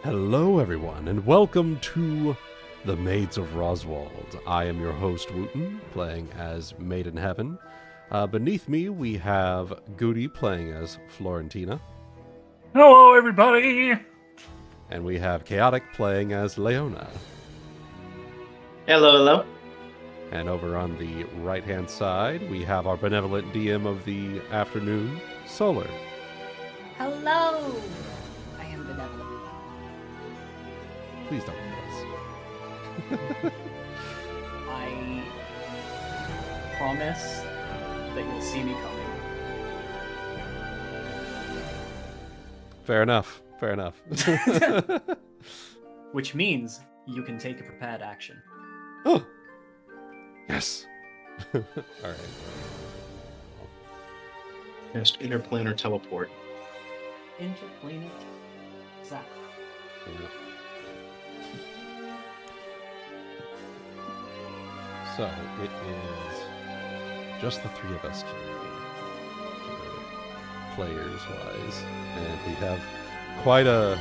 Hello, everyone, and welcome to the Maids of Roswald. I am your host, Wuten, playing as Maiden Heaven. Beneath me, we have Guti playing as Florentina. Hello, everybody! And we have Chaotic playing as Leona. Hello, hello. And over on the right-hand side, we have our benevolent DM of the afternoon, Solar. Hello! I am benevolent. Please don't do this. I promise that you'll see me coming. Fair enough. Fair enough. Which means you can take a prepared action. Oh! Yes! Alright. Just interplanar teleport. Interplanar. Exactly. So, it is just the three of us today, players-wise, and we have quite a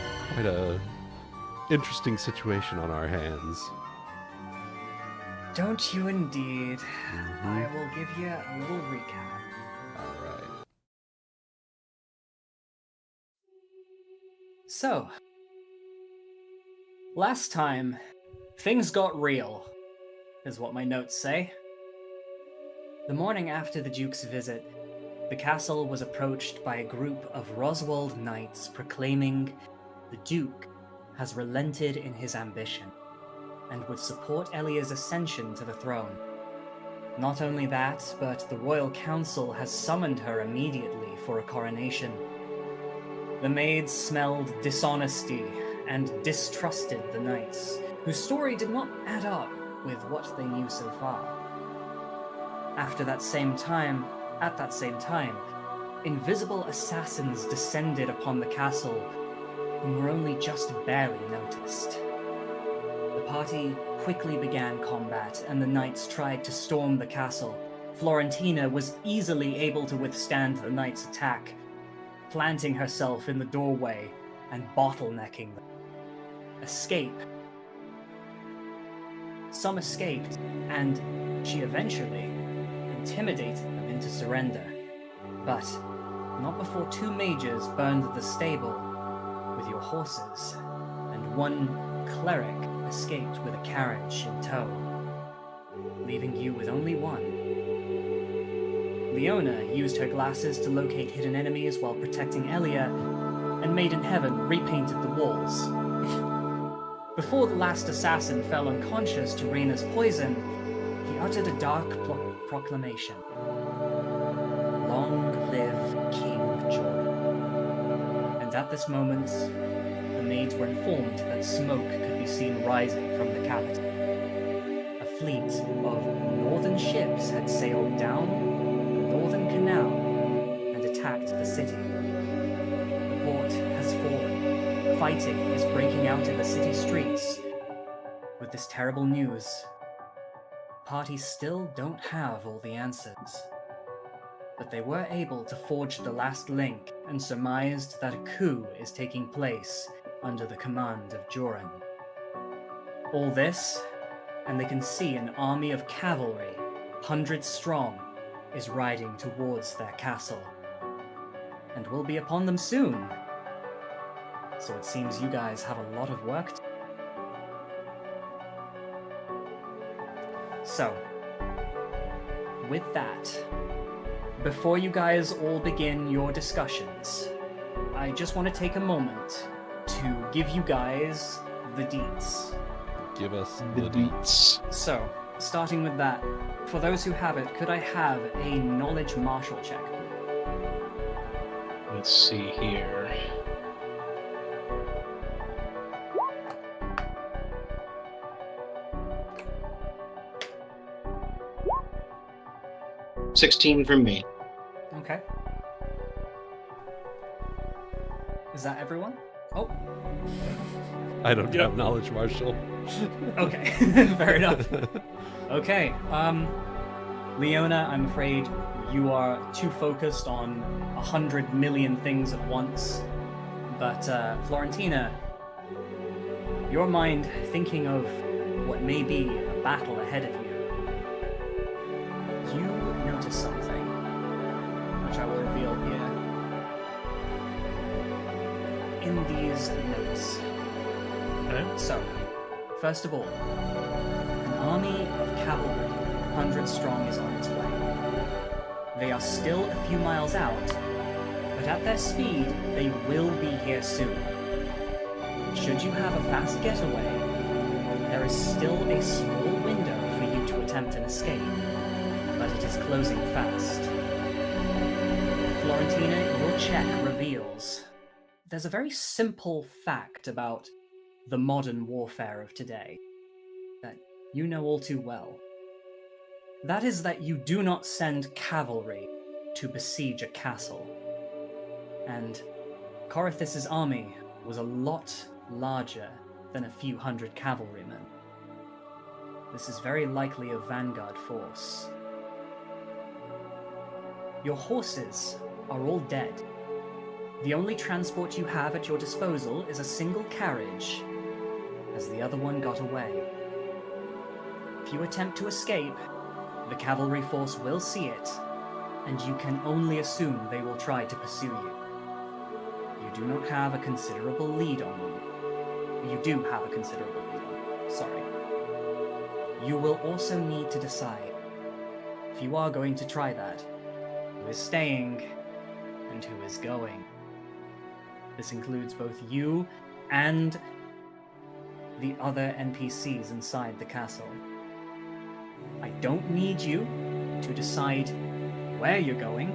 interesting situation on our hands. Don't you indeed? I will give you a little recap. Alright. So, last time, things got real, is what my notes say. The morning after the Duke's visit, the castle was approached by a group of Roswald knights proclaiming the Duke has relented in his ambition and would support Elia's ascension to the throne. Not only that, but the Royal Council has summoned her immediately for a coronation. The maids smelled dishonesty and distrusted the knights, whose story did not add up with what they knew so far. At that same time, invisible assassins descended upon the castle, whom were only just barely noticed. The party quickly began combat, and the knights tried to storm the castle. Florentina was easily able to withstand the knights' attack, planting herself in the doorway and bottlenecking them. Some escaped, and she eventually intimidated them into surrender. But not before two mages burned the stable with your horses, and one cleric escaped with a carriage in tow, leaving you with only one. Leona used her glasses to locate hidden enemies while protecting Elia, and Maiden Heaven repainted the walls. Before the last assassin fell unconscious to Rena's poison, he uttered a dark proclamation. Long live King Joran. And at this moment, the maids were informed that smoke could be seen rising from the capital. A fleet of northern ships had sailed down the northern canal and attacked the city. The port has fallen. Fighting is breaking out in the city streets. With this terrible news, parties still don't have all the answers. But they were able to forge the last link and surmised that a coup is taking place under the command of Joran. All this, and they can see an army of cavalry, hundreds strong, is riding towards their castle. And will be upon them soon. So it seems you guys have a lot of work to do. So, with that, before you guys all begin your discussions, I just want to take a moment to give you guys the deets. Give us The deets. So, starting with that, for those who have it, could I have a knowledge martial check? Let's see here. $16 from me. Okay. Is that everyone? Oh, I don't have knowledge, Marshall. okay. Fair enough. Okay, Leona, I'm afraid you are too focused on 100 million things at once. But Florentina, your mind thinking of what may be a battle ahead of you notice something, which I will reveal here. In these notes. Okay. So, first of all, an army of cavalry, 100 strong, is on its way. They are still a few miles out, but at their speed, they will be here soon. Should you have a fast getaway, there is still a small window for you to attempt an escape, but it is closing fast. Florentina, your check reveals there's a very simple fact about the modern warfare of today that you know all too well. That is that you do not send cavalry to besiege a castle. And Corythus' army was a lot larger than a few hundred cavalrymen. This is very likely a vanguard force. Your horses are all dead. The only transport you have at your disposal is a single carriage, as the other one got away. If you attempt to escape, the cavalry force will see it, and you can only assume they will try to pursue you. You do not have a considerable lead on them. You do have a considerable lead on them, sorry. You will also need to decide, if you are going to try that, who is staying and who is going. This includes both you and the other NPCs inside the castle. I don't need you to decide where you're going,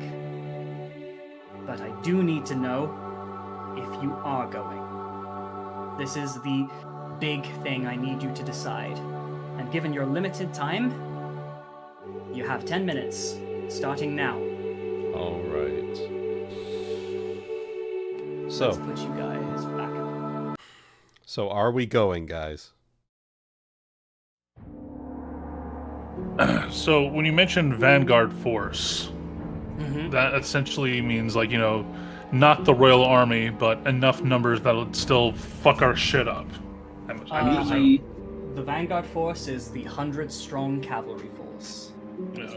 but I do need to know if you are going. This is the big thing I need you to decide. And given your limited time, you have 10 minutes, starting now. All right. So, Let's put you guys back up. so are we going, guys? So when you mention Vanguard Force, Mm-hmm. that essentially means, like, not the Royal Army, but enough numbers that'll still fuck our shit up. The Vanguard force is the 100-strong cavalry force.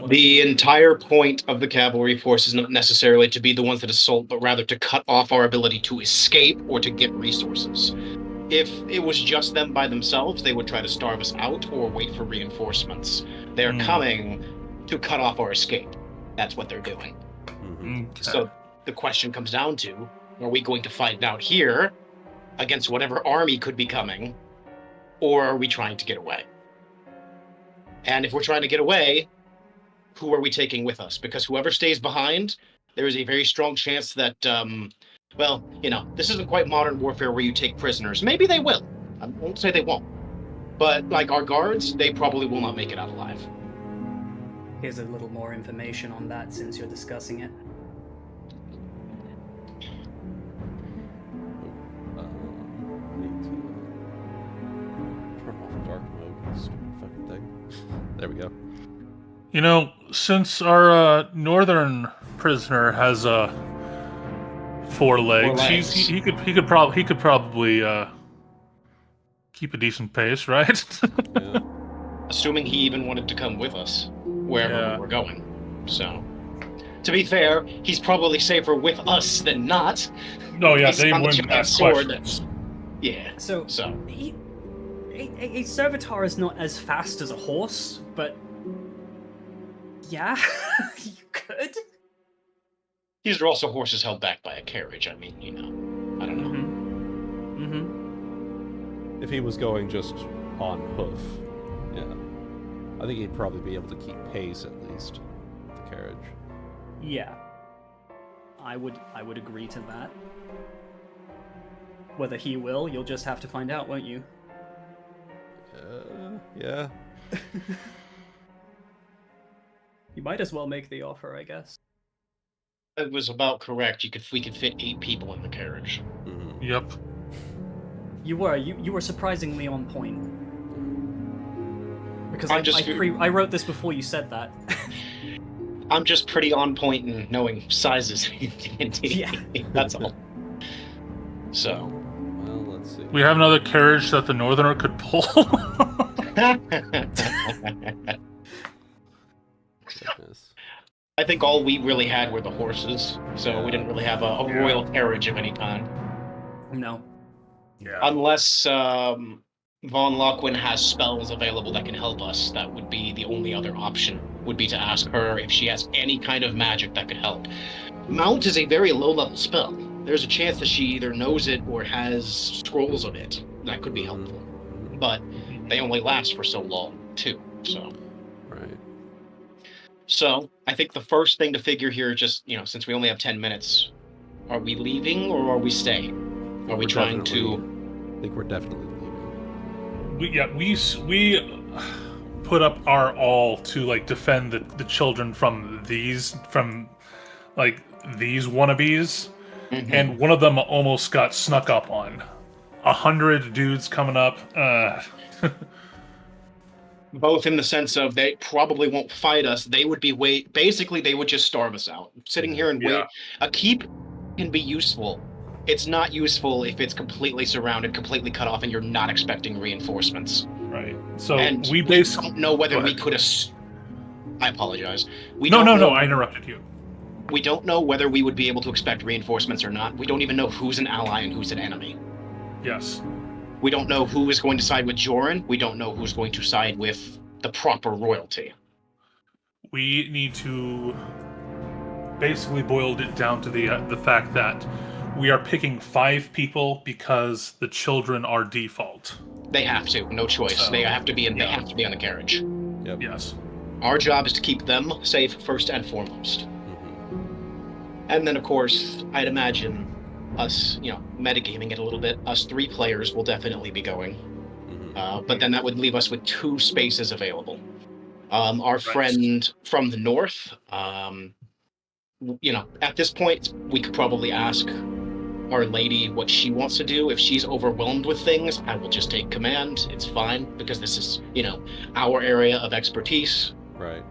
The entire point of the cavalry force is not necessarily to be the ones that assault, but rather to cut off our ability to escape or to get resources. If it was just them by themselves, they would try to starve us out or wait for reinforcements. They're coming to cut off our escape. That's what they're doing. Mm-hmm. Okay. So the question comes down to, are we going to fight it out here against whatever army could be coming, or are we trying to get away? And if we're trying to get away, who are we taking with us? Because whoever stays behind, there is a very strong chance that, this isn't quite modern warfare where you take prisoners. Maybe they will. I won't say they won't. But, like, our guards, they probably will not make it out alive. Here's a little more information on that since you're discussing it. Need to turn off dark mode. Stupid fucking thing. There we go. Since our northern prisoner has 4 legs, he could probably keep a decent pace, right? Yeah. Assuming he even wanted to come with us, wherever we were going. So, to be fair, he's probably safer with us than not. No, yeah, He's they on the wouldn't giant ask sword. questions. Yeah. So, a servitor is not as fast as a horse, but yeah, you could. These are also horses held back by a carriage. I mean, I don't know. If he was going just on hoof, yeah. I think he'd probably be able to keep pace at least with the carriage. Yeah, I would agree to that. Whether he will, you'll just have to find out, won't you? Yeah. You might as well make the offer, I guess. It was about correct. We could fit 8 people in the carriage. Mm-hmm. Yep. You were surprisingly on point. Because I wrote this before you said that. I'm just pretty on point in knowing sizes in D&D. Yeah. That's all. So. Well, let's Let's see. We have another carriage that the Northerner could pull. Goodness. I think all we really had were the horses, so we didn't really have a royal carriage of any kind. No. Yeah. Unless Von Lockwin has spells available that can help us, that would be the only other option, would be to ask her if she has any kind of magic that could help. Mount is a very low-level spell. There's a chance that she either knows it or has scrolls of it. That could be helpful. But they only last for so long, too, so... Right. So, I think the first thing to figure here, just, since we only have 10 minutes, are we leaving or are we staying? Are we trying to... I think we're definitely leaving. We put up our all to, defend the children from these wannabes, and one of them almost got snuck up on. 100 dudes coming up. Both in the sense of they probably won't fight us. They would be basically they would just starve us out. Sitting here and wait. A keep can be useful. It's not useful if it's completely surrounded, completely cut off, and you're not expecting reinforcements. Right. So and we basically don't know whether we could have... I apologize. No, I interrupted you. We don't know whether we would be able to expect reinforcements or not. We don't even know who's an ally and who's an enemy. Yes. We don't know who is going to side with Joran. We don't know who's going to side with the proper royalty. We need to basically boil it down to the fact that we are picking 5 people because the children are default. They have to, no choice. So, they have to be in. They have to be on the carriage. Yep. Yes. Our job is to keep them safe first and foremost. And then, of course, I'd imagine us, metagaming it a little bit. Us 3 players will definitely be going. But then that would leave us with 2 spaces available. Our friend from the north, at this point, we could probably ask Our Lady what she wants to do. If she's overwhelmed with things, I will just take command. It's fine, because this is, our area of expertise. Right.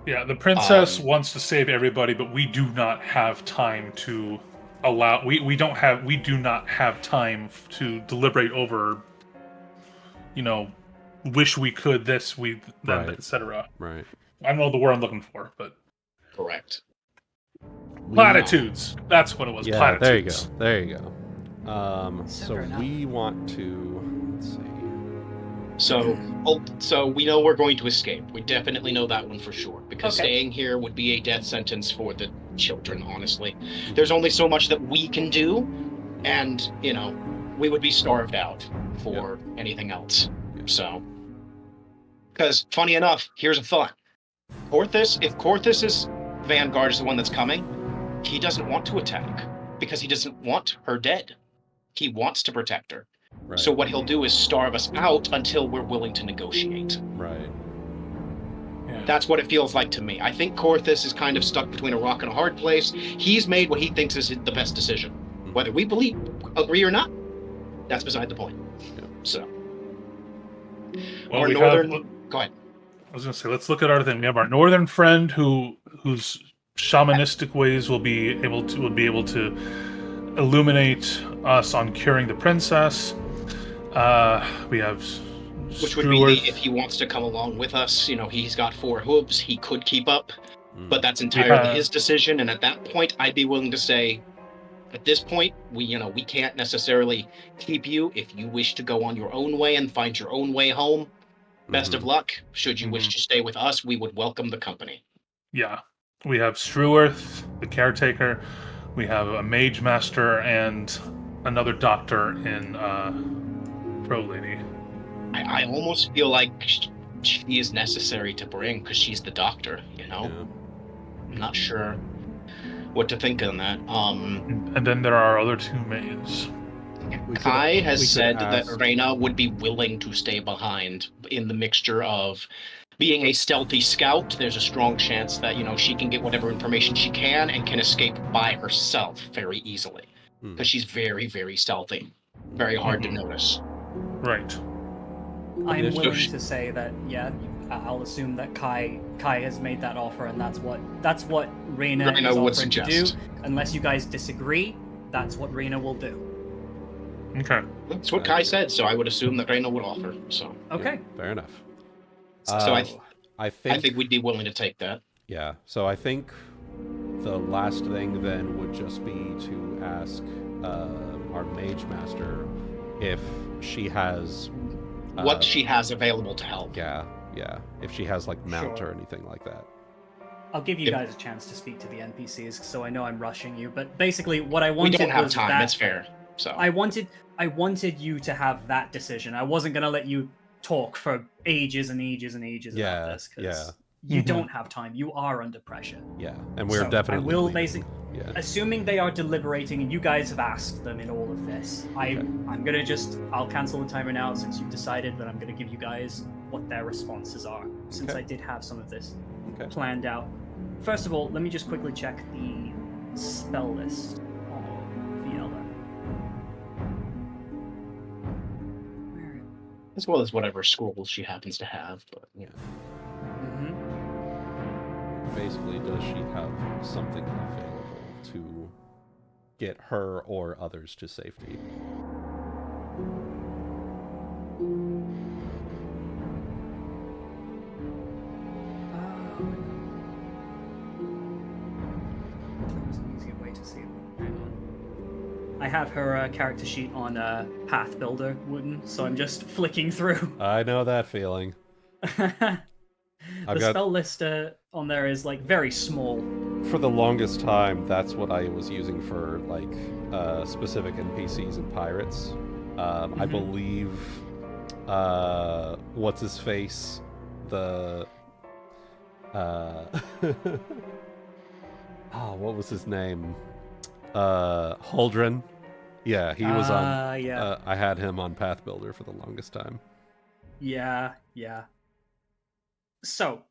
Yeah, the princess wants to save everybody, but we do not have time to allow... We do not have time to deliberate over, wish we could this, that, etc. Right. I don't know the word I'm looking for, but... Correct. Platitudes. That's what it was. Yeah, Platitudes. there you go. So we want to... Let's see. So we know we're going to escape. We definitely know that one for sure. Because staying here would be a death sentence for the children, honestly. There's only so much that we can do, and, we would be starved out for anything else. So, because, funny enough, here's a thought. If Korthus's vanguard is the one that's coming, he doesn't want to attack, because he doesn't want her dead. He wants to protect her. Right. So what he'll do is starve us out until we're willing to negotiate. Right. Yeah. That's what it feels like to me. I think Korthus is kind of stuck between a rock and a hard place. He's made what he thinks is the best decision. Whether we agree or not, that's beside the point. Yeah. So. Well, our northern... Go ahead. I was going to say, let's look at our thing. We have our northern friend whose shamanistic ways will be able to illuminate us on curing the princess. We have which would be if he wants to come along with us. He's got 4 hooves. He could keep up, but that's entirely his decision. And at that point, I'd be willing to say, at this point, we can't necessarily keep you. If you wish to go on your own way and find your own way home, best of luck. Should you wish to stay with us, we would welcome the company. Yeah. We have Struworth, the caretaker. We have a mage master and another doctor in Pro Lady. I almost feel like she is necessary to bring because she's the doctor, Yeah. I'm not sure what to think on that. And then there are our other 2 maids. Kai has said that Rena would be willing to stay behind in the mixture of being a stealthy scout. There's a strong chance that, she can get whatever information she can and can escape by herself very easily. Because she's very, very stealthy. Very hard to notice. Right. I'm willing to say that, I'll assume that Kai has made that offer, and that's what Rena is offering to do. Unless you guys disagree, that's what Rena will do. Okay. That's what Kai said, so I would assume that Rena would offer. So Okay. Fair enough. So I I think think we'd be willing to take that. yeah. So I think the last thing then would just be to ask our mage master if she has What she has available to help. yeah, if she has like mount Sure. or anything like that. I'll give you If- guys a chance to speak to the NPCs, so I know I'm rushing you. But basically, what I We wanted don't have was time. that That's fair. So I wanted you to have that decision. I wasn't gonna let you talk for ages and ages and ages Yeah, about this yeah. because you Mhm. don't have time. You are under pressure. Yeah, and we're So, I definitely will leaving. Yeah. Assuming they are deliberating and you guys have asked them in all of this, I'll cancel the timer now since you've decided that I'm gonna give you guys what their responses are, since Okay. I did have some of this Okay. planned out. First of all, let me just quickly check the spell list of Viella. Where? as well as whatever scrolls she happens to have, but yeah. Mm-hmm. Basically, does she have something available to get her or others to safety? There was an easier way to see it. Hang on. I have her character sheet on Path Builder, Wooden, so I'm just flicking through. I know that feeling. The I've got- spell list on there is like very small. For the longest time, that's what I was using for like specific NPCs and pirates. I Mhm. believe what's his face, the what was his name? Huldren. Yeah, he was on. Yeah. I had him on Path Builder for the longest time. Yeah. So,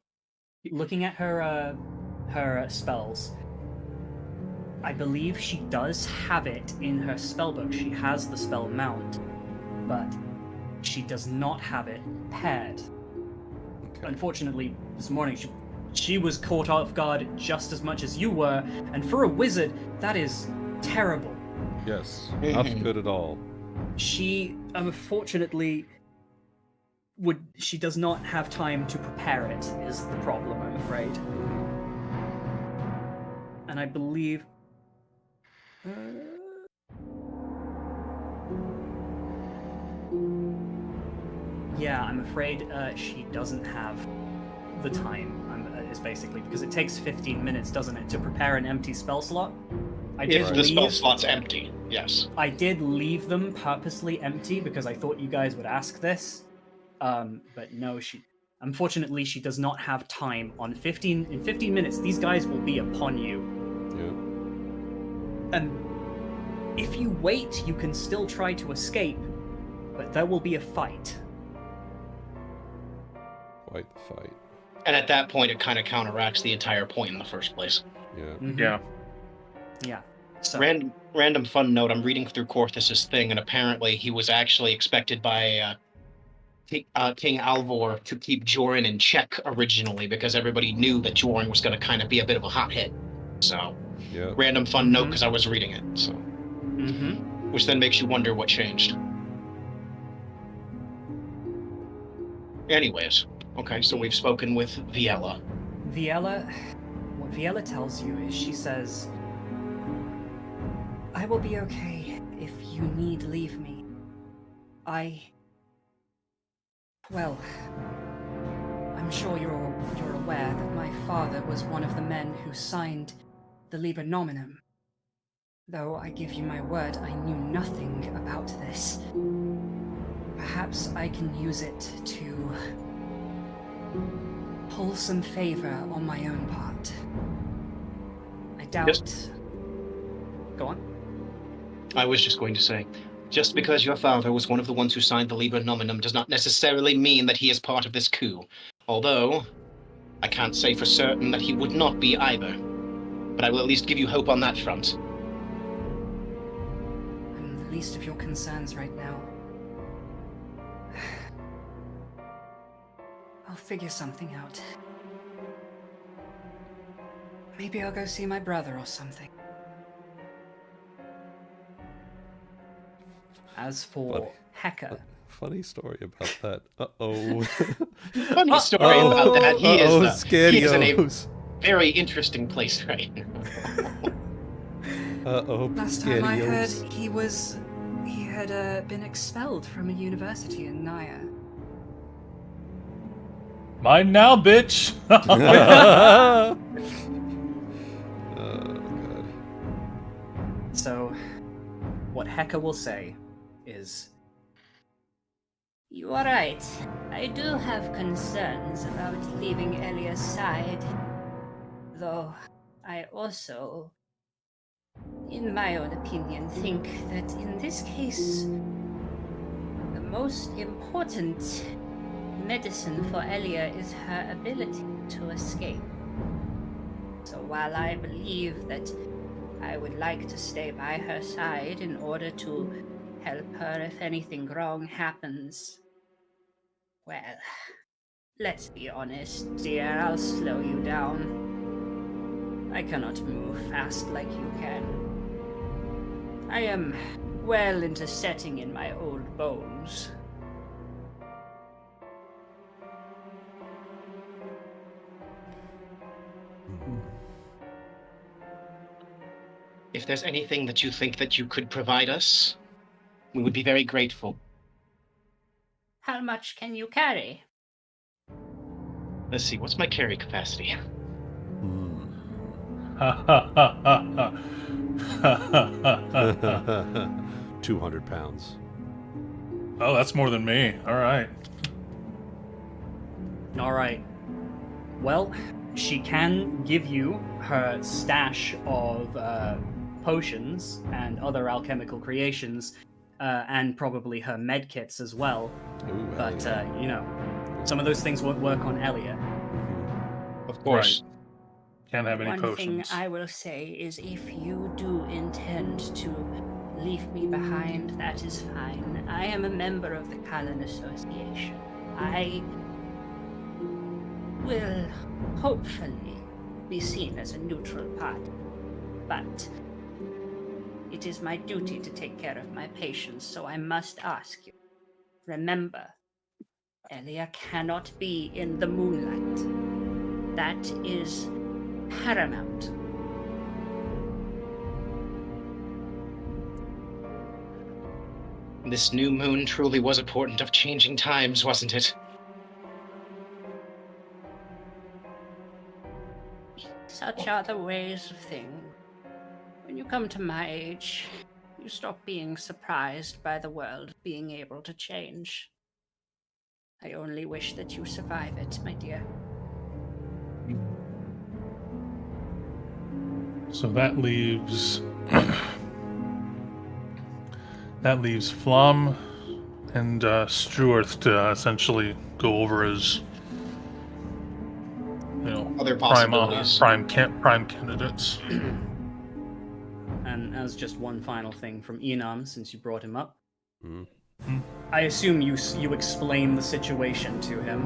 looking at her spells, I believe she does have it in her spellbook. She has the spell mount, but she does not have it paired. Okay. Unfortunately, this morning she was caught off guard just as much as you were, and for a wizard, that is terrible. Yes, not Mhm. good at all. She unfortunately she does not have time to prepare it, is the problem, I'm afraid. And I believe yeah, I'm afraid she doesn't have the time, is basically, because it takes 15 minutes, doesn't it, to prepare an empty spell slot? If the spell slot's empty, yes. I did leave them purposely empty because I thought you guys would ask this. But no, unfortunately she does not have time. In 15 minutes, these guys will be upon you. Yeah. And if you wait, you can still try to escape, but there will be a fight. Quite the fight. And at that point, it kind of counteracts the entire point in the first place. Yeah. Mhm. Yeah. Yeah. So Random fun note, I'm reading through Corthus's thing, and apparently he was actually expected by King Alvor to keep Joran in check originally, because everybody knew that Joran was going to kind of be a bit of a hot hit. So, Yeah. random fun note, because I was reading it. So, Mm-hmm. which then makes you wonder what changed. Anyways, okay, so we've spoken with Viella. What Viella tells you is she says, I will be okay if you need leave me. Well, I'm sure you're aware that my father was one of the men who signed the Liber Nominum. Though I give you my word, I knew nothing about this. Perhaps I can use it to pull some favor on my own part. I doubt... Go on. I was just going to say, just because your father was one of the ones who signed the Liber Nominum does not necessarily mean that he is part of this coup. Although, I can't say for certain that he would not be either. But I will at least give you hope on that front. I'm the least of your concerns right now. I'll figure something out. Maybe I'll go see my brother or something. As for Heka, Funny story about that. Uh-oh. Funny story about that. He is in a Scarios. very interesting place right now. Uh-oh, Last time I heard, Scarios. he had been expelled from a university in Naya. Mine now, bitch. Oh, God. so what Heka will say is, You are right. I do have concerns about leaving Elia's side. Though, I also, in my own opinion, think that in this case, the most important medicine for Elia is her ability to escape. So while I believe that I would like to stay by her side in order to help her if anything wrong happens, well, let's be honest, dear, I'll slow you down. I cannot move fast like you can. I am well into setting in my old bones. If there's anything that you think that you could provide us, we would be very grateful. How much can you carry? Let's see, what's my carry capacity? 200 pounds. Oh, that's more than me. All right. all right, well, she can give you her stash of potions and other alchemical creations, and probably her medkits as well. Ooh, But, hey. you know, some of those things won't work on Elia. Of course. Can't have any One potions. thing I will say is if you do intend to leave me behind, that is fine. I am a member of the Callan Association. I will hopefully be seen as a neutral party, but it is my duty to take care of my patients, so I must ask you. Remember, Elia cannot be in the moonlight. That is paramount. This new moon truly was a portent of changing times, wasn't it? Such are the ways of things. When you come to my age, you stop being surprised by the world being able to change. I only wish that you survive it, my dear. So that leaves Flamme and Struarth to essentially go over as, you know, Other possibilities. prime candidates. And as just one final thing from Enam, since you brought him up, Mm. I assume you explain the situation to him.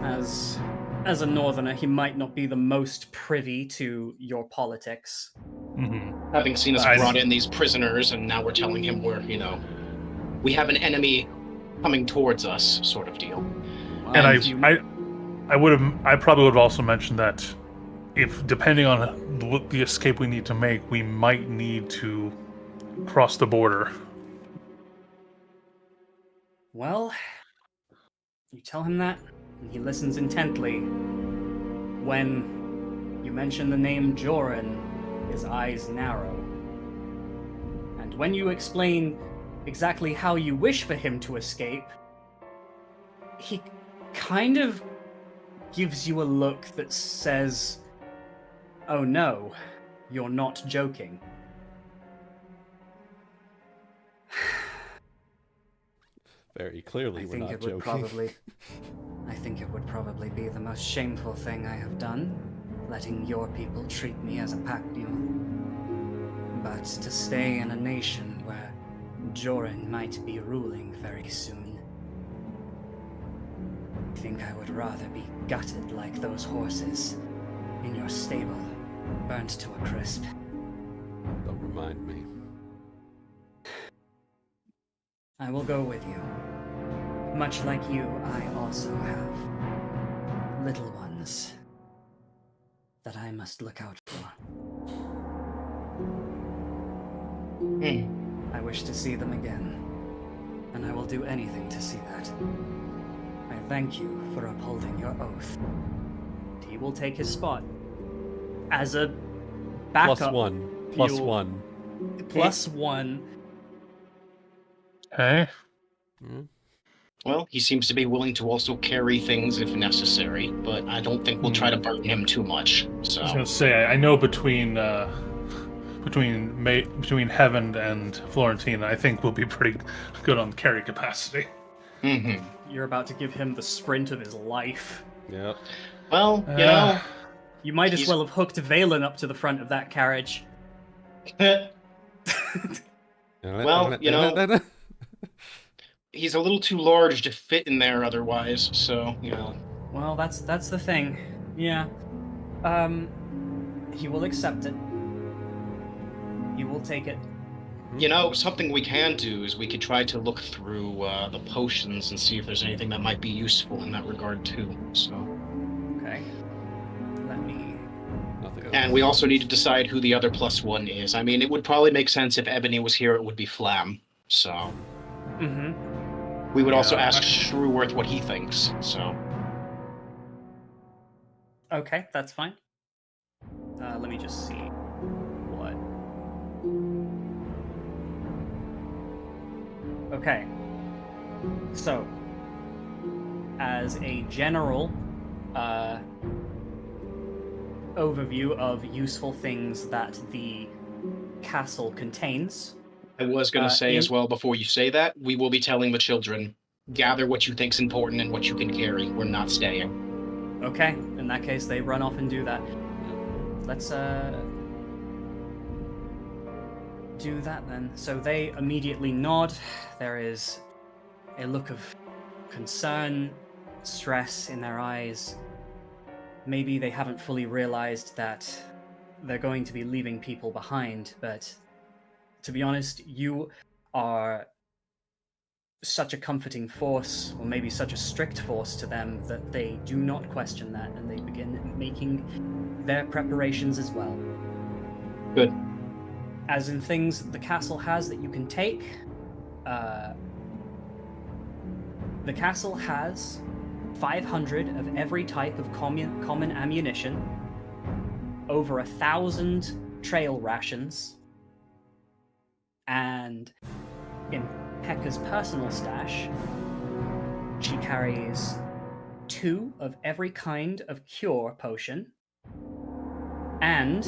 As a northerner, he might not be the most privy to your politics. Mm-hmm. Having seen us I- brought in these prisoners, and now we're telling him we have an enemy coming towards us, sort of deal. And I probably would have also mentioned that if, depending on the escape we need to make, we might need to cross the border. Well, you tell him that, and he listens intently. When you mention the name Joran, his eyes narrow. And when you explain exactly how you wish for him to escape, he kind of gives you a look that says, "Oh no, you're not joking." Very clearly, we're not joking. I think it would probably be the most shameful thing I have done, letting your people treat me as a pack mule. But to stay in a nation where Joran might be ruling very soon, I think I would rather be gutted like those horses in your stable, burnt to a crisp. Don't remind me. I will go with you. Much like you, I also have little ones that I must look out for. I wish to see them again, and I will do anything to see that. I thank you for upholding your oath. He will take his spot as a backup. Plus one. Plus one. Okay. Well, he seems to be willing to also carry things if necessary, but I don't think we'll try to burden him too much. So I was gonna say, I know between Heaven and Florentina, I think we'll be pretty good on carry capacity. You're about to give him the sprint of his life. Yep. Well, you know, You might as well have hooked Valen up to the front of that carriage. well, you know, he's a little too large to fit in there otherwise. So you know. Well, that's the thing. Yeah. He will accept it. He will take it. You know, something we can do is we could try to look through the potions and see if there's anything that might be useful in that regard too. So. Okay. Let me. And we also need to decide who the other +1 is. I mean, it would probably make sense if Ebony was here. It would be Flamme. So. We would also ask Shrewworth what he thinks. So. Okay, that's fine. Let me just see what. Okay. So, as a general overview of useful things that the castle contains. I was going to say as well, before you say that, we will be telling the children, gather what you think's important and what you can carry. We're not staying. Okay, in that case, they run off and do that. Let's do that then. So they immediately nod. There is a look of concern, stress in their eyes. Maybe they haven't fully realized that they're going to be leaving people behind, but to be honest, you are such a comforting force, or maybe such a strict force to them, that they do not question that, and they begin making their preparations as well. Good. As in things the castle has that you can take, the castle has 500 of every type of common ammunition, over 1,000 trail rations, and in Pekka's personal stash, she carries 2 of every kind of cure potion, and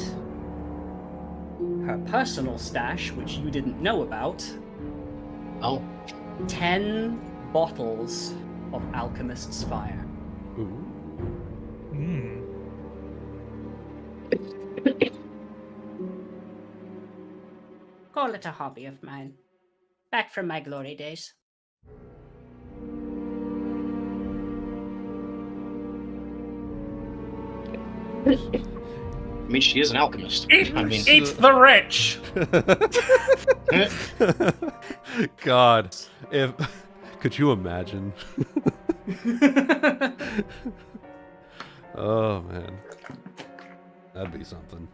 her personal stash, which you didn't know about, 10 bottles of Alchemist's Fire. Call it a hobby of mine. Back from my glory days. I mean, she is an alchemist. Eat the rich! God, could you imagine? Oh man, that'd be something.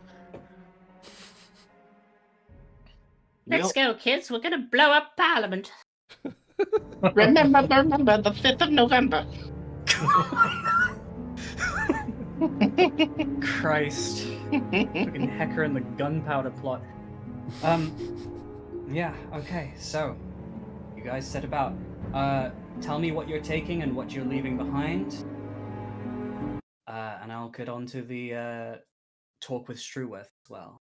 Let's go, kids. We're gonna blow up Parliament. Remember the 5th of November. Christ. Fucking Hecker and the gunpowder plot. Yeah, okay, so you guys set about. Tell me what you're taking and what you're leaving behind. And I'll get on to the talk with Shrewworth as well.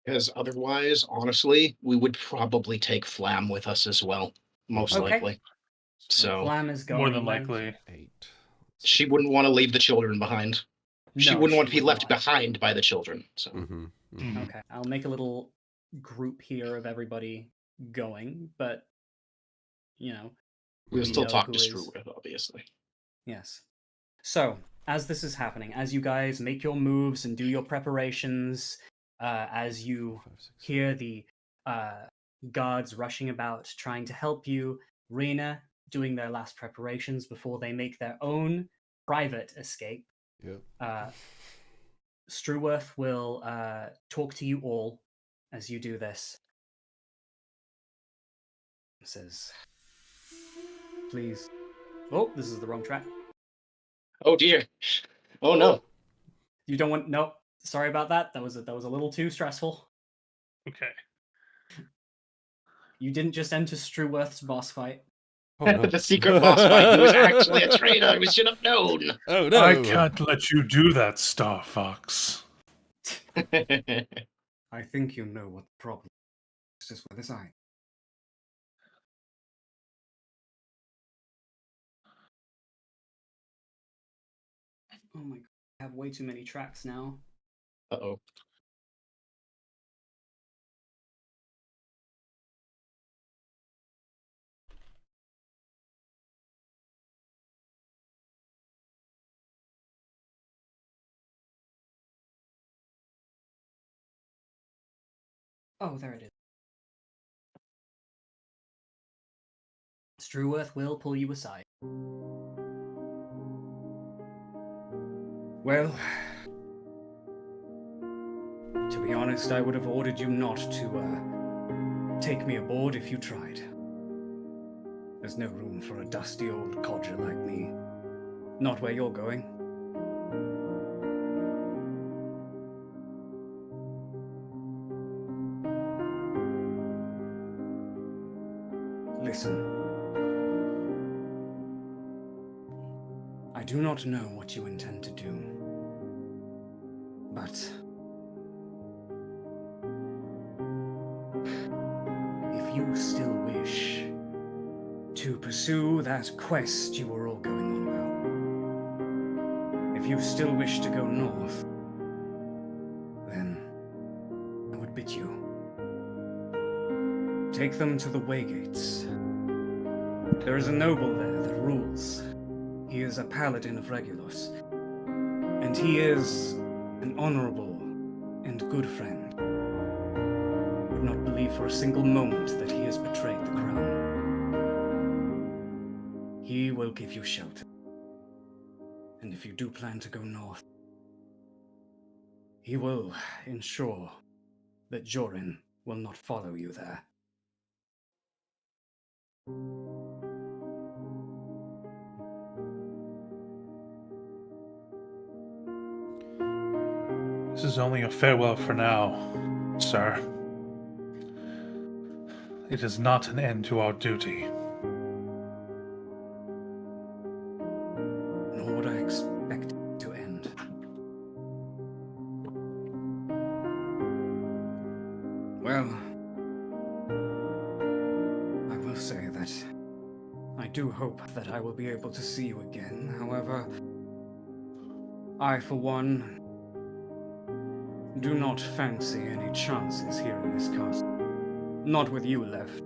Because otherwise, honestly, we would probably take Flamme with us as well, most likely. So Flamme is going more than likely. 8. She wouldn't want to leave the children behind. She wouldn't want to be left not. behind by the children. So Okay, I'll make a little group here of everybody going, but you know, we'll still talk who to is- Shrewworth, obviously. Yes. So, as this is happening, as you guys make your moves and do your preparations, as you hear the guards rushing about, trying to help you. Rena doing their last preparations before they make their own private escape. Yep. Struworth will talk to you all as you do this. He says, please. Oh, this is the wrong track. Oh dear. Oh no. You don't want... No, sorry about that. That was a little too stressful. Okay. You didn't just enter Struworth's boss fight. Oh, no. The secret boss fight. He was actually a traitor. We should have known. Oh, no. I can't let you do that, Star Fox. I think you know what the problem is. Just with his eye. Oh my god, I have way too many tracks now. Uh-oh. Oh, there it is. Struworth will pull you aside. Well, to be honest, I would have ordered you not to take me aboard if you tried. There's no room for a dusty old codger like me. Not where you're going. Listen. I do not know what you intend to do, but if you still wish to pursue that quest you were all going on about, if you still wish to go north, then I would bid you take them to the Waygates. There is a noble there that rules. He is a paladin of Regulus, and he is an honorable and good friend. I would not believe for a single moment that he has betrayed the crown. He will give you shelter. And if you do plan to go north, he will ensure that Jorin will not follow you there. This is only a farewell for now, sir. It is not an end to our duty. Nor would I expect it to end. Well, I will say that I do hope that I will be able to see you again. However, I, for one, do not fancy any chances here in this castle. Not with you left.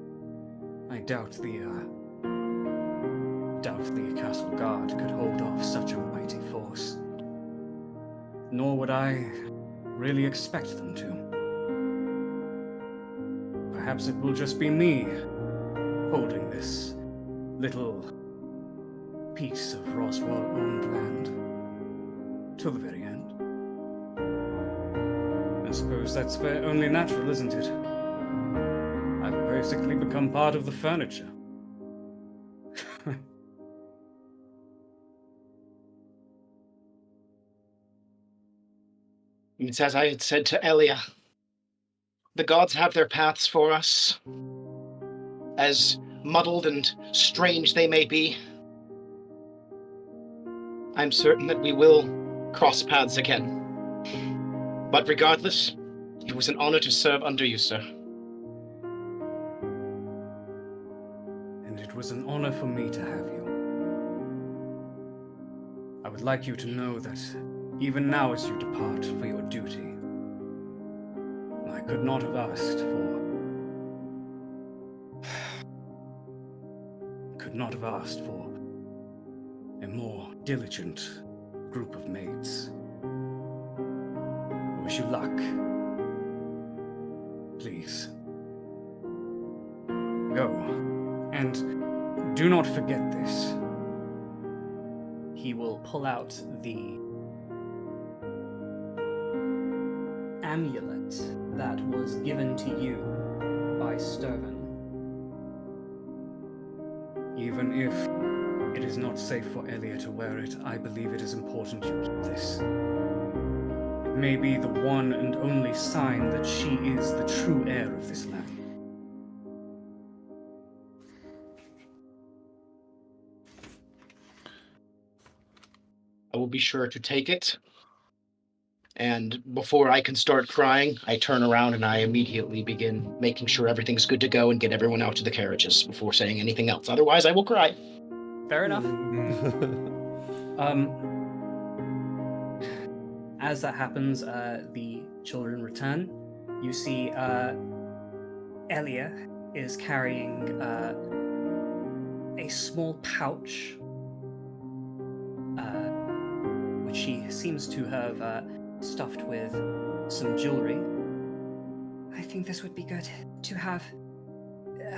I doubt the castle guard could hold off such a mighty force. Nor would I really expect them to. Perhaps it will just be me holding this little piece of Roswald-owned land till the very end. I suppose that's only natural, isn't it? I've basically become part of the furniture. It's as I had said to Elia. The gods have their paths for us. As muddled and strange they may be, I'm certain that we will cross paths again. But regardless, it was an honor to serve under you, sir. And it was an honor for me to have you. I would like you to know that even now as you depart for your duty, I could not have asked for a more diligent group of maids. I wish you luck. Please, Go. And do not forget this. He will pull out the amulet that was given to you by Sturven. Even if it is not safe for Elia to wear it, I believe it is important you keep this. It may be the one and only sign that she is the true heir of this land. I will be sure to take it. And before I can start crying, I turn around and I immediately begin making sure everything's good to go and get everyone out to the carriages before saying anything else. Otherwise, I will cry. Fair enough. As that happens, the children return. You see Elia is carrying a small pouch, which she seems to have stuffed with some jewelry. I think this would be good to have.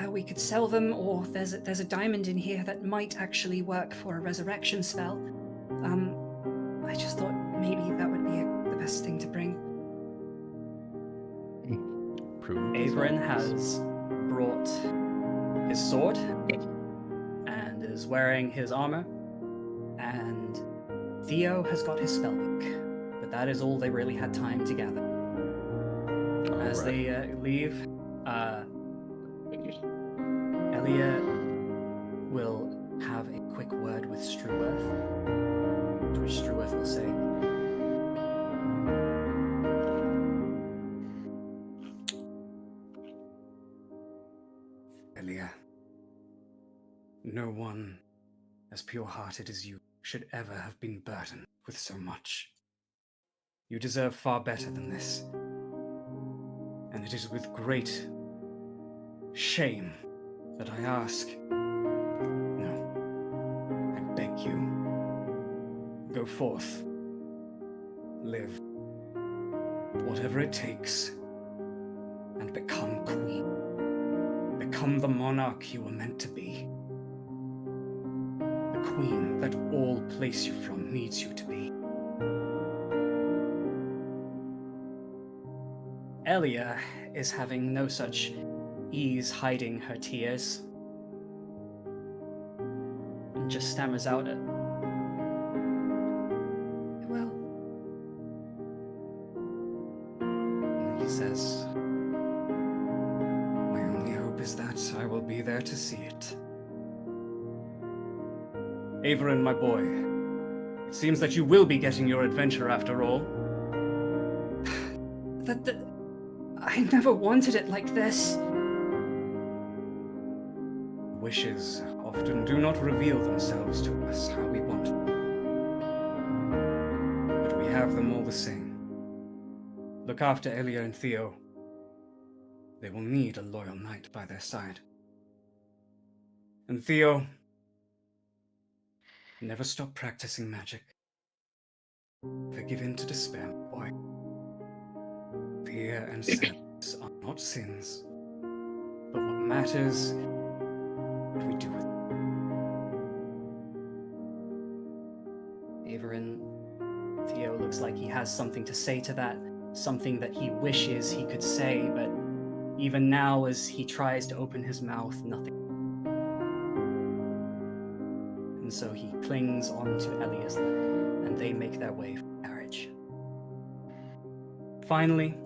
We could sell them, or there's a diamond in here that might actually work for a resurrection spell. I just thought maybe that would be the best thing to bring. Averin has brought his sword and is wearing his armor, and Theo has got his spellbook, but that is all they really had time to gather. As they leave, Elia will have a quick word with Struworth, to which Struworth will say, Elia, no one as pure-hearted as you should ever have been burdened with so much. You deserve far better than this. And it is with great shame that I ask. No, I beg you. Go forth. Live. Whatever it takes. And become queen. Become the monarch you were meant to be. The queen that all place you from needs you to be. Elia is having no such ease hiding her tears, and just stammers out it. Well, And he says, my only hope is that I will be there to see it. Averin, my boy, it seems that you will be getting your adventure after all. I never wanted it like this. Wishes often do not reveal themselves to us how we want them. But we have them all the same. Look after Elia and Theo. They will need a loyal knight by their side. And Theo, never stop practicing magic. Never give in to despair, boy. Fear and sadness are not sins, but what matters is what we do with them. Averin, Theo looks like he has something to say to that, something that he wishes he could say, but even now as he tries to open his mouth, nothing. And so he clings onto Elia's lip, and they make their way from the carriage. Finally,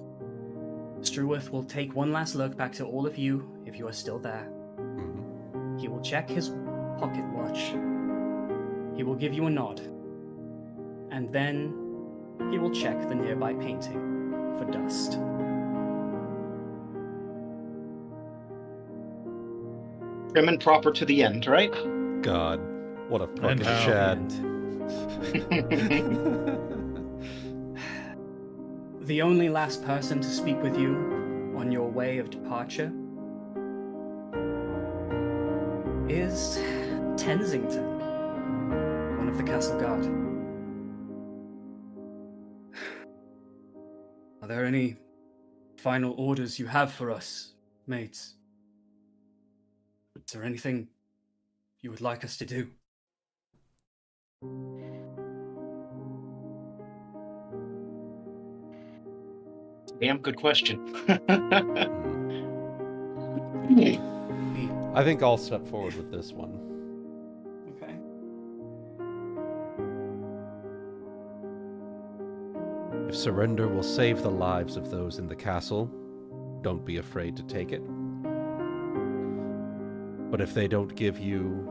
Struworth will take one last look back to all of you, if you are still there. He will check his pocket watch. He will give you a nod. And then he will check the nearby painting for dust. Prim and proper to the end, right? God, what a fucking And how. Chad. The only last person to speak with you on your way of departure is Tensington, one of the castle guard. Are there any final orders you have for us, mates? Is there anything you would like us to do? Damn good question. I think I'll step forward with this one. Okay. If surrender will save the lives of those in the castle, don't be afraid to take it. But if they don't give you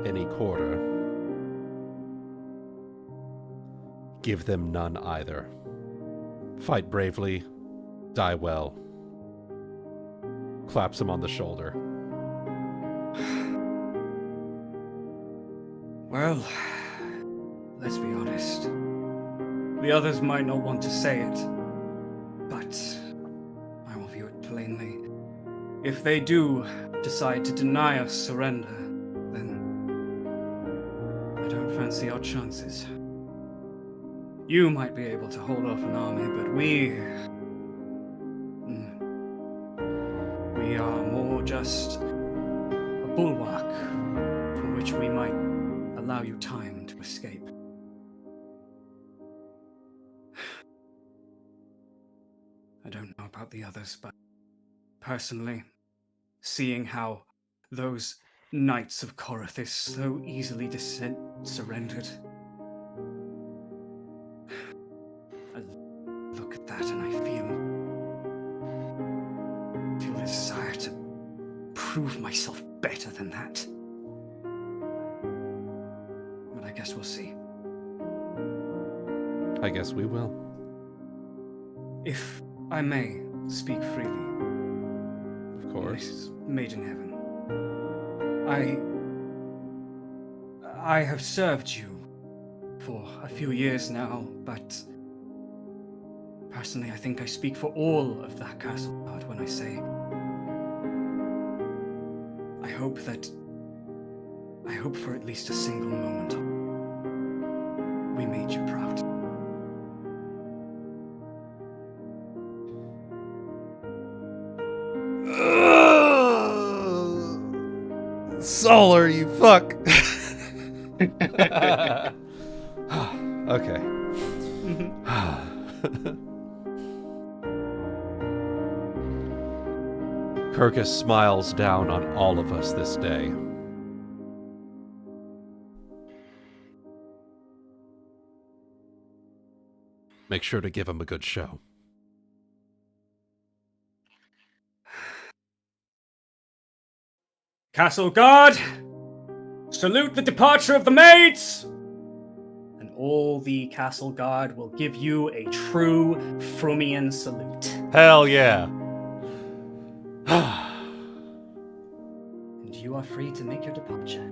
any quarter, give them none either. Fight bravely, die well. Claps him on the shoulder. Well, let's be honest. The others might not want to say it, but I will view it plainly. If they do decide to deny us surrender, then I don't fancy our chances. You might be able to hold off an army, but we are more just a bulwark from which we might allow you time to escape. I don't know about the others, but personally, seeing how those Knights of Korathis so easily surrendered, I look at that and I feel a desire to prove myself better than that. But I guess we'll see. I guess we will. If I may speak freely. Of course. Maiden Heaven. I have served you for a few years now, but personally I think I speak for all of that castle guard when I say I hope for at least a single moment we made you proud. Solar, you fuck. Okay. Kirkus smiles down on all of us this day. Make sure to give him a good show. Castle Guard, salute the departure of the Maids! And all the Castle Guard will give you a true Frumian salute. Hell yeah. And you are free to make your departure.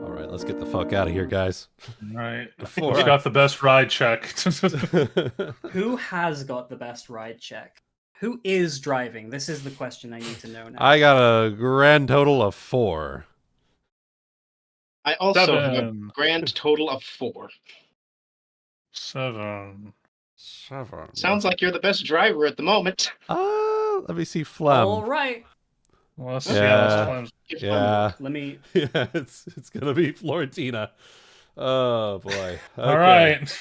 All right, let's get the fuck out of here, guys. All right. Before Who's got the best ride check? Who has got the best ride check? Who is driving? This is the question I need to know now. I got a grand total of 4. I also have a 7. grand total of 4. 7. Sounds like you're the best driver at the moment. Let me see Flamme. All right. Well, let's see Yeah. how this climbs. Yeah. Let me. Yeah, it's gonna be Florentina. Oh boy. All right.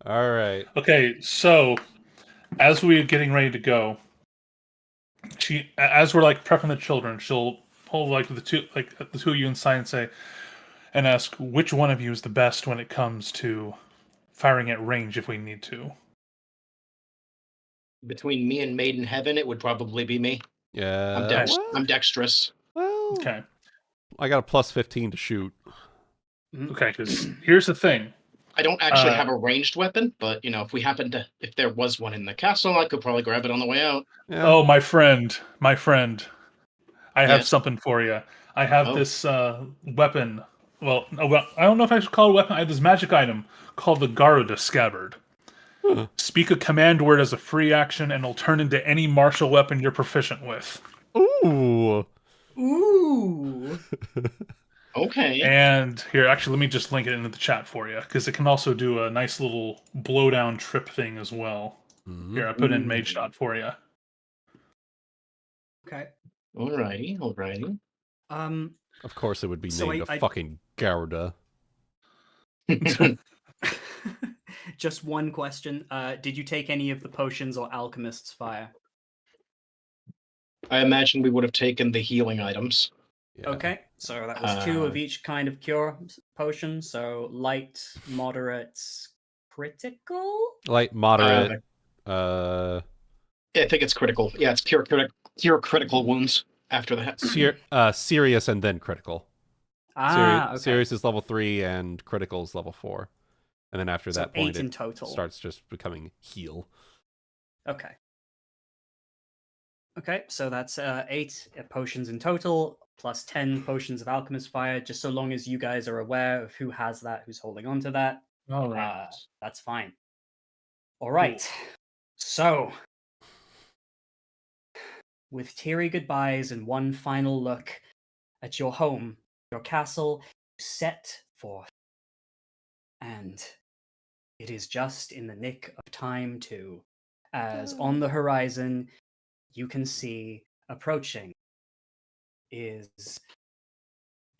All right. Okay, so as we're getting ready to go, as we're like prepping the children, she'll pull the two of you inside and say, and ask which one of you is the best when it comes to firing at range if we need to. Between me and Maiden Heaven, it would probably be me. Yeah. I'm dexterous. Well, Okay. I got a plus 15 to shoot. Okay, because here's the thing. I don't actually have a ranged weapon, but if there was one in the castle, I could probably grab it on the way out. Yeah. Oh, my friend, I have Yes. something for you. I have this weapon. Well, I don't know if I should call it a weapon. I have this magic item called the Garuda Scabbard. Speak a command word as a free action, and it'll turn into any martial weapon you're proficient with. Ooh. Ooh. Okay. And here, actually, let me just link it into the chat for you, because it can also do a nice little blowdown trip thing as well. Here, I put in Mage Shot for you. Okay. Alrighty. Of course, it would be So named a fucking Gouda. Just one question. Did you take any of the potions or alchemist's fire? I imagine we would have taken the healing items. Yeah. Okay, so that was 2 of each kind of cure potion. So light, moderate, critical. Light, moderate. I think it's critical. Yeah, it's cure critical wounds after that. Serious and then critical. Okay. Serious is level 3 and critical is level 4. And then after So that point, 8 in it total. starts just becoming heal. Okay. Okay, so that's 8 potions in total, plus 10 potions of alchemist fire. Just so long as you guys are aware of who has that, who's holding on to that, All right. that's fine. All right. So, with teary goodbyes and one final look at your home, your castle, set forth. And it is just in the nick of time, too, as on the horizon, you can see approaching is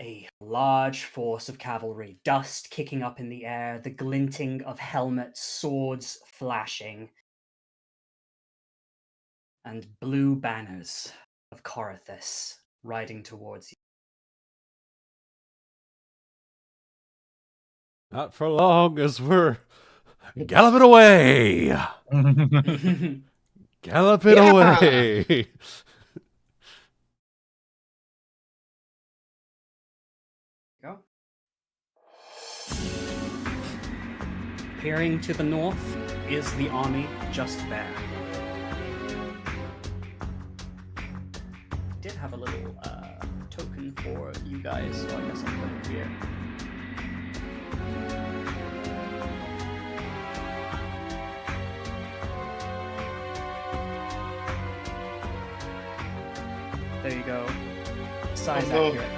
a large force of cavalry, dust kicking up in the air, the glinting of helmets, swords flashing, and blue banners of Corythus riding towards Not for long as we're galloping away. you. Galloping away. Go. Peering to the north is the army just there. I did have a little token for you guys, so I guess I'll put it here. There you go. Size accurate.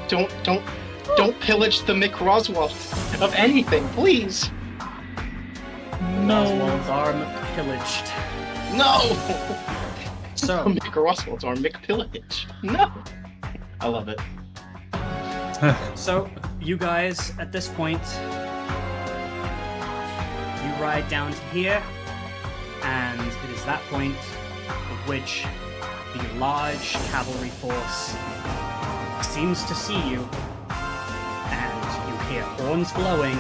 Don't pillage the Roswald of anything, please. Roswald's arm pillaged. No. So Roswald's arm pillaged. No. I love it. So, you guys, at this point, you ride down to here, and it is that point at which the large cavalry force seems to see you, and you hear horns blowing,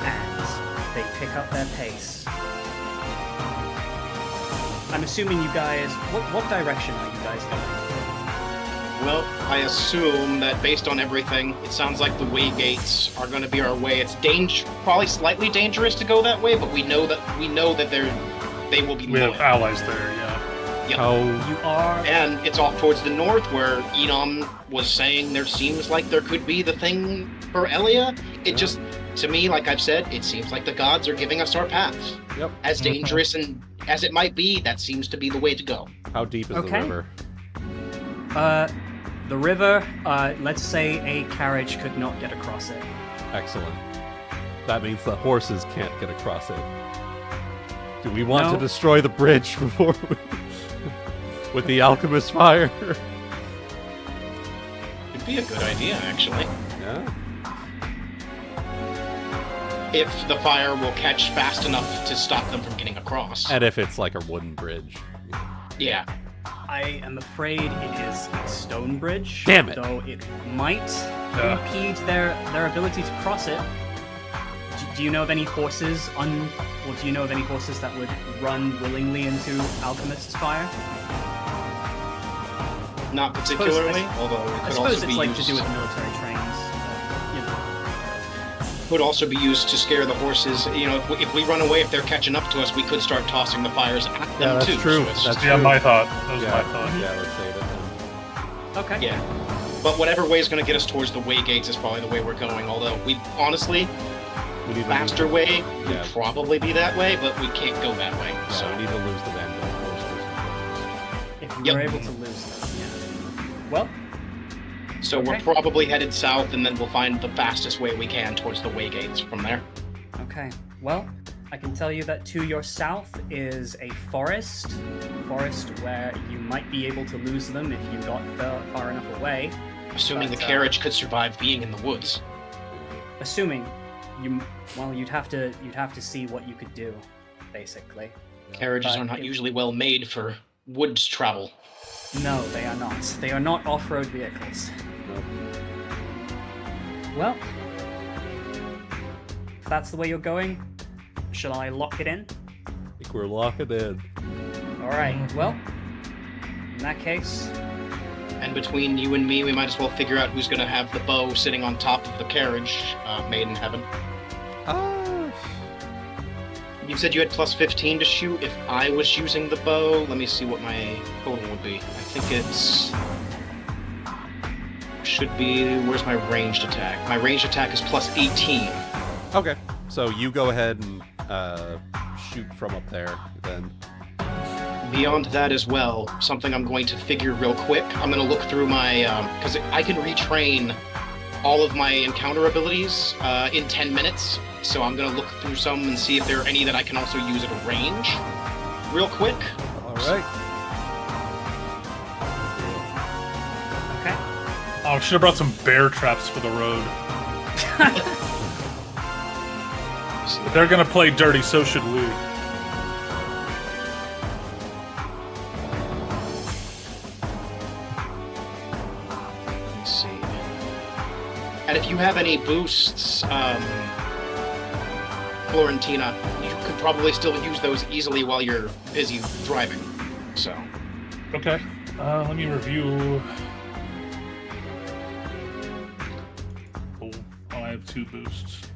and they pick up their pace. I'm assuming you guys... What direction are you guys going? Well, I assume that based on everything, it sounds like the way gates are going to be our way. It's probably slightly dangerous to go that way, but we know that they will be. We have loyal. allies there, yeah. Yep. You are... And it's off towards the north, where Enon was saying there seems like there could be the thing for Elia. It just, to me, like I've said, it seems like the gods are giving us our paths. Yep. As dangerous and as it might be, that seems to be the way to go. How deep is the Okay. river? The river, let's say a carriage could not get across it. Excellent. That means the horses can't get across it. Do we want to No. destroy the bridge before we... with the alchemist fire? It'd be a good idea, actually. Yeah. If the fire will catch fast enough to stop them from getting across. And if it's like a wooden bridge. Yeah. I am afraid it is a stone bridge. Damn it. Though it might impede their ability to cross it. Do you know of any horses do you know of any horses that would run willingly into Alchemist's fire? Not particularly, although it I could suppose also it's be like used. to do with military trains. You know. Could also be used to scare the horses. You know, if we run away, if they're catching up to us, we could start tossing the fires at them Yeah, that's too. true. So it's That's just- Yeah, true. my thought. That was my thought. Yeah, let's save it then. Okay. yeah. But whatever way is going to get us towards the way gates is probably the way we're going. Although we honestly, We need to faster lose way would Yeah. probably be that way, but we can't go that way. Yeah, So we need to lose the Vandal horses. If you Yep. were able to lose them, yeah. Well, So we're Okay. probably headed south, and then we'll find the fastest way we can towards the way gates from there. okay. Well, I can tell you that to your south is a forest where you might be able to lose them if you got far enough away. Assuming the carriage could survive being in the woods. Assuming you'd have to see what you could do, basically. Carriages are not usually well made for woods travel. No, they are not. They are not off-road vehicles. Nope. Well, if that's the way you're going, shall I lock it in? I think we're locking in. Alright, well, in that case... And between you and me, we might as well figure out who's going to have the bow sitting on top of the carriage, Maiden Heaven. You said you had plus 15 to shoot. If I was using the bow, let me see what my total would be. I think it's... should be... Where's my ranged attack? My ranged attack is plus 18. Okay, so you go ahead and shoot from up there, then. Beyond that as well, something I'm going to figure real quick. I'm going to look through my... because I can retrain all of my encounter abilities in 10 minutes. So I'm going to look through some and see if there are any that I can also use at a range real quick. All right. Okay. Oh, should have brought some bear traps for the road. If they're going to play dirty, so should we. And if you have any boosts, Florentina, you could probably still use those easily while you're busy driving. So. Okay. Let me review. Oh, I have 2 boosts.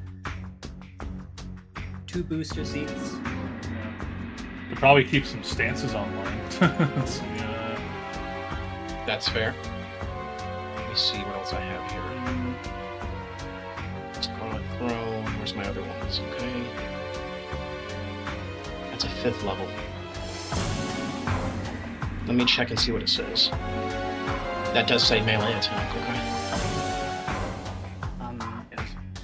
2 booster seats. Yeah. Could probably keep some stances online. Let's see, That's fair. Let me see what else I have here. Throne. Where's my other ones? Okay. That's a 5th level. Let me check and see what it says. That does say melee attack, okay.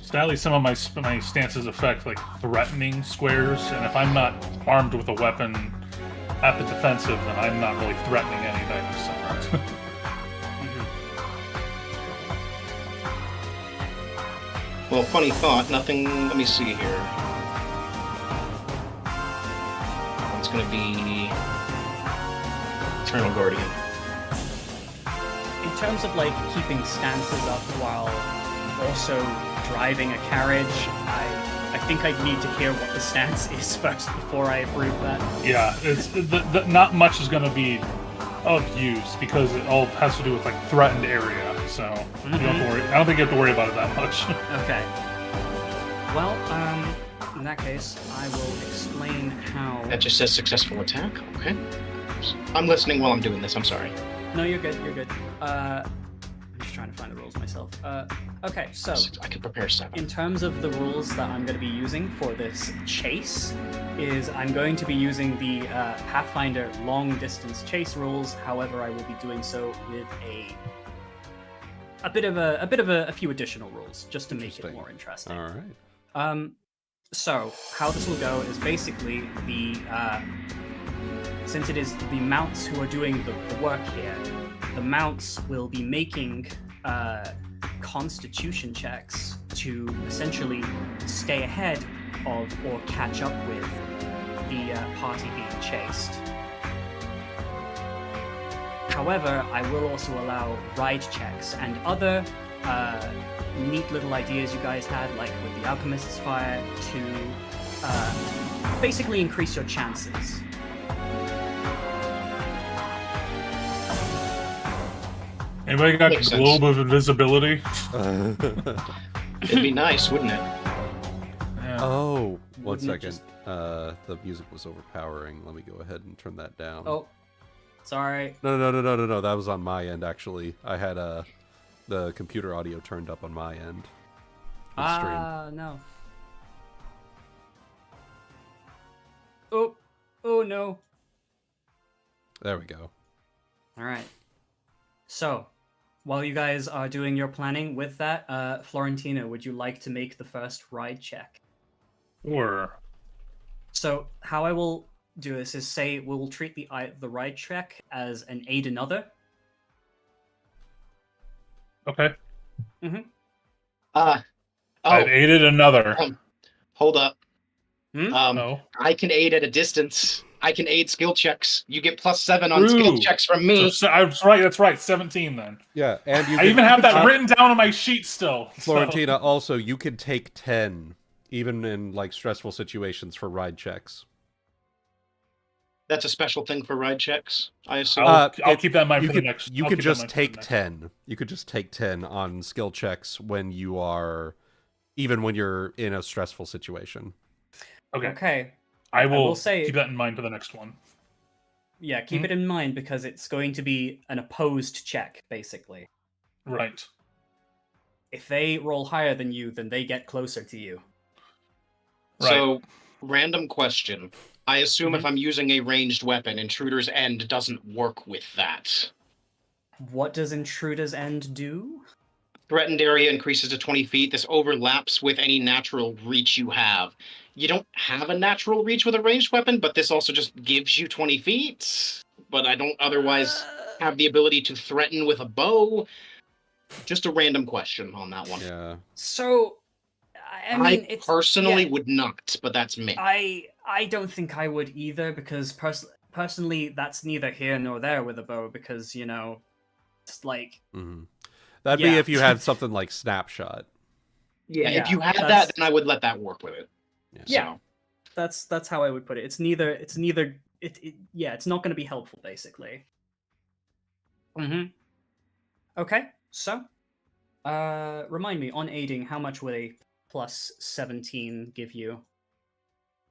Sadly, some of my stances affect like threatening squares, and if I'm not armed with a weapon at the defensive, then I'm not really threatening anything. So. Well, funny thought, nothing... Let me see here. It's gonna be... Eternal Guardian. In terms of, like, keeping stances up while also driving a carriage, I think I'd need to hear what the stance is first before I approve that. Yeah, it's not much is gonna be of use, because it all has to do with, like, threatened area. So you don't have to worry. I don't think you have to worry about it that much. Okay. Well, in that case, I will explain how... That just says successful attack? Okay. I'm listening while I'm doing this, I'm sorry. No, you're good, you're good. I'm just trying to find the rules myself. Okay, so... I could prepare 7. In terms of the rules that I'm going to be using for this chase, is I'm going to be using the Pathfinder long-distance chase rules. However, I will be doing so with a bit of a few additional rules just to make it more interesting. All right. So how this will go is basically since it is the mounts who are doing the work here, the mounts will be making constitution checks to essentially stay ahead of or catch up with the party being chased. However, I will also allow ride checks and other neat little ideas you guys had, like with the Alchemist's Fire, to basically increase your chances. Anybody got Makes globe of invisibility? It'd be nice, wouldn't it? Yeah. Oh, one Wouldn't it second. just- The music was overpowering. Let me go ahead and turn that down. Oh, sorry. No. That was on my end, actually. I had the computer audio turned up on my end. No. Oh no. There we go. All right. So, while you guys are doing your planning with that, Florentina, would you like to make the first ride check? Or So how I will do this is say we'll treat the ride check as an aid another. Okay. Oh, I've aided another. hold up. Oh. I can aid at a distance. I can aid skill checks. You get +7 on skill checks from me. So, that's right. 17 then. Yeah, and you I even have that written down on my sheet still. Florentina, also, you can take 10, even in, like, stressful situations for ride checks. That's a special thing for ride checks, I assume. I'll keep that in mind for the next. You could just take 10. You could just take 10 on skill checks when you are, even when you're in a stressful situation. Okay. I will say, keep that in mind for the next one. Yeah, keep it in mind because it's going to be an opposed check, basically. Right. If they roll higher than you, then they get closer to you. Right. So, random question. I assume if I'm using a ranged weapon, Intruder's End doesn't work with that. What does Intruder's End do? Threatened area increases to 20 feet. This overlaps with any natural reach you have. You don't have a natural reach with a ranged weapon, but this also just gives you 20 feet. But I don't otherwise have the ability to threaten with a bow. Just a random question on that one. Yeah. So, I mean, I personally would not, but that's me. I don't think I would either, because personally, that's neither here nor there with a bow, because, you know, it's like... Mm-hmm. That'd be if you had something like Snapshot. Yeah, if you had that, then I would let that work with it. Yeah, so. That's how I would put it. It's not going to be helpful, basically. Okay, so, remind me, on aiding, how much would a +17 give you?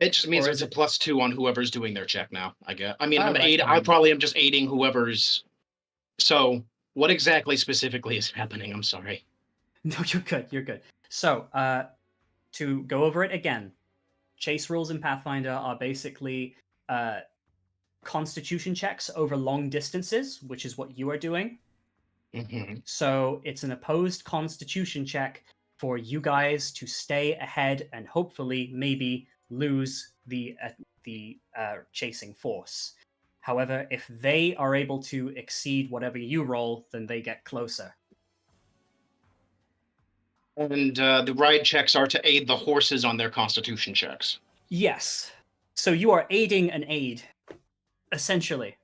It just means it's a +2 on whoever's doing their check now, I guess. I mean, I probably am just aiding whoever's... So, what exactly specifically is happening? I'm sorry. No, you're good, you're good. So, to go over it again, chase rules in Pathfinder are basically constitution checks over long distances, which is what you are doing. So, it's an opposed constitution check for you guys to stay ahead and hopefully maybe lose the chasing force. However, if they are able to exceed whatever you roll, then they get closer. And the ride checks are to aid the horses on their constitution checks. Yes. So you are aiding an aid, essentially.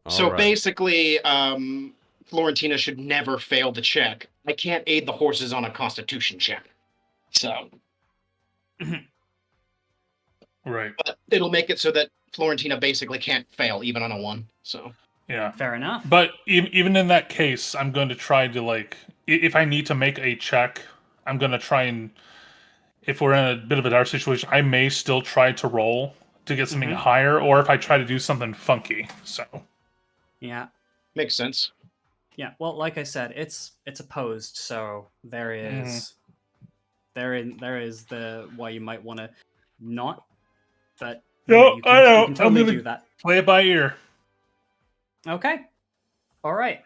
So basically, Florentina should never fail the check. I can't aid the horses on a constitution check. So... Right. But it'll make it so that Florentina basically can't fail, even on a 1. So yeah, fair enough. But even in that case, I'm going to try to, like, if I need to make a check, I'm going to try and, if we're in a bit of a dark situation, I may still try to roll to get something higher, or if I try to do something funky. So yeah, makes sense. Yeah, well, like I said, it's opposed, so there is there is the why you might want to not. But you can totally do that. Play it by ear. Okay. All right.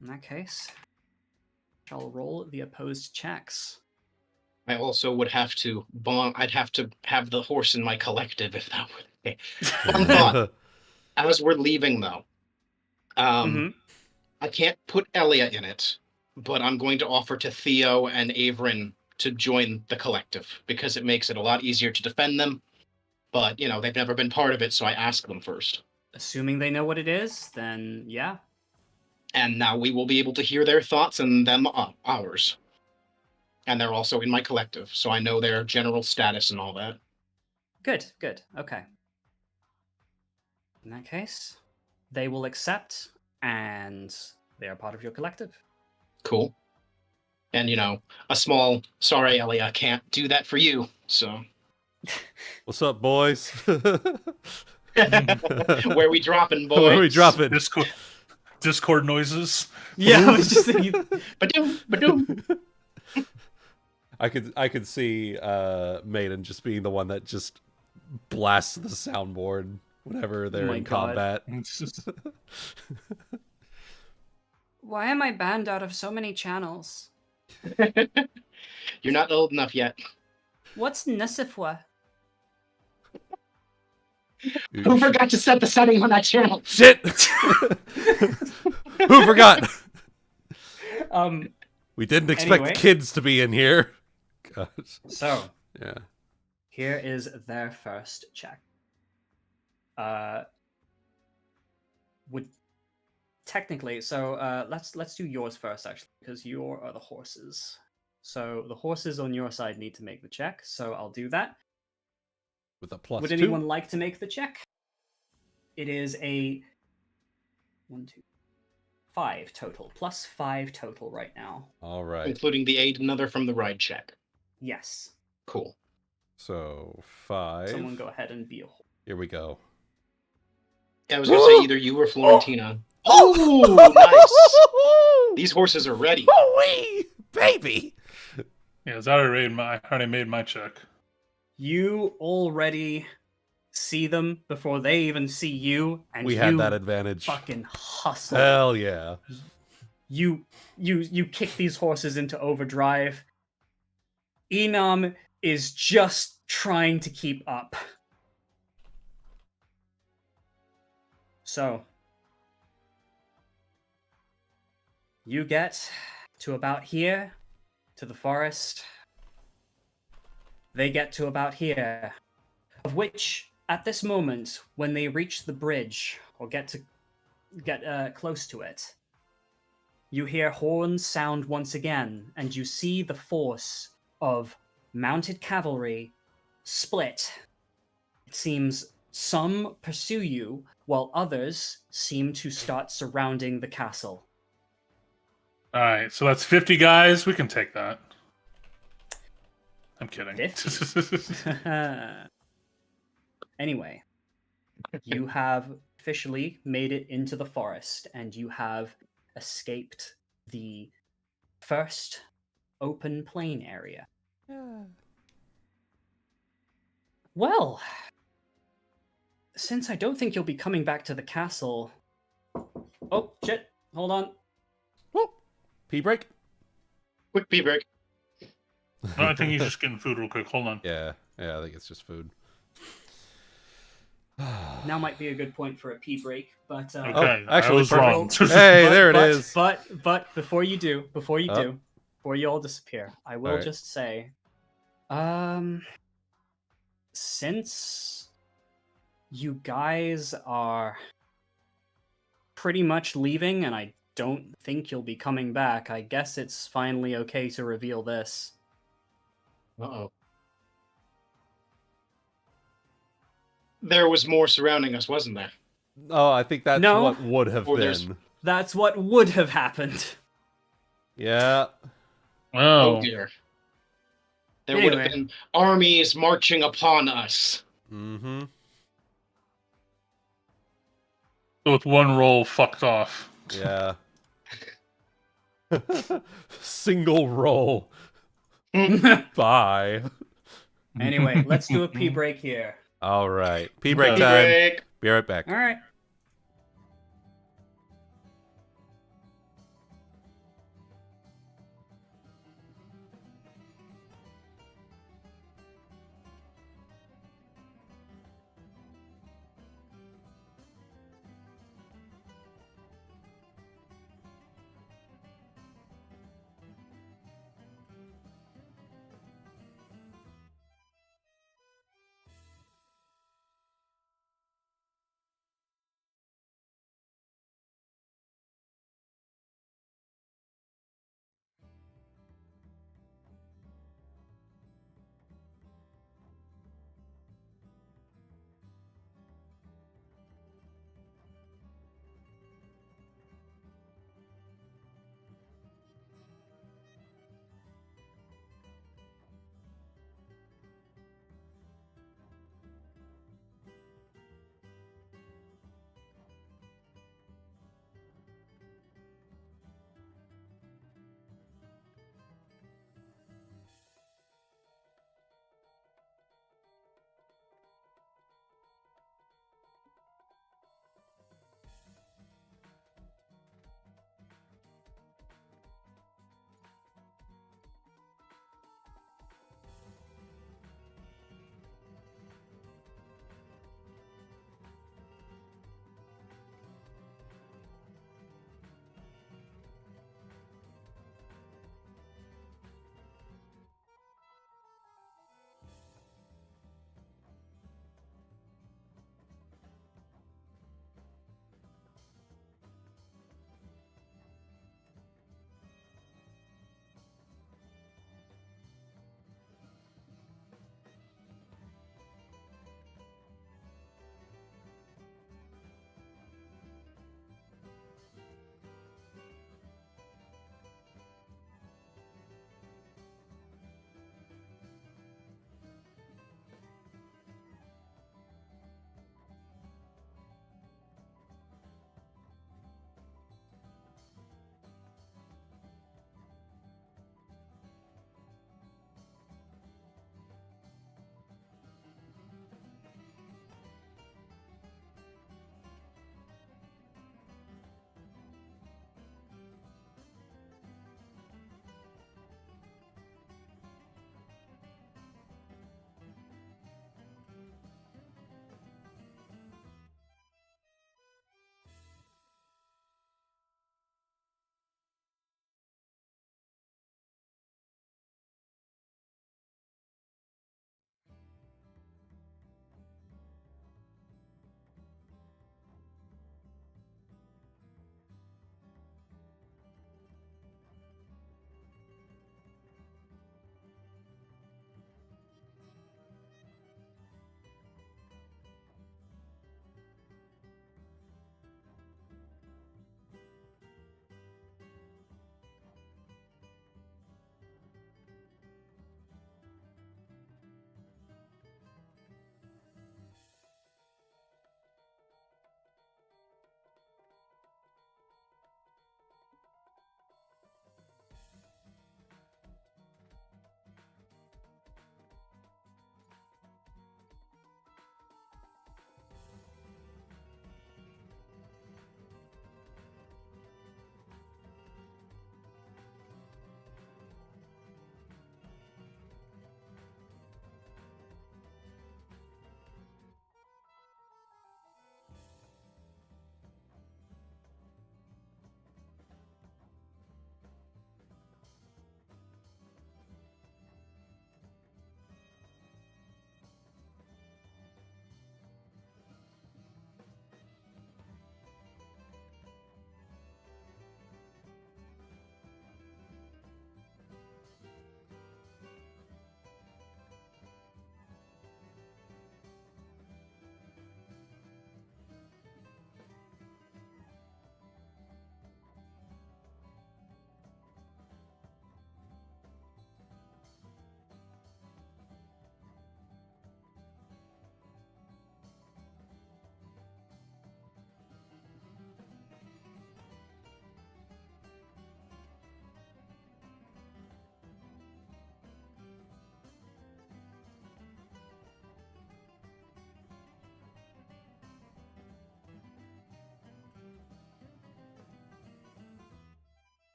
In that case, I'll roll the opposed checks. I also would have to I'd have to have the horse in my collective if that would. One thought. As we're leaving, though, I can't put Elia in it, but I'm going to offer to Theo and Averin to join the collective because it makes it a lot easier to defend them. But, you know, they've never been part of it, so I ask them first. Assuming they know what it is, then yeah. And now we will be able to hear their thoughts and them ours. And they're also in my collective, so I know their general status and all that. Good, good. Okay. In that case, they will accept, and they are part of your collective. Cool. And, you know, a small, sorry, Ellie, I can't do that for you, so... What's up, boys? Where we dropping, boys? Where we dropping? Discord noises. Yeah, I was just thinking... Ba-doom, ba-doom. I could see Maiden just being the one that just blasts the soundboard whenever they're in combat. Why am I banned out of so many channels? You're not old enough yet. What's Nessifwa? Who forgot to set the setting on that channel? Shit! Who forgot? We didn't expect Anyway. the kids to be in here. Gosh. So, Yeah. here is their first check. Would technically, so let's do yours first, actually, because you are the horses. So the horses on your side need to make the check. So I'll do that. With a +2. Would anyone like to make the check? It is a 1, 2, 5 total, +5 total right now. All right. Including the aid another from the ride check. Yes. Cool. So 5. Someone go ahead and be a horse. Here we go. Yeah, I was going to say either you or Florentina. Oh, nice. These horses are ready. Oh, baby. Yeah, I already made my check. You already see them before they even see you, and We you had that advantage. fucking hustle. Hell yeah. You kick these horses into overdrive. Enam is just trying to keep up. So, you get to about here, to the forest. They get to about here, of which, at this moment, when they reach the bridge, or get close to it, you hear horns sound once again, and you see the force of mounted cavalry split. It seems some pursue you, while others seem to start surrounding the castle. Alright, so that's 50 guys. We can take that. I'm kidding. 50? Anyway, you have officially made it into the forest, and you have escaped the first open plain area. Well, since I don't think you'll be coming back to the castle... Oh, shit. Hold on. Whoop. Pee break? Quick pee break. No, I think he's just getting food real quick. Hold on. Yeah, I think it's just food. Now might be a good point for a pee break, but... Okay, Oh, actually, I was wrong. Hey, there it is. But before you before you all disappear, I will Alright. just say, since you guys are pretty much leaving, and I don't think you'll be coming back, I guess it's finally okay to reveal this. Uh-oh. There was more surrounding us, wasn't there? Oh, I think that's No. what would have Or there's- been. That's what would have happened. Yeah. Oh dear. There would have Anyway. been armies marching upon us. Mm-hmm. So with one roll, fucked off. Yeah. Single roll. Bye. Anyway, let's do a pee break here. All right. Pee break Okay. time. Break. Be right back. All right.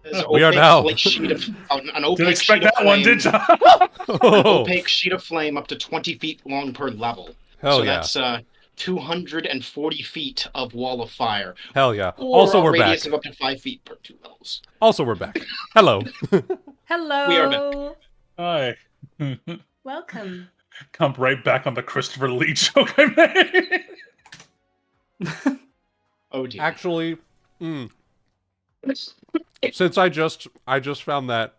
There's an We are opaque now. sheet of an Didn't opaque expect sheet of that one, flame. did you? An Oh, opaque sheet of flame up to 20 feet long per level. hell So yeah. that's 240 feet of wall of fire. Hell yeah. Or Also, a we're radius back. of up to 5 feet per 2 levels. Also, we're back. Hello. Hello. We are Hi. Welcome. Come right back on the Christopher Lee joke I made. Oh dear. Actually, since I just found that,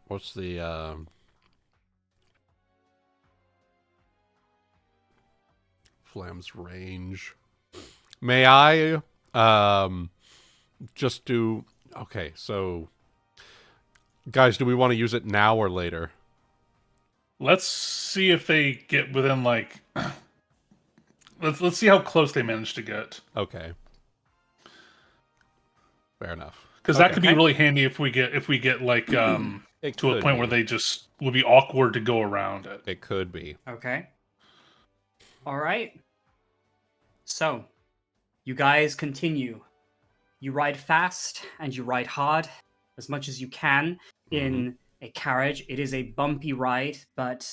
what's the, Flamme's range? May I, just do, okay, so, guys, do we want to use it now or later? Let's see if they get within like. Let's see how close they manage to get. Okay. Fair enough. Because that Okay. could be really handy if we get like It to a could point where be. they just will be awkward to go around it. It could be. Okay. All right. So, you guys continue. You ride fast and you ride hard as much as you can in a carriage. It is a bumpy ride, but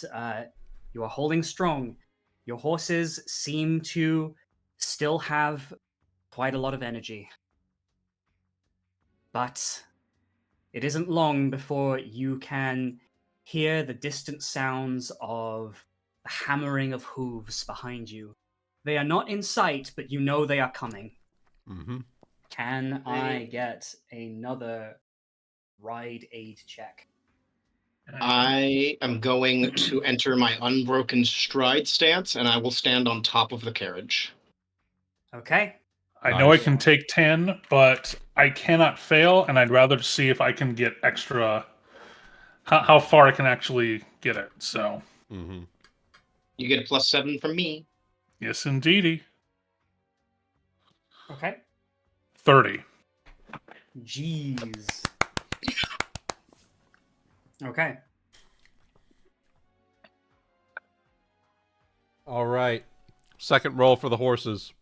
you are holding strong. Your horses seem to still have quite a lot of energy. But it isn't long before you can hear the distant sounds of the hammering of hooves behind you. They are not in sight, but you know they are coming. Mm-hmm. Can I get another ride aid check? I am going to enter my unbroken stride stance, and I will stand on top of the carriage. Okay. I know I Nice. can take 10, but I cannot fail, and I'd rather see if I can get extra. How far I can actually get it. So Mm-hmm. You get a +7 from me. yes, indeedy. Okay. 30. Jeez. Okay. All right. Second roll for the horses.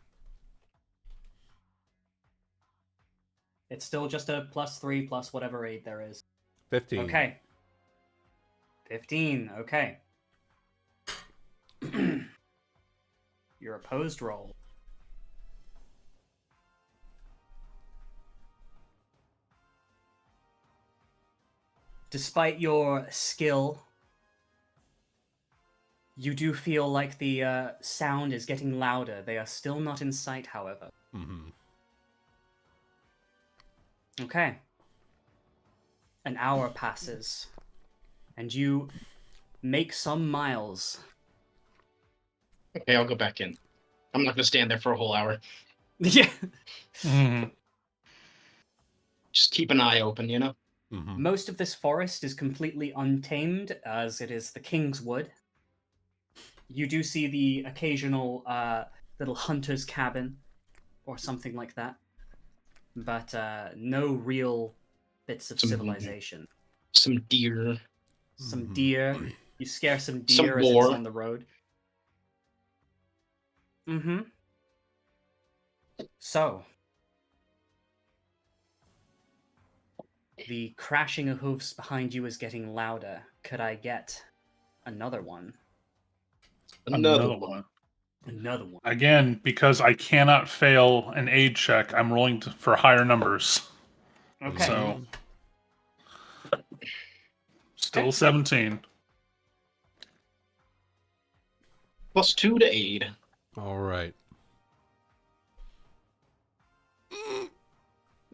It's still just a +3 plus whatever aid there is. 15. Okay. 15. Okay. Your opposed roll. Despite your skill, you do feel like the sound is getting louder. They are still not in sight, however. Mm-hmm. Okay. An hour passes, and you make some miles. Okay, I'll go back in. I'm not going to stand there for a whole hour. Yeah. Mhm. Just keep an eye open, you know? Mm-hmm. Most of this forest is completely untamed, as it is the King's Wood. You do see the occasional little hunter's cabin, or something like that. But no real bits of Some- civilization. Some deer. Some Mhm. deer. You scare some Some deer as it's boar. on the road. Mm-hmm. So, the crashing of hoofs behind you is getting louder. Could I get another one? Another one. Another one. Again, because I cannot fail an aid check, I'm rolling for higher numbers. Okay. So, still Okay. 17. +2 to aid. All right.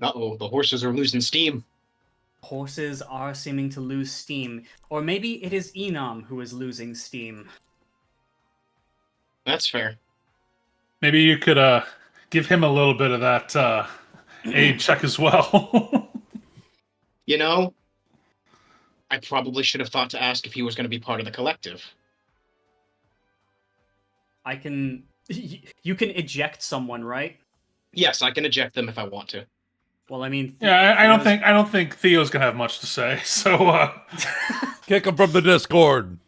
Uh-oh, the horses are losing steam. Horses are seeming to lose steam. Or maybe it is Enam who is losing steam. That's fair. Maybe you could give him a little bit of that aid check as well. You know, I probably should have thought to ask if he was going to be part of the collective. I can... You can eject someone, right? Yes, I can eject them if I want to. Well, I mean... Yeah, I Theo's- don't think Theo's gonna have much to say. So Kick him from the Discord.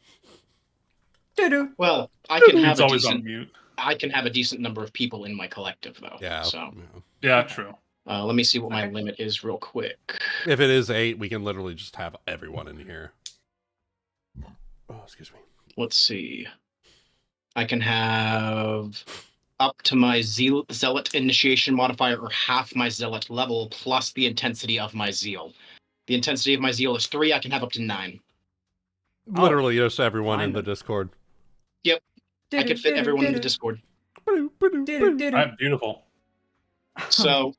Doo-doo. Well, I can have it's a always decent. on mute. I can have a decent number of people in my collective, though. Yeah. So Yeah, true. Let me see what my Okay. limit is real quick. If it is 8, we can literally just have everyone in here. Oh, excuse me. Let's see. I can have up to my Zealot initiation modifier or half my Zealot level plus the intensity of my Zeal. The intensity of my Zeal is 3. I can have up to 9. Literally just everyone in fine the then. Discord. Yep. I could fit everyone in the Discord. Alright, beautiful. So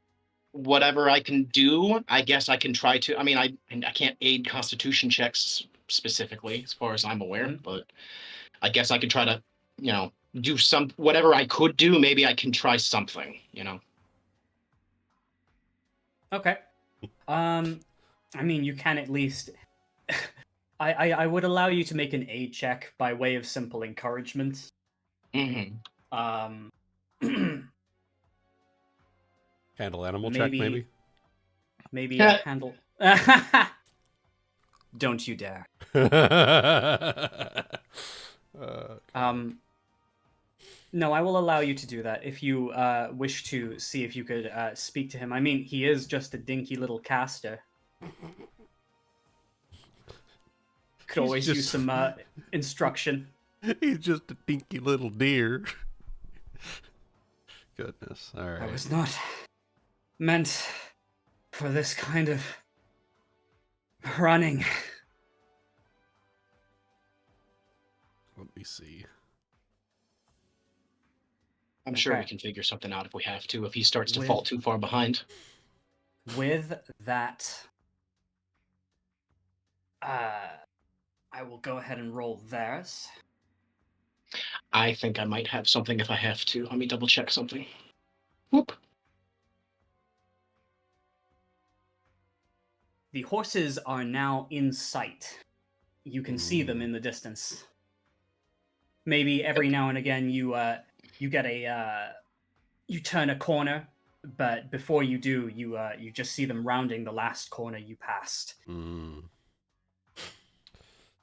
whatever I can do, I guess I can try to. I mean, I can't aid Constitution checks specifically, as far as I'm aware, but I guess I can try to, do some whatever I could do. Maybe I can try something. Okay. I mean, you can at least. I would allow you to make an aid check by way of simple encouragement. Mm-hmm. Handle animal check, maybe? Maybe Yeah. handle. Don't you dare. No, I will allow you to do that if you wish to see if you could speak to him. I mean, he is just a dinky little caster. Could always use some instruction. He's just a dinky little deer. Goodness. All right. I was not meant for this kind of running. Let me see. I'm sure we Okay. can figure something out if we have to. If he starts to With- fall too far behind. With that, I will go ahead and roll theirs. I think I might have something if I have to. Let me double check something. Whoop. The horses are now in sight. You can see them in the distance. Maybe every now and again you get you turn a corner, but before you do, you just see them rounding the last corner you passed.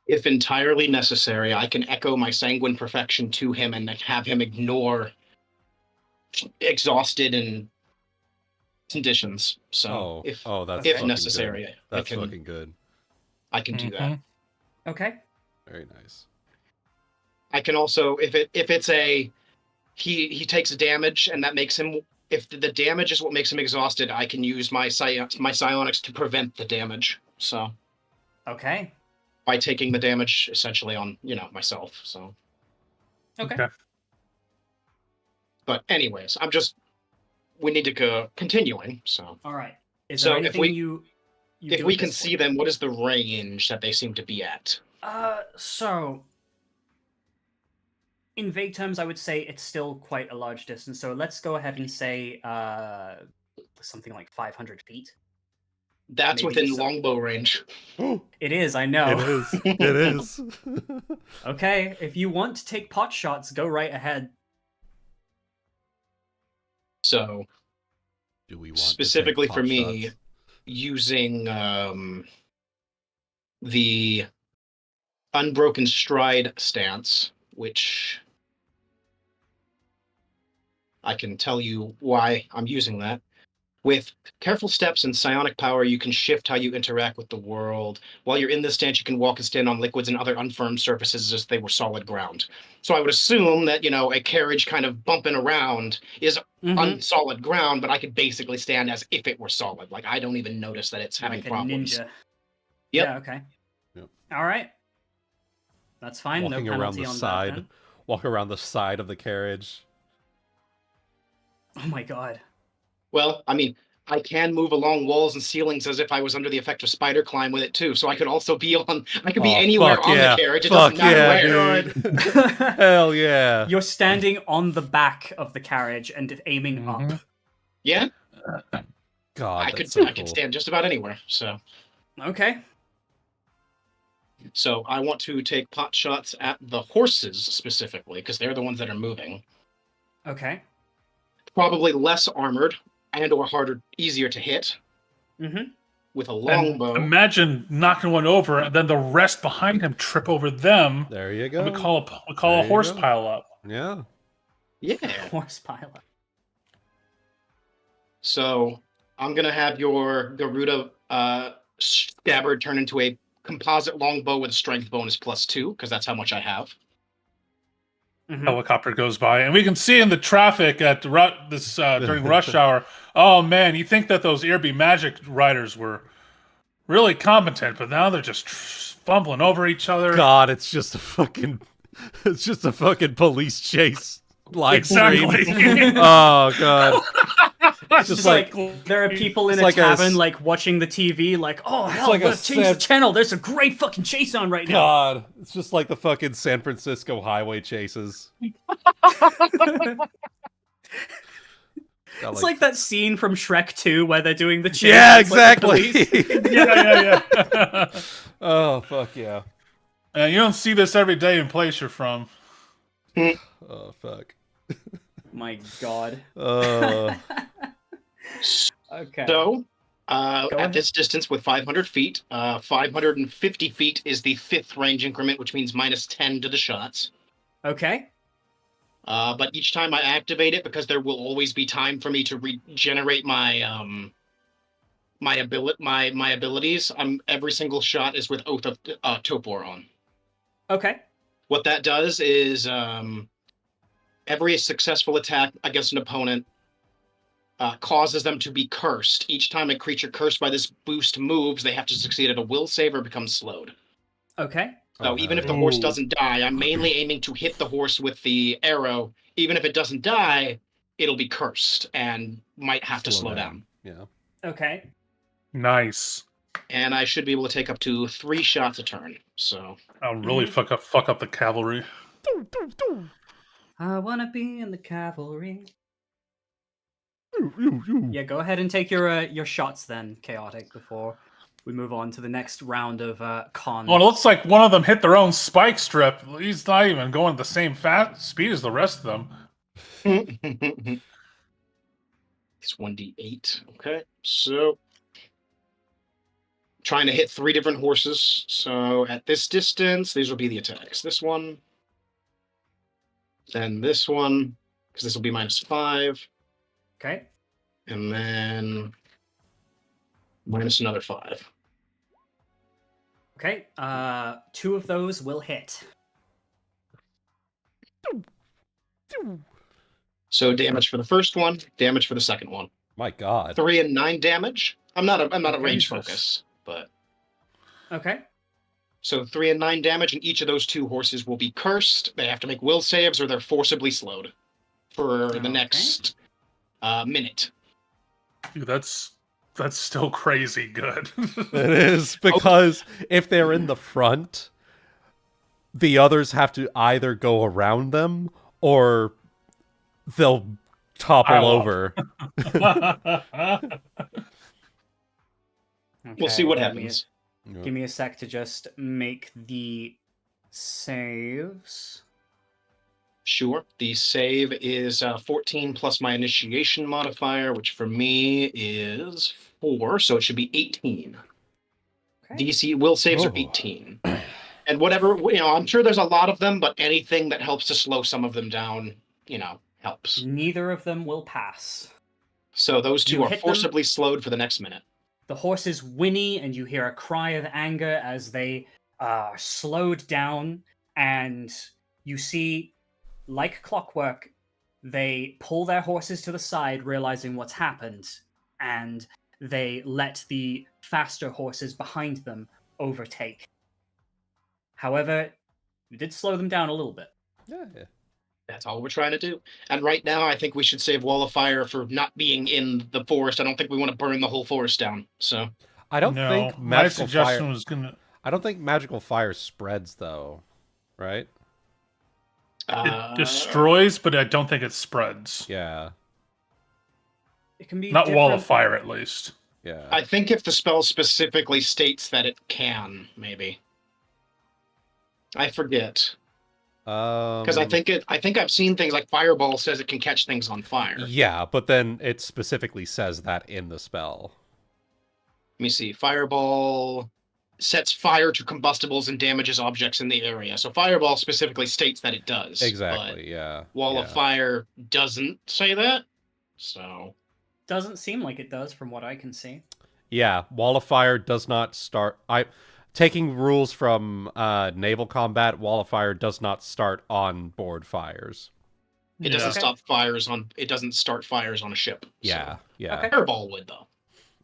If entirely necessary, I can echo my sanguine perfection to him and have him ignore exhausted and conditions. So that's if fucking necessary, good. That's fucking good. I can do that. Okay. Very nice. I can also, if it's a he takes damage and that makes him, if the damage is what makes him exhausted, I can use my psionics to prevent the damage. So Okay. by taking the damage essentially on myself. So Okay. but anyways, we need to go continuing. So All right. Is So there if anything we- you if do we at can this see point? them, what is the range that they seem to be at? So in vague terms, I would say it's still quite a large distance. So let's go ahead and say something like 500 feet. That's Maybe within some- longbow range. It is, I know. It is. It is. Okay, if you want to take pot shots, go right ahead. So Do we want to take specifically pot for me, shots? using the unbroken stride stance, which I can tell you why I'm using that. With careful steps and psionic power, you can shift how you interact with the world. While you're in this stance, you can walk and stand on liquids and other unfirm surfaces as they were solid ground. So I would assume that, a carriage kind of bumping around is on solid ground, but I could basically stand as if it were solid. Like, I don't even notice that it's having Like a problems. ninja. Yep. Yeah, okay. Yep. All right. That's fine. Walking no around penalty the on side. that. Then. Walk around the side of the carriage. Oh my god. Well, I mean, I can move along walls and ceilings as if I was under the effect of spider climb with it too. So I could also be anywhere fuck on yeah. the carriage. It Fuck doesn't matter yeah, where. dude. Hell yeah. You're standing on the back of the carriage and aiming up. Yeah, God, I that's could so I could cool. stand just about anywhere. Okay. So I want to take pot shots at the horses specifically because they're the ones that are moving. Okay. Probably less armored and/or easier to hit. With a And longbow. imagine knocking one over, and then the rest behind him trip over them. There you go. And we call There a you horse go. pile up. Yeah. Yeah. Horse pilot. So I'm gonna have your Garuda scabbard turn into a composite longbow with a strength bonus +2, because that's how much I have. Helicopter goes by, and we can see in the traffic at this during rush hour. Oh man, you think that those Ebby magic riders were really competent, but now they're just fumbling over each other. God, it's just a fucking police chase live stream. Exactly. Oh God. It's just like there are people in a tavern like watching the TV like, oh hell, like let's change the channel. There's a great fucking chase on right now. God, it's just like the fucking San Francisco highway chases. It's like that scene from Shrek 2 where they're doing the chase. Yeah, It's like the exactly. police. Yeah. Oh fuck yeah. You don't see this every day in place you're from. Oh fuck. My God. Okay. So, at this distance with 500 feet, 550 feet is the 5th range increment, which means -10 to the shots. Okay. But each time I activate it, because there will always be time for me to regenerate my my abilities. Every single shot is with Oath of Topor on. Okay. What that does is every successful attack against an opponent causes them to be cursed. Each time a creature cursed by this boost moves, they have to succeed at a will save or become slowed. Okay. So even if the horse doesn't die, I'm mainly aiming to hit the horse with the arrow. Even if it doesn't die, it'll be cursed and might have to slow down. Yeah. Okay. Nice. And I should be able to take up to 3 shots a turn. So I'll really fuck up the cavalry. I wanna be in the cavalry. Yeah, go ahead and take your shots then, Chaotic, before we move on to the next round of con. Well, it looks like one of them hit their own spike strip. He's not even going at the same speed as the rest of them. It's 1d8. Okay, so trying to hit 3 different horses. So at this distance, these will be the attacks. This one, then this one, because this will be -5. Okay. And then minus another 5. Okay. 2 of those will hit. So damage for the first one, damage for the second one. My God. 3 and 9 damage. I'm not a range Jesus. focus, but Okay. so 3 and 9 damage, and each of those 2 horses will be cursed. They have to make will saves, or they're forcibly slowed for the next minute. Dude, that's still crazy good. It is, because if they're in the front, the others have to either go around them or they'll topple over. We'll see what happens. Give me a sec to just make the saves. Sure. The save is 14 plus my initiation modifier, which for me is 4, so it should be 18. Okay. DC will saves are 18. And whatever, I'm sure there's a lot of them, but anything that helps to slow some of them down, helps. Neither of them will pass. So those 2 You are hit them. forcibly slowed for the next minute. The horses whinny, and you hear a cry of anger as they are slowed down, and you see, like clockwork, they pull their horses to the side, realizing what's happened, and they let the faster horses behind them overtake. However, you did slow them down a little bit. Yeah. That's all we're trying to do. And right now, I think we should save Wall of Fire for not being in the forest. I don't think we want to burn the whole forest down. So I don't think my magical suggestion fire. was gonna. I don't think magical fire spreads though, right? It destroys, but I don't think it spreads. Yeah. It can be Not Wall of different- Fire, at least. Yeah. I think if the spell specifically states that it can, maybe. I forget. Because I think I've seen things like Fireball says it can catch things on fire. Yeah, but then it specifically says that in the spell. Let me see. Fireball sets fire to combustibles and damages objects in the area. So Fireball specifically states that it does. Exactly, yeah. Wall of Fire doesn't say that. So doesn't seem like it does from what I can see. Yeah, wall of fire does not start. Taking rules from naval combat, wall of fire does not start on board fires. It doesn't Yeah. stop fires on. It doesn't start fires on a ship. Yeah, yeah. Okay. Fireball would though.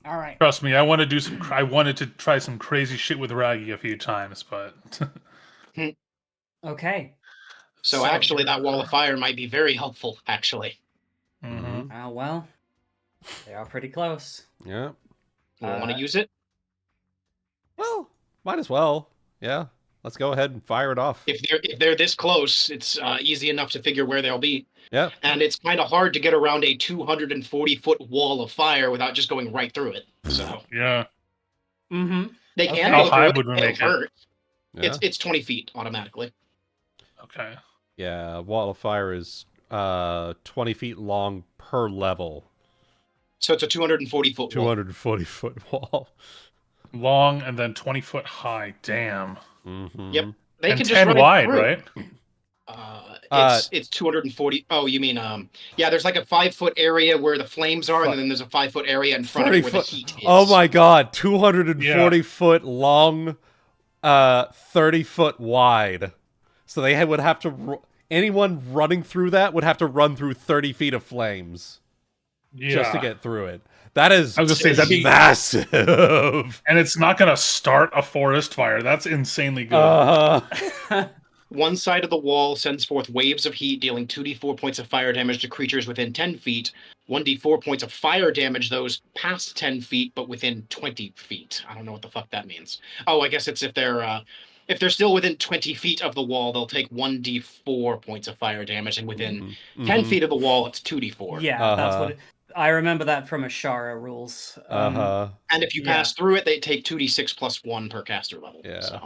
All right. Trust me, I want to do some. I wanted to try some crazy shit with Raggy a few times, but Okay. So actually, that wall of fire might be very helpful. Actually, Mhm. Well, they are pretty close. Yeah. you want to use it? Well, might as well. Yeah. Let's go ahead and fire it off. If they're this close, it's easy enough to figure where they'll be. Yeah. And it's kind of hard to get around a 240-foot wall of fire without just going right through it. So yeah. Mm-hmm. they can How go high through would we it. make It'll it? hurt. Yeah. It's 20 feet automatically. Okay. Yeah, wall of fire is 20 feet long per level. So it's a 240-foot wall. 240-foot wall. Long and then 20-foot high. Damn. Mm-hmm. Yep. They And can just 10 run it wide, through. right? It's 240. Oh, you mean yeah? There's like a 5-foot area where the flames are, and then there's a 5-foot area in front of it where the heat is. Oh my god, 240-foot long, 30-foot wide. So they would have to. Anyone running through that would have to run through 30 feet of flames just to get through it. That is I was gonna say, that'd be massive. And it's not going to start a forest fire. That's insanely good. One side of the wall sends forth waves of heat, dealing 2d4 points of fire damage to creatures within 10 feet. 1d4 points of fire damage those past 10 feet, but within 20 feet. I don't know what the fuck that means. Oh, I guess it's if they're still within 20 feet of the wall, they'll take 1d4 points of fire damage, and within 10 feet of the wall, it's 2d4. Yeah, that's what I remember that from Ashara rules. And if you pass through it, they take 2d6 plus 1 per caster level. Yeah.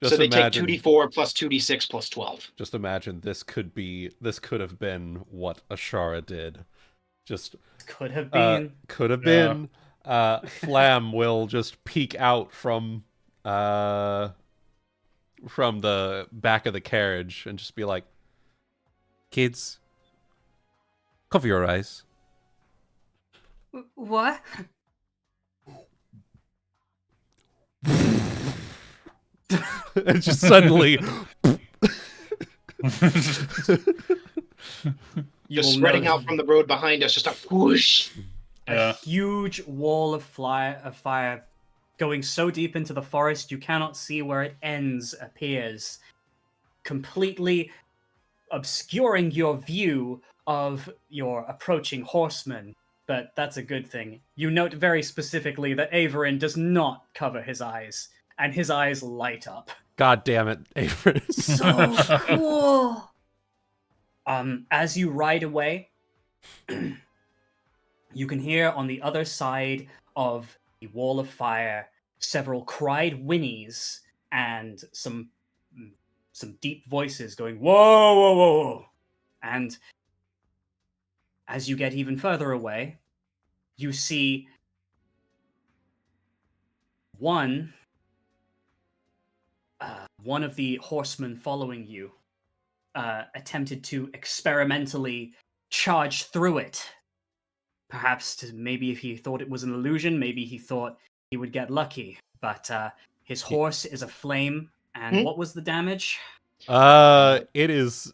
So they take 2d4 plus 2d6 plus 12. Just imagine this could have been what Ashara did. Just could have been. Could have been. Flamme will just peek out from the back of the carriage and just be like, "Kids, cover your eyes." What? And just suddenly just spreading out from the road behind us, just a whoosh. A huge wall of fire going so deep into the forest you cannot see where it ends appears, completely obscuring your view of your approaching horsemen. But that's a good thing. You note very specifically that Averin does not cover his eyes, and his eyes light up. God damn it, Ifrit. So cool. As you ride away, you can hear on the other side of the wall of fire several cried whinnies and some deep voices going, "Whoa, whoa, whoa, whoa." And as you get even further away, you see one of the horsemen following you attempted to experimentally charge through it. Perhaps maybe if he thought it was an illusion, maybe he thought he would get lucky. But his horse is aflame, and what was the damage? It is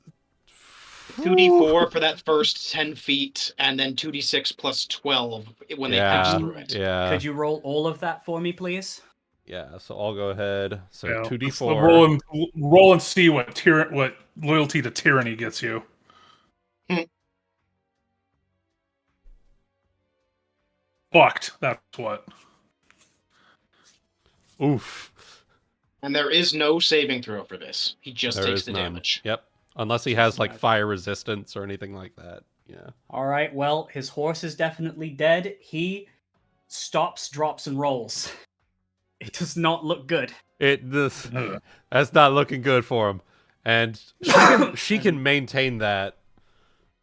2d4 for that first 10 feet, and then 2d6 plus 12 when they pass through it. Yeah. Could you roll all of that for me, please? Yeah, so I'll go ahead. So Yeah, 2d4. Roll and see what loyalty to tyranny gets you. Fucked. That's what. Oof. And there is no saving throw for this. He just There takes is the none. damage. Yep. Unless he has like fire resistance or anything like that. Yeah. All right, well, his horse is definitely dead. He stops, drops, and rolls. It does not look good. That's not looking good for him. And she can maintain that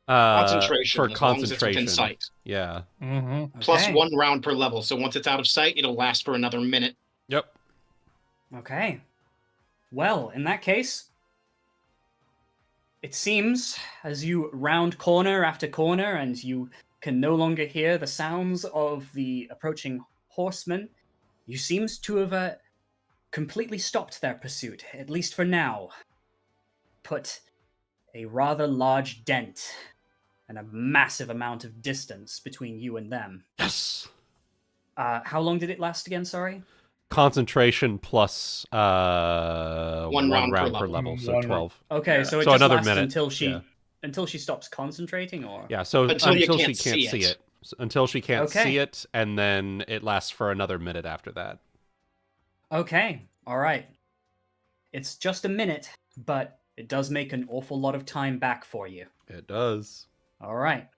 Concentration, for as long as it's concentration. within sight. Yeah. Mm-hmm. Plus Okay. 1 round per level. So once it's out of sight, it'll last for another minute. Yep. Okay. Well, in that case, it seems as you round corner after corner and you can no longer hear the sounds of the approaching horsemen. You seems to have completely stopped their pursuit, at least for now. Put a rather large dent and a massive amount of distance between you and them. Yes. How long did it last again? Sorry. Concentration plus one round per per level, so One- 12. Okay, Yeah. so it So just another lasts minute, until she stops concentrating, or Yeah, so Until you she can't can't see see it. it. Until she can't Okay. see it, and then it lasts for another minute after that. Okay, all right. It's just a minute, but it does make an awful lot of time back for you. It does. All right.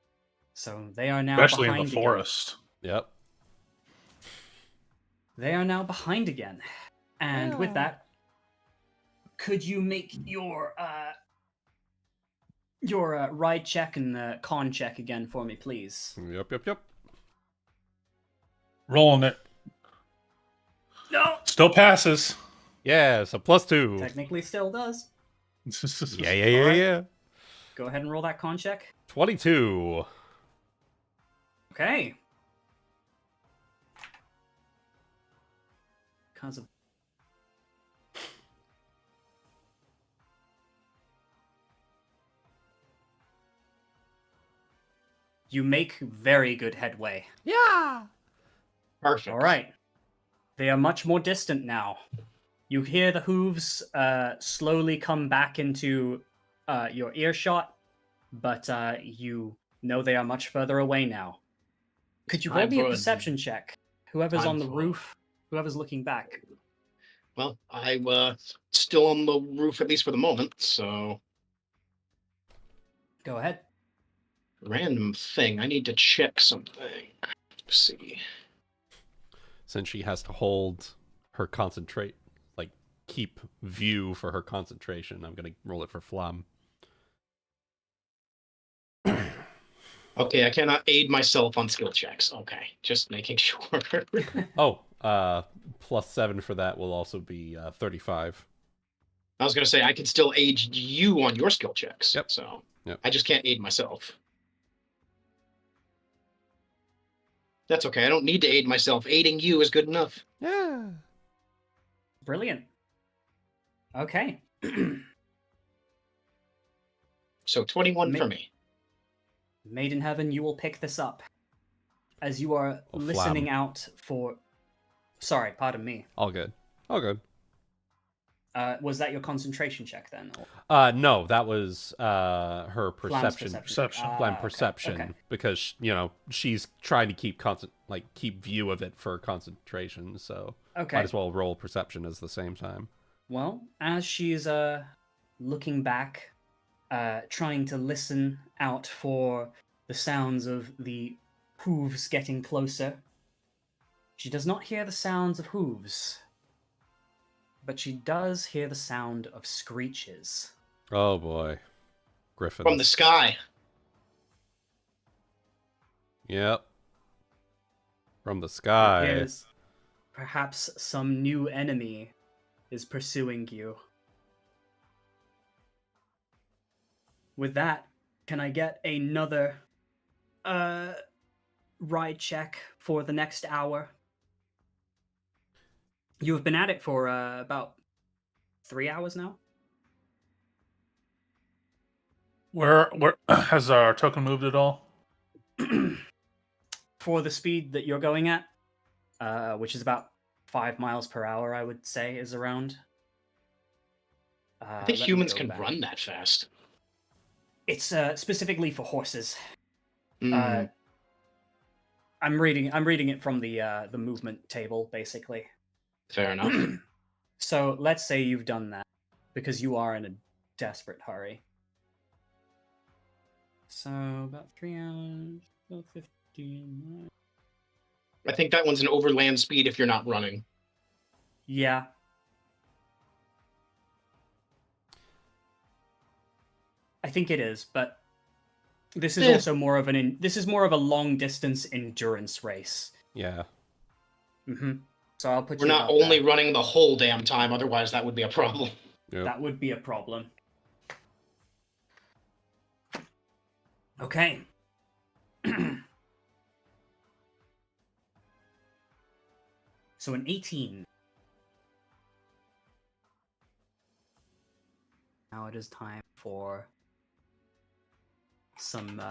So they are now Especially in behind the again. forest. Yep. They are now behind again. And with that, could you make your ride check and con check again for me, please? Yep. Rolling it. No. Still passes. Yeah, so +2. Technically still does. Yeah. Go ahead and roll that con check. 22. Okay. Because of you make very good headway. Yeah. Perfect. All right. They are much more distant now. You hear the hooves slowly come back into your earshot, but you know they are much further away now. Could you roll Time me a for perception check? Whoever's time on the for- roof, whoever's looking back. Well, I'm still on the roof, at least for the moment, so... Go ahead. Random thing. I need to check something. Let's see. Since she has to hold her concentrate, like, keep view for her concentration, I'm going to roll it for Flamme. Okay, I cannot aid myself on skill checks. Okay, just making sure. Oh, +7 for that will also be 35. I was going to say, I can still aid you on your skill checks. Yep. So Yep. I just can't aid myself. That's okay. I don't need to aid myself. Aiding you is good enough. Yeah. Brilliant. Okay. So 21 for me. Maiden Heaven, you will pick this up as you are Oh, listening Flamme. out for. Sorry, pardon me. All good. Was that your concentration check then? Or No, that was her Flamme's perception. Perception. Flamme okay, perception, okay. because she's trying to keep keep view of it for concentration. So Okay. might as well roll perception at the same time. Well, as she's looking back, trying to listen out for the sounds of the hooves getting closer, she does not hear the sounds of hooves, but she does hear the sound of screeches. Oh boy, Griffin. From the sky. Yep. From the It sky. appears perhaps some new enemy is pursuing you. With that, can I get another ride check for the next hour? You have been at it for about 3 hours now. Where has our token moved at all? For the speed that you're going at, which is about 5 miles per hour, I would say, is around. I think let me humans go can back. run that fast. It's specifically for horses. Mm, I'm reading it from the movement table, basically. fair enough. So let's say you've done that because you are in a desperate hurry. So about 3 hours, 15. I think that one's an overland speed if you're not running. Yeah. I think it is, but this is Eh. also more of this is more of a long distance endurance race. Yeah. So I'll put We're you not about only that. running the whole damn time, otherwise that would be a problem. Yep. That would be a problem. Okay. So an 18. Now it is time for some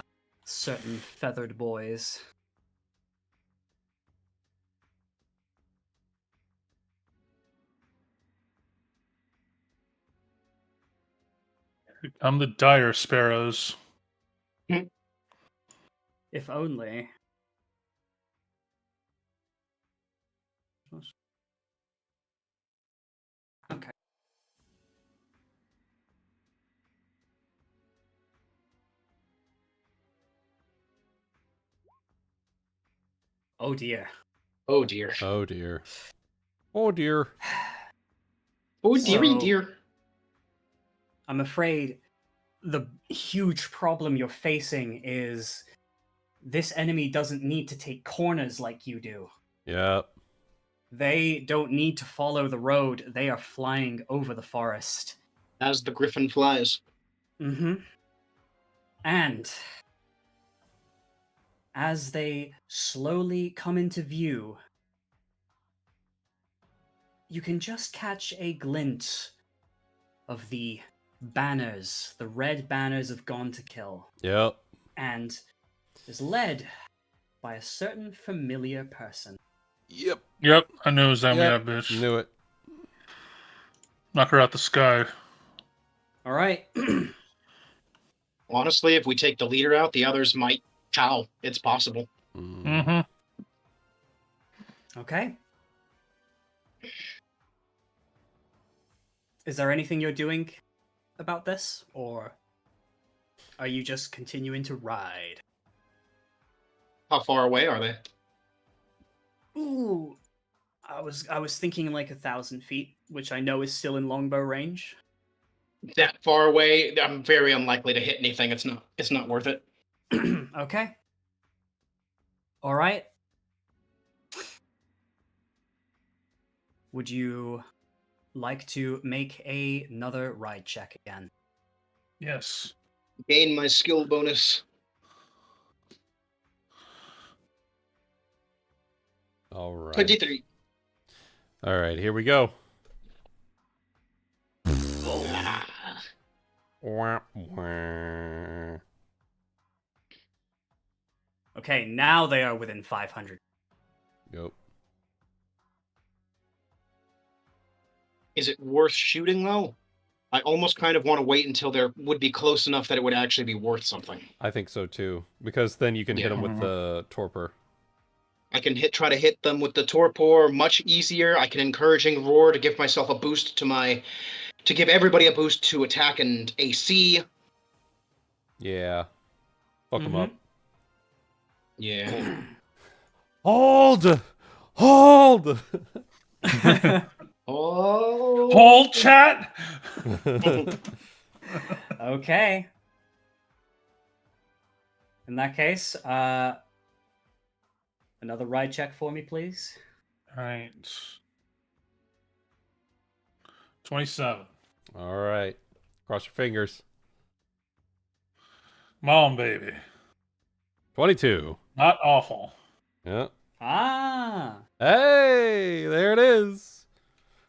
certain feathered boys. I'm the dire sparrows. If only. Okay. Oh dear. Oh dear. Oh dear. Oh dear. Oh So- dearie dear. I'm afraid the huge problem you're facing is this enemy doesn't need to take corners like you do. Yep. They don't need to follow the road. They are flying over the forest. As the griffin flies. Mm-hmm. And as they slowly come into view, you can just catch a glint of the banners, the red banners of Gone to Kill, Yep. and is led by a certain familiar person. Yep. Yep, I knew it was them, Yep. yeah, bitch. Knew it. Knock her out the sky. All right. Honestly, if we take the leader out, the others might cow. It's possible. Mm. Mm-hmm. Okay. Is there anything you're doing about this, or are you just continuing to ride? How far away are they? Ooh, I was thinking like 1,000 feet, which I know is still in longbow range. That far away, I'm very unlikely to hit anything. It's not worth it. Okay. All right. Would you like to make another ride check again? Yes. Gain my skill bonus. All right. 23. All right. Here we go. Ah. Wah, wah. Okay, now they are within 500. Yep. Is it worth shooting, though? I almost kind of want to wait until they would be close enough that it would actually be worth something. I think so too, because then you can hit Yeah. them with the torpor. I can try to hit them with the torpor much easier. I can encouraging roar to give myself a boost to give everybody a boost to attack and AC. Yeah. Fuck them up. Yeah. Hold! Hold! Oh. Whole chat? Okay. In that case, another ride check for me, please. Alright. 27. All right. Cross your fingers. Come on, baby. 22. Not awful. Yeah. Ah, Hey, there it is.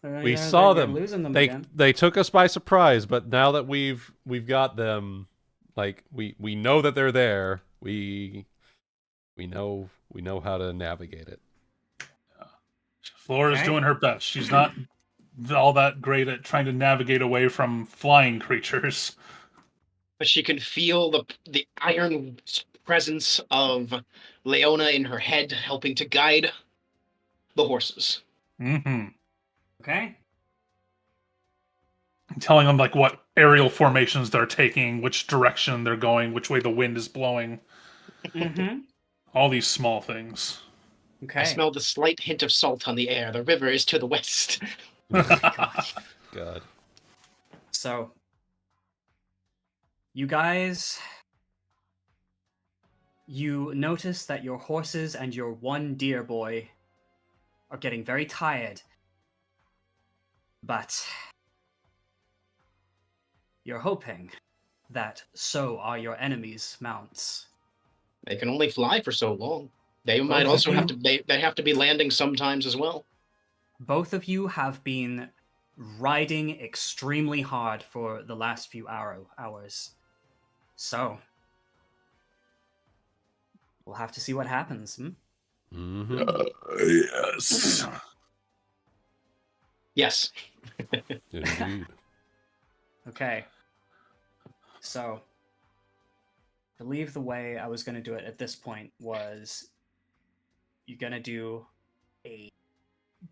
We yeah, saw they're them. losing them They again. they took us by surprise, but now that we've got them, like we know that they're there. We know how to navigate it. Flora's Okay. doing her best. She's not all that great at trying to navigate away from flying creatures. But she can feel the iron presence of Leona in her head, helping to guide the horses. Mm-hmm. Okay. Telling them like what aerial formations they're taking, which direction they're going, which way the wind is blowing. Mm-hmm. All these small things. Okay. I smell the slight hint of salt on the air. The river is to the west. God. So, you guys, you notice that your horses and your one deer boy are getting very tired, but you're hoping that so are your enemies' mounts. They can only fly for so long. They might Both of also have you? to. They have to be landing sometimes as well. both of you have been riding extremely hard for the last few hours. So, we'll have to see what happens. Yes. Yes. Indeed. Okay. So, I believe the way I was going to do it at this point was you're going to do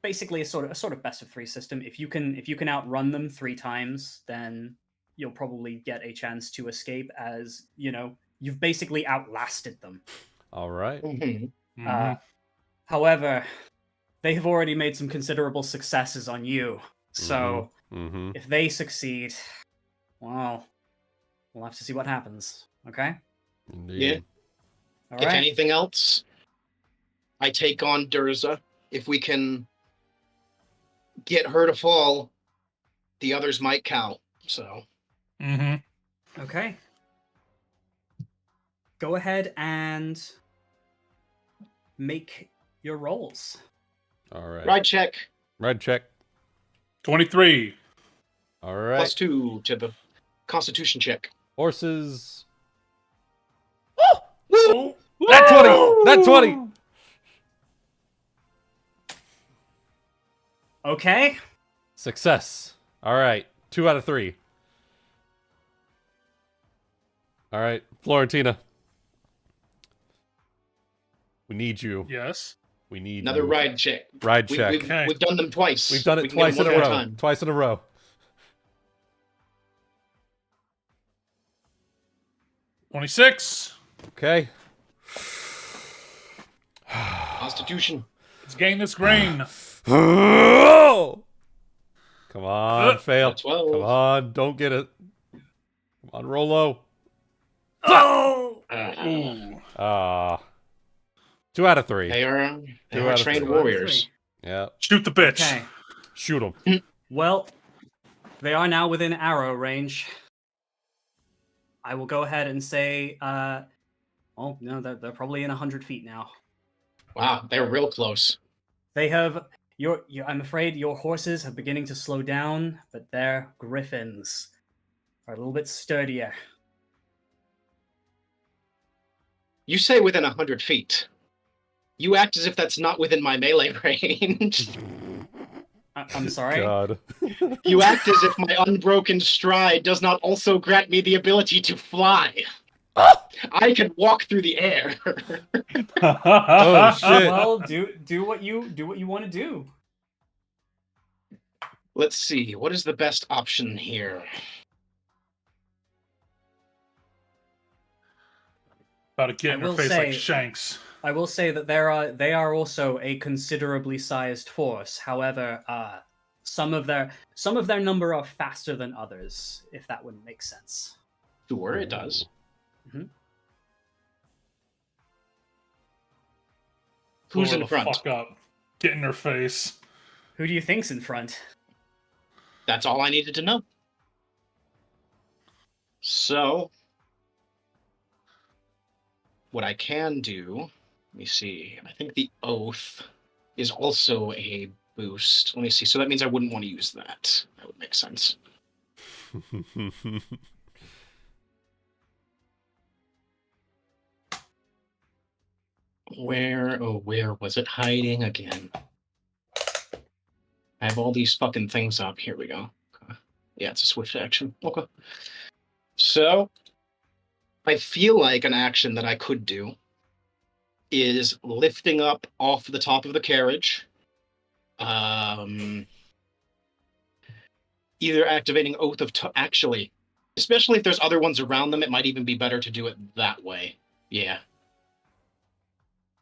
basically a sort of best of 3 system. If you can outrun them 3 times, then you'll probably get a chance to escape, as you've basically outlasted them. All right. However, they have already made some considerable successes on you. So if they succeed, well, we'll have to see what happens. Okay? Indeed. Yeah. All If right. anything else, I take on Durza. If we can get her to fall, the others might cow. So. Okay. Go ahead and make your rolls. All right. Ride check. Ride check. 23. All right. +2 to the Constitution check. Horses. Oh! That 20! That 20! Okay. Success. All right. 2 out of 3. All right. Florentina. We need you. Yes. We need Another you. ride check. Ride check. We've done them twice. We've done We it can get twice them in a one more row. time. Twice in a row. 26. Okay. Constitution. Let's gain this grain. Come on, fail. 12. Come on, don't get it. Come on, roll low. Oh! Ooh. 2 out of 3. They are Two out of trained 3. warriors. Yeah. Shoot the bitch. Okay. Shoot them. Well, they are now within arrow range. I will go ahead and say, they're probably in 100 feet now. Wow, they're real close. They have I'm afraid your horses are beginning to slow down, but their griffins are a little bit sturdier. You say within 100 feet. You act as if that's not within my melee range. I'm sorry? God. You act as if my unbroken stride does not also grant me the ability to fly. I can walk through the air. Oh, shit. Well, do what you want to do. Let's see, what is the best option here? About to get I in her will face say- like Shanks. I will say that they are also a considerably sized force. However, some of their number are faster than others, if that wouldn't make sense. Sure, it does. Mhm. Who's Blow in the front? Fuck up. Get in her face. Who do you think's in front? That's all I needed to know. So, what I can do, let me see. I think the Oath is also a boost. Let me see. So that means I wouldn't want to use that. That would make sense. Where was it hiding again? I have all these fucking things up. Here we go. Okay. Yeah, it's a swift action. Okay. So, I feel like an action that I could do is lifting up off the top of the carriage. Either activating Oath of... Actually, especially if there's other ones around them, it might even be better to do it that way. Yeah.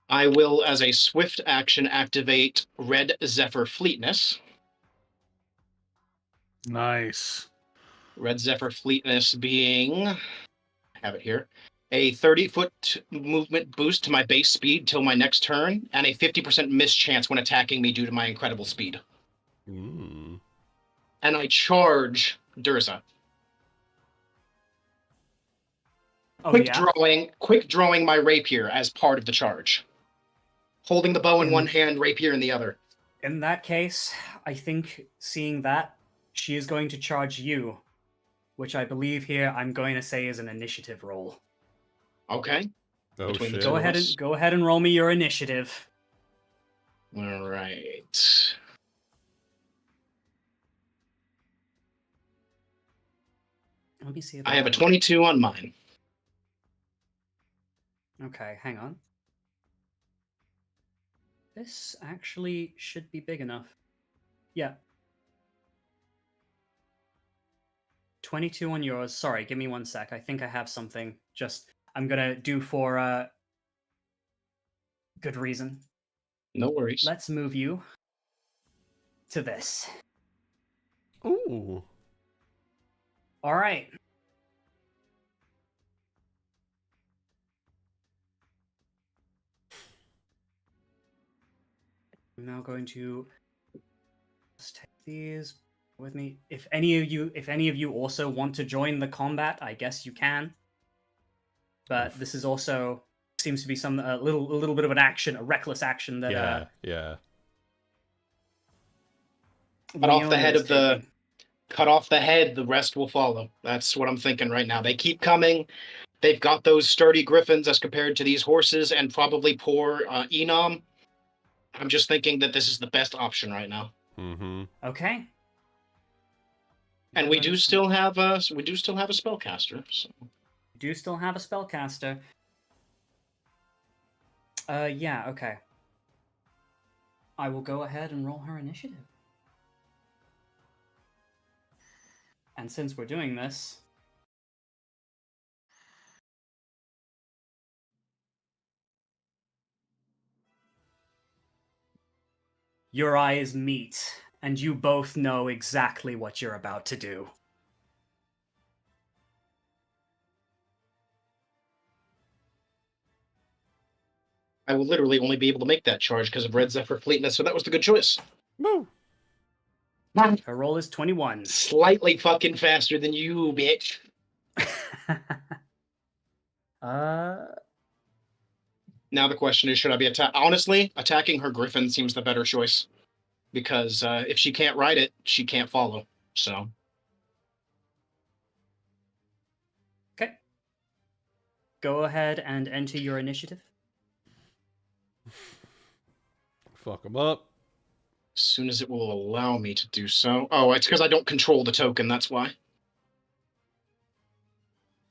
I will, as a swift action, activate Red Zephyr Fleetness. Nice. Red Zephyr Fleetness being... I have it here. A 30-foot movement boost to my base speed till my next turn, and a 50% miss chance when attacking me due to my incredible speed. Mm. And I charge Durza. Oh, Quick drawing my rapier as part of the charge. Holding the bow in one hand, rapier in the other. In that case, I think seeing that, she is going to charge you, which I believe here I'm going to say is an initiative roll. Okay. Oh, Between the shit. two. Go ahead and roll me your initiative. All right. Let me see if I have a can- 22 on mine. Okay, hang on. This actually should be big enough. Yeah. 22 on yours. Sorry, give me 1 sec. I think I have something. I'm gonna do for good reason. No worries. Let's move you to this. Ooh. All right. I'm now going to just take these with me. If any of you also want to join the combat, I guess you can. But this is also seems to be a little bit of an action, a reckless action that Yeah. Cut off the Leona head is of the. taking. Cut off the head. The rest will follow. That's what I'm thinking right now. They keep coming. They've got those sturdy griffins as compared to these horses, and probably poor Enom. I'm just thinking that this is the best option right now. Mm-hmm. Okay. And we do still have a spellcaster. So. Do still have a spellcaster. Yeah, okay. I will go ahead and roll her initiative. And since we're doing this, your eyes meet, and you both know exactly what you're about to do. I will literally only be able to make that charge because of Red Zephyr fleetness, so that was the good choice. Woo! Her roll is 21. Slightly fucking faster than you, bitch. Now the question is, should I be honestly, attacking her griffin seems the better choice. Because if she can't ride it, she can't follow. So. Okay. Go ahead and enter your initiative. Fuck them up. As soon as it will allow me to do so. Oh, it's because I don't control the token, that's why.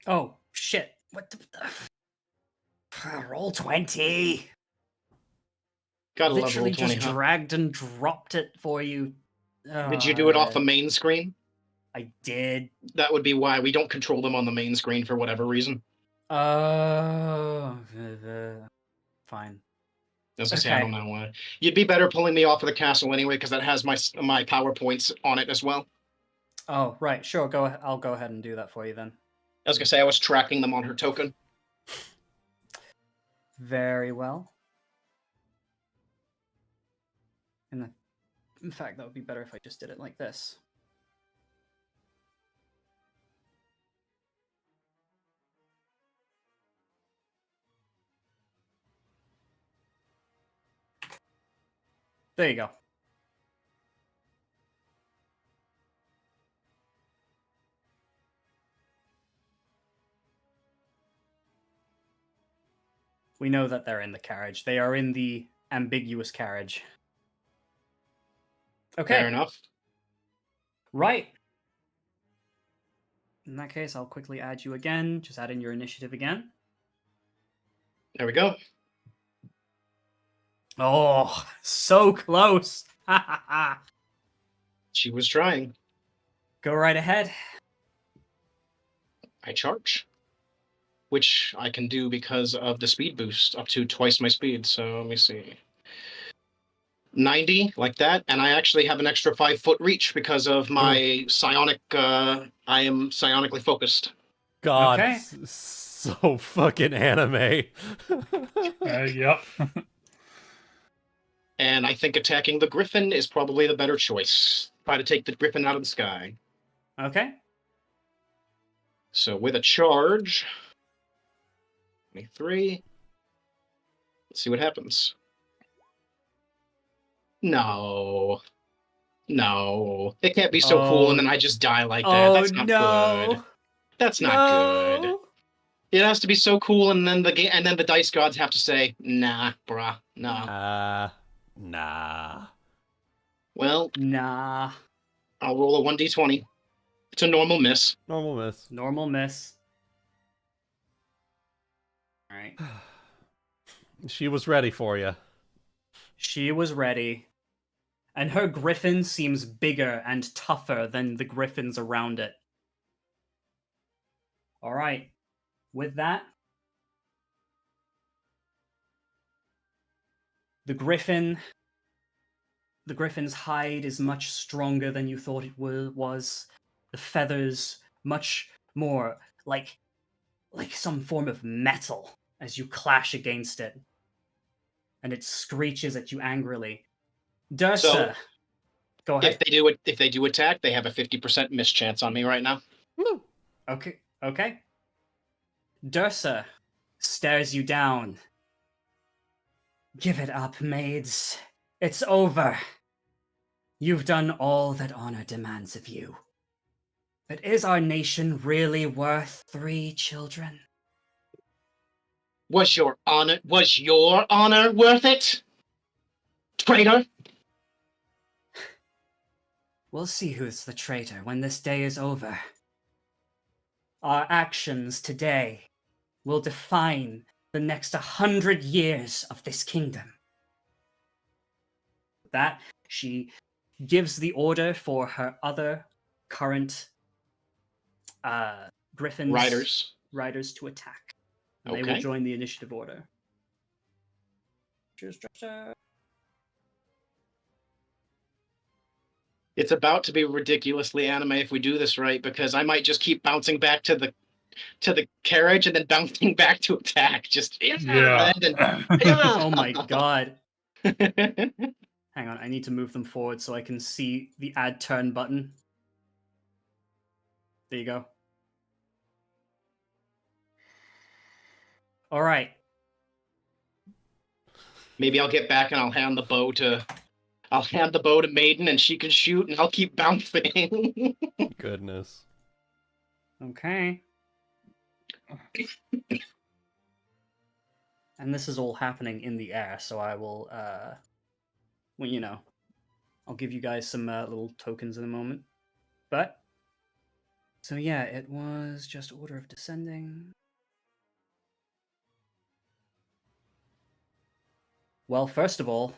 Oh, shit. What the... Roll 20. Gotta love Literally roll 20, just huh? dragged and dropped it for you. Did you do it off the main screen? I did. That would be why we don't control them on the main screen for whatever reason. Fine. I was gonna say, I don't know why. You'd be better pulling me off of the castle anyway, because that has my PowerPoints on it as well. Oh, right. Sure. Go ahead. I'll go ahead and do that for you then. I was gonna say I was tracking them on her token. Very well. In fact, that would be better if I just did it like this. There you go. We know that they're in the carriage. They are in the ambiguous carriage. Okay. Fair enough. Right. In that case, I'll quickly add you again. Just add in your initiative again. There we go. Oh, so close. She was trying. Go right ahead. I charge. Which I can do because of the speed boost, up to twice my speed. So let me see. 90, like that. And I actually have an extra 5-foot reach because of my psionic, I am psionically focused. God, Okay. so fucking anime. Yep. And I think attacking the griffin is probably the better choice. Try to take the griffin out of the sky. Okay. So with a charge, 23. Let's see what happens. No. No. It can't be so cool and then I just die like that. Oh That's not good. no! That's not good. It has to be so cool and then the dice gods have to say, nah, bruh, no. Nah. Well, Nah. I'll roll a 1d20. It's a normal miss. Normal miss. Normal miss. Alright. She was ready for you. She was ready. And her griffin seems bigger and tougher than the griffins around it. Alright. With that, the griffin's hide is much stronger than you thought it was. The feathers much more like some form of metal as you clash against it. And it screeches at you angrily. Dursa, So, go ahead. If they do attack, they have a 50% miss chance on me right now. Okay. Dursa stares you down. Give it up, maids. It's over. You've done all that honor demands of you. But is our nation really worth 3 children? Was your honor worth it? Traitor? We'll see who's the traitor when this day is over. Our actions today will define the next 100 years of this kingdom. That, she gives the order for her other current griffins riders to attack. And they will join the initiative order. It's about to be ridiculously anime if we do this right, because I might just keep bouncing back to the carriage and then bouncing back to attack. Just Yeah. Oh my god. Hang on, I need to move them forward so I can see the add turn button. There you go. All right. Maybe I'll get back and I'll hand the bow to Maiden and she can shoot and I'll keep bouncing. Goodness. Okay. And this is all happening in the air, so I will, I'll give you guys some little tokens in a moment. But, so yeah, it was just order of descending. Well, first of all,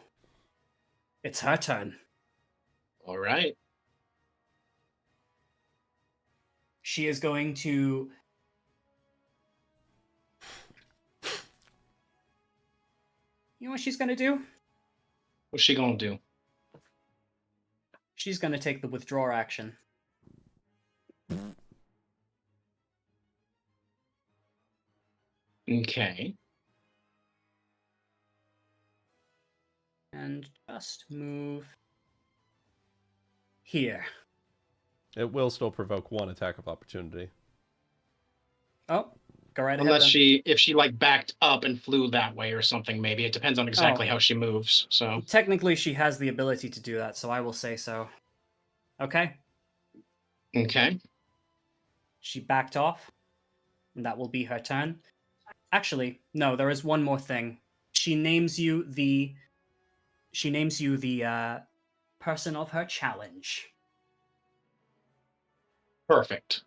it's her turn. All right. She is going to... You know what she's going to do? What's she going to do? She's going to take the withdraw action. Okay. And just move here. It will still provoke 1 attack of opportunity. Oh, go right ahead. Unless if she like backed up and flew that way or something, maybe. It depends on exactly how she moves. So technically she has the ability to do that, so I will say so. Okay? Okay. She backed off, and that will be her turn. Actually, no, there is one more thing. She names you the person of her challenge. Perfect.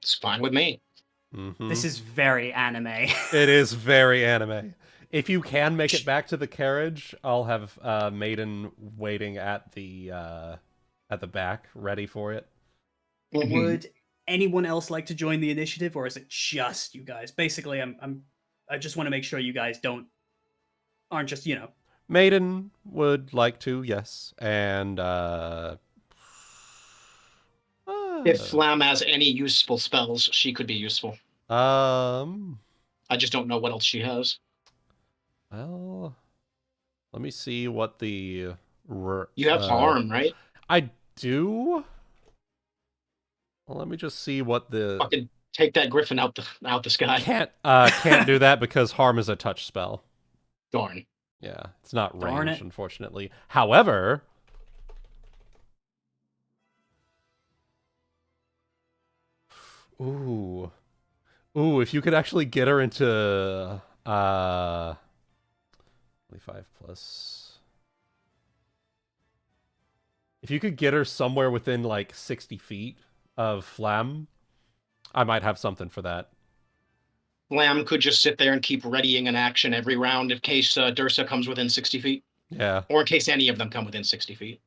It's fine with me. Mm-hmm. This is very anime. It is very anime. If you can make it back to the carriage, I'll have Maiden waiting at the back, ready for it. Mm-hmm. Would anyone else like to join the initiative, or is it just you guys? Basically, I just want to make sure you guys aren't just, Maiden would like to, yes, and If Flamme has any useful spells, she could be useful. I just don't know what else she has. Well, let me see what the... You have harm, right? I do. Well, let me just see what the... Fucking take that griffin out the sky. Can't do that because harm is a touch spell. Darn. Yeah, it's not Darn ranged, it. unfortunately. However, ooh, if you could actually get her into 25 plus. If you could get her somewhere within like 60 feet of Flamme, I might have something for that. Lamb could just sit there and keep readying an action every round in case Dursa comes within 60 feet. Yeah. Or in case any of them come within 60 feet.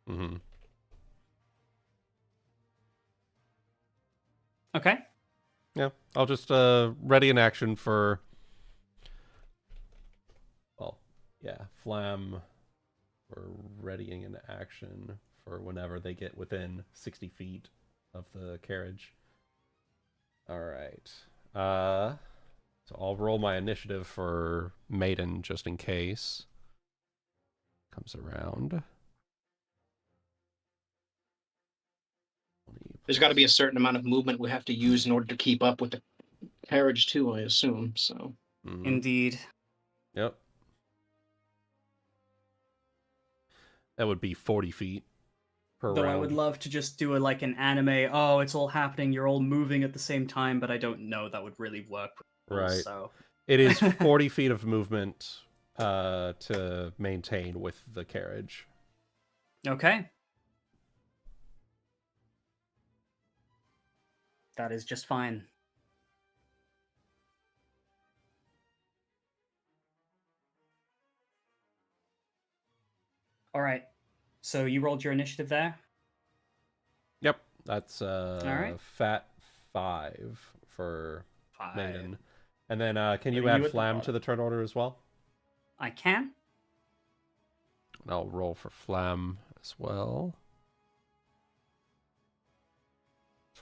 Mm-hmm. Okay. Yeah, I'll just ready an action for. Well, yeah, Flamme. We're readying an action for whenever they get within 60 feet of the carriage. All right. So I'll roll my initiative for Maiden just in case. Comes around. There's got to be a certain amount of movement we have to use in order to keep up with the carriage too, I assume. So. Mhm. Indeed. Yep. That would be 40 feet per Though round. I would love to just do like an anime, oh, it's all happening, you're all moving at the same time, but I don't know that would really work. Right. So. It is 40 feet of movement to maintain with the carriage. Okay. That is just fine. All right. So you rolled your initiative there? Yep. That's right. fat 5 for 5. Maiden. And then can you What are add you at the Flamme bottom? to the turn order as well? I can. And I'll roll for Flamme as well.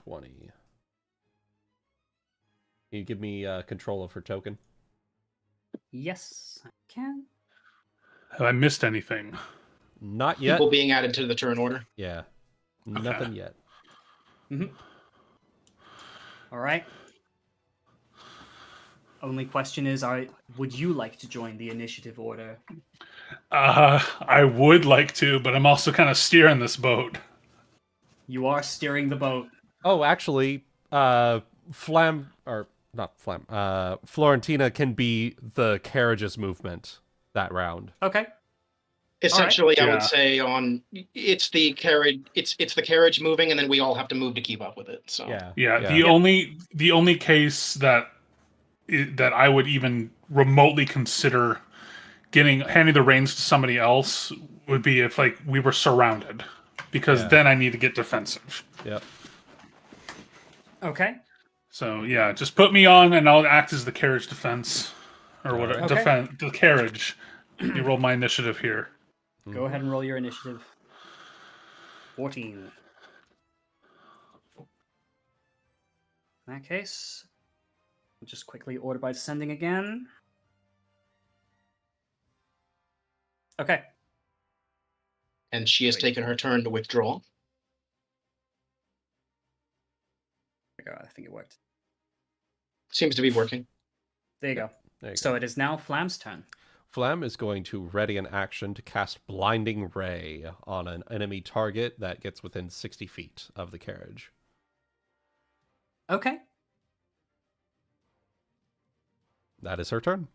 20. Can you give me control of her token? Yes, I can. Have I missed anything? Not yet. People being added to the turn order. Yeah. Okay. Nothing yet. Mm-hmm. All right. Only question is, would you like to join the initiative order? I would like to, but I'm also kind of steering this boat. You are steering the boat. Oh, actually, Flamme, or not Flamme, Florentina can be the carriage's movement that round. Okay. Essentially, I Yeah. would say it's the carriage. It's the carriage moving, and then we all have to move to keep up with it. So Yeah. Yeah, Yeah. the only case that I would even remotely consider handing the reins to somebody else would be if like we were surrounded, because Yeah. then I need to get defensive. Yep. Okay. So yeah, just put me on, and I'll act as the carriage defense, or whatever. Okay. Defend the carriage. You roll my initiative here. Go ahead and roll your initiative. 14. In that case, I'll just quickly order by descending again. Okay. And she has taken her turn to withdraw. There you go. I think it worked. Seems to be working. There you go. There you So go. it is now Flamme's turn. Flamme is going to ready an action to cast Blinding Ray on an enemy target that gets within 60 feet of the carriage. Okay. That is her turn.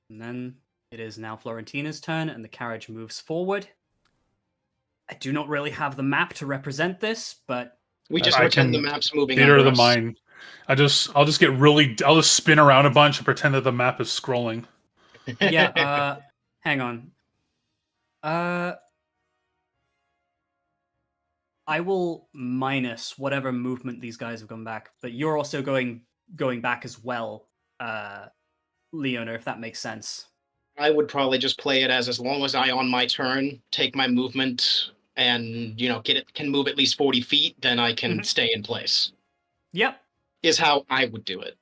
And then it is now Florentina's turn, and the carriage moves forward. I do not really have the map to represent this, but We just I pretend the can map's moving. Theater of under the us. mind. I'll just I'll just spin around a bunch and pretend that the map is scrolling. yeah, hang on. I will minus whatever movement these guys have gone back, but you're also going back as well, Leona, if that makes sense. I would probably just play it as long as I on my turn take my movement and can move at least 40 feet, then I can stay in place. Yep. Is how I would do it.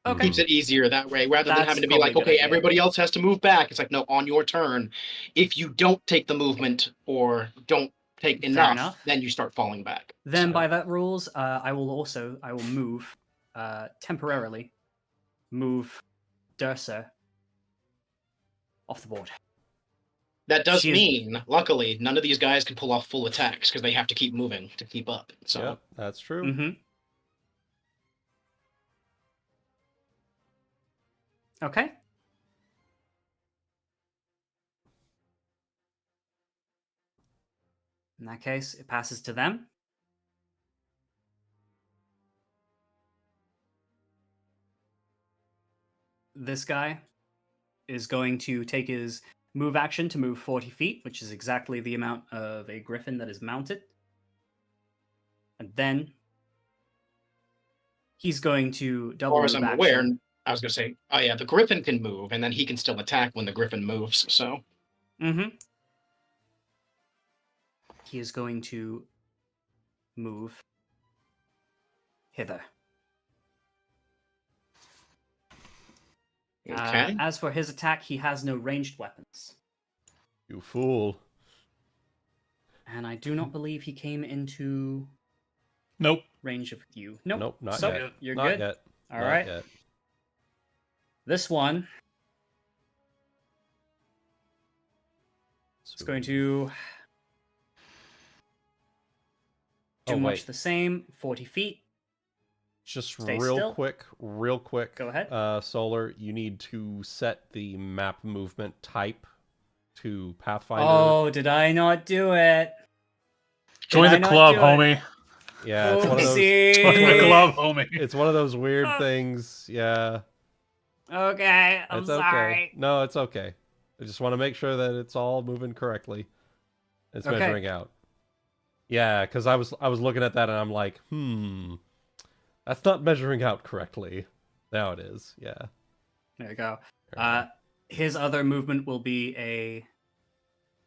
Okay. Keeps it easier that way, rather than That's having to be probably like, a good okay, idea. everybody else has to move back. It's like, no, on your turn, if you don't take the movement or don't take Fair enough, enough. then you start falling back. Then So- by that rules, I will move temporarily. Move Dursa off the board. That does She is- mean, luckily, none of these guys can pull off full attacks because they have to keep moving to keep up. So Yep, that's true. Mm-hmm. Okay. In that case, it passes to them. This guy is going to take his move action to move 40 feet, which is exactly the amount of a griffin that is mounted. And then he's going to as double far as move I'm action. aware, I was going to say, oh yeah, the Griffin can move, and then he can still attack when the Griffin moves. So Mm-hmm. He is going to move hither. okay, As for his attack, he has no ranged weapons. You fool. And I do not believe he came into Nope. range of you. Nope. Nope, not So, yet. you're Not good? yet. All Not right. yet. This one is going to do Oh, much wait. the same. 40 feet. Just Stay real still. quick. Go ahead. Solar, you need to set the map movement type to Pathfinder. Oh, did I not do it? Join Did I the not club, do it? homie. Yeah, it's one of those. Join the Oopsie. club, homie. It's one of those weird things. Yeah, Okay, I'm it's sorry. okay. No, it's okay. I just want to make sure that it's all moving correctly. It's Okay. measuring out. Yeah, because I was looking at that and I'm like, that's not measuring out correctly. Now it is. Yeah. There you go. There we go. His other movement will be a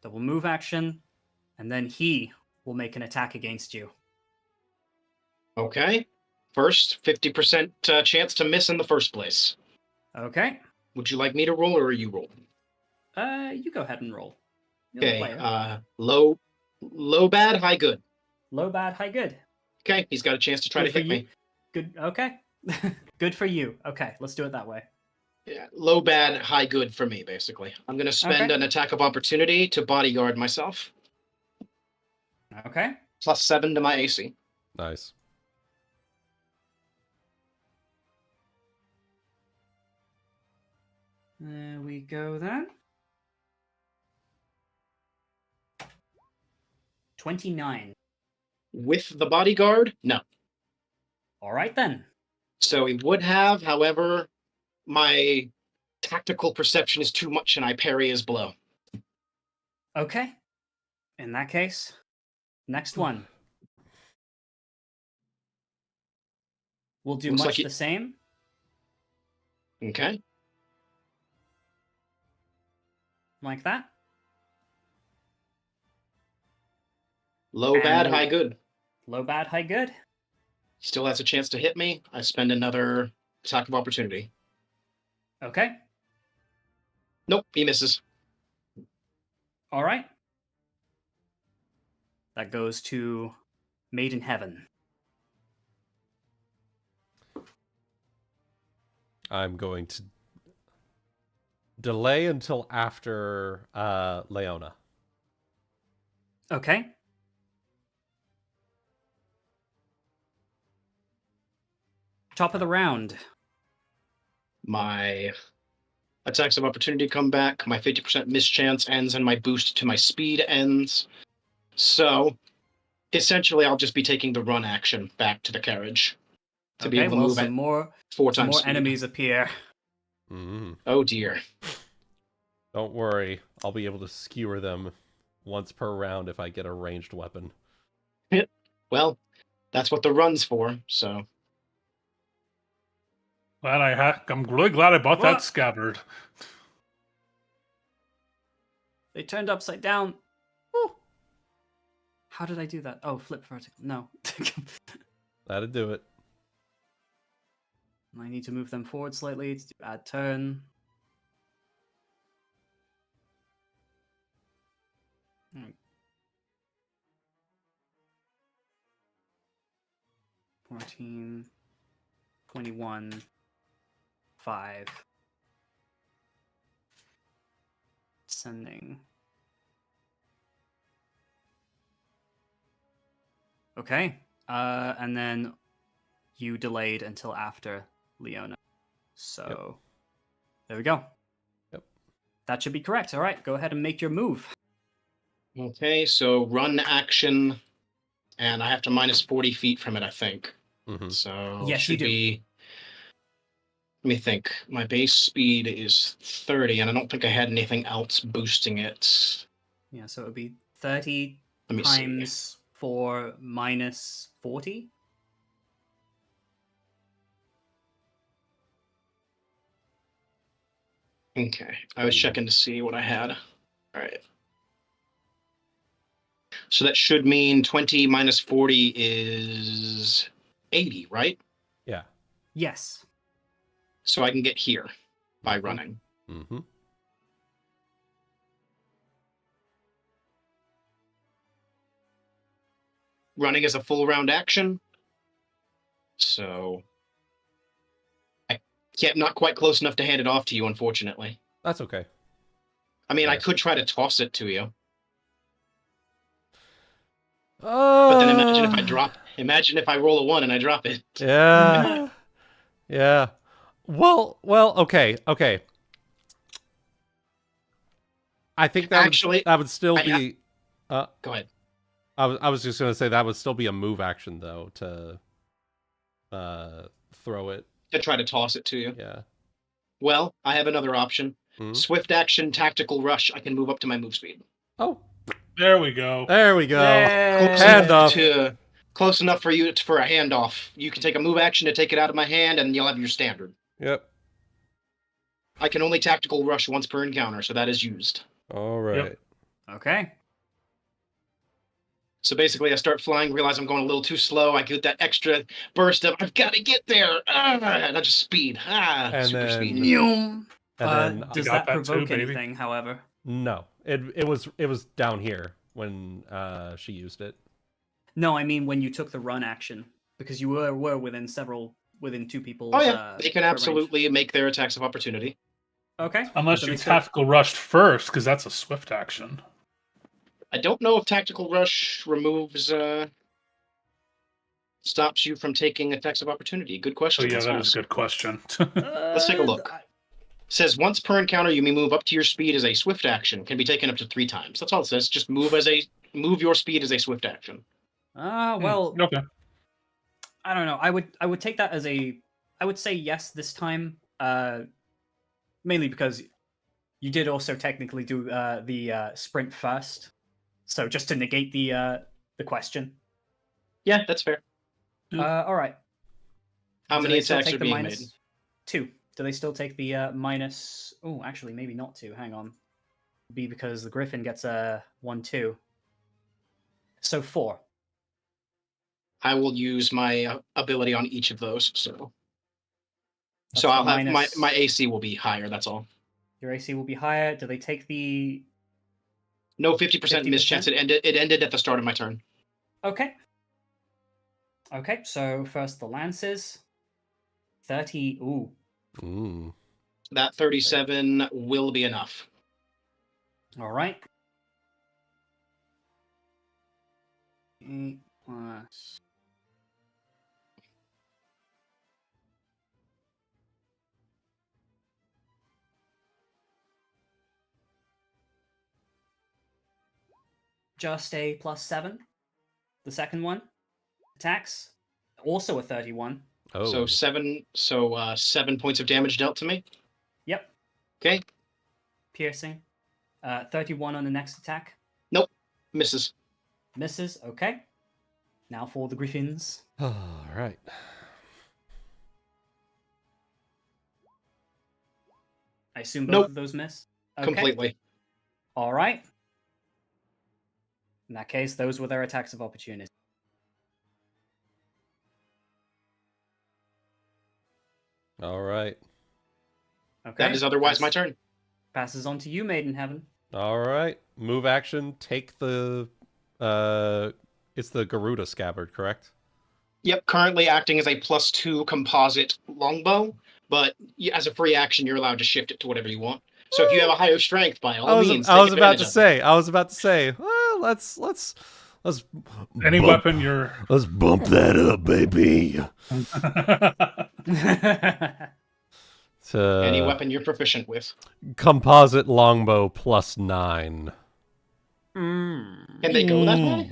double move action, and then he will make an attack against you. okay. First, 50% chance to miss in the first place. Okay. Would you like me to roll, or are you rolling? You go ahead and roll. You're the Okay. player. Low bad, high good. Low, bad, high, good. Okay, he's got a chance to try Good to for hit you. me. Good. Okay. Good for you. Okay, let's do it that way. Yeah, low bad, high good for me, basically. I'm going to spend Okay. an attack of opportunity to bodyguard myself. Okay. +7 to my AC. Nice. There we go then. 29. With the bodyguard? No. All right then. So he would have, however, my tactical perception is too much and I parry his blow. Okay. In that case, next one. We'll do Looks much like the same. Okay. Like that. Low bad, And- high good. Low, bad, high, good. He still has a chance to hit me. I spend another attack of opportunity. Okay. Nope, he misses. All right. That goes to Maiden Heaven. I'm going to delay until after Leona. Okay. Top of the round. My attacks of opportunity come back. My 50% mischance ends and my boost to my speed ends. So, essentially, I'll just be taking the run action back to the carriage to be Okay, able to well, move some at more, 4 some times more speed. enemies appear. Oh dear. Don't worry, I'll be able to skewer them once per round if I get a ranged weapon. Well, that's what the run's for, so. I'm really glad I bought What? that scabbard. They turned upside down. Woo. How did I do that? Oh, flip vertical. No. That'd do it. I need to move them forward slightly to add turn. Hmm. 14, 21, 5. Sending. Okay. And then you delayed until after Leona. So there we go. Yep. That should be correct. All right, go ahead and make your move. Okay, so run action, and I have to minus 40 feet from it, I think. Mm-hmm. So Yes, should you do. be. Let me think. My base speed is 30, and I don't think I had anything else boosting it. Yeah, so it would be 30 Let me see. times for minus 40. Okay, I was checking to see what I had. All right. So that should mean 20 minus 40 is 80, right? Yeah. Yes. So I can get here by running. Mm-hmm. Running is a full round action. So I can't, not quite close enough to hand it off to you, unfortunately. That's okay. I mean, I Yeah. could try to toss it to you. But then imagine if I drop. Imagine if I roll a 1 and I drop it. Yeah. Yeah. Well, okay. I think that Actually, that would still I have- be Go ahead. I was just going to say that would still be a move action though to throw it. To try to toss it to you. Yeah. Well, I have another option. Mhm. Swift action, tactical rush. I can move up to my move speed. Oh, There we go. there we go. Close Hand enough off. close enough for you for a handoff. You can take a move action to take it out of my hand, and you'll have your standard. Yep. I can only tactical rush once per encounter, so that is used. All right. Okay. So basically, I start flying, realize I'm going a little too slow. I get that extra burst of "I've got to get there," and I just speed. And Super then- speed. And then Does got that that too, provoke baby. anything, however? no, it was down here when she used it. No, I mean when you took the run action, because you were within two people's. Oh yeah, they can range. absolutely make their attacks of opportunity. Okay. Unless So you they still- tactical rushed first, because that's a swift action. I don't know if tactical rush removes stops you from taking attacks of opportunity. Good So question. yeah, Let's that ask. is a good question. Let's take a look. Says once per encounter, you may move up to your speed as a swift action. Can be taken up to 3 times. That's all it says. Just move your speed as a swift action. Well, Okay. I don't know. I would take that as I would say yes this time. Mainly because you did also technically do the sprint first. So just to negate the question. Yeah, that's fair. All right. How Do many they still attacks take are the being minus made? 2? Do they still take the minus? Oh, actually, maybe not 2. Hang on. Be because the Griffin gets a 1/2. So 4. I will use my ability on each of those. So That's I'll the have minus- my AC will be higher. That's all. Your AC will be higher. Do they take the? No 50% miss 50%? chance. It ended at the start of my turn. Okay. Okay. So first the lances. 30. Ooh. Ooh. That 37 will be enough. All right. 8 plus. Just a +7. The second one attacks. Also a 31. Oh. So 7 points of damage dealt to me. Yep. Okay. Piercing. 31 on the next attack. Misses. Misses. Okay. Now for the Griffins. All right. I assume both Nope. of those miss. Okay. Completely. All right. In that case, those were their attacks of opportunity. All right. Okay. That is otherwise my turn. Passes on to you, Maiden Heaven. All right. Move action. Take the it's the Garuda scabbard, correct? Yep, currently acting as a +2 composite longbow, but as a free action, you're allowed to shift it to whatever you want. So if you have a higher strength, by all means, I was take about advantage to of it. say. I was about to say. Well, let's Any weapon you're. Let's bump that up, baby. Any weapon you're proficient with. Composite longbow +9. Can they go that high?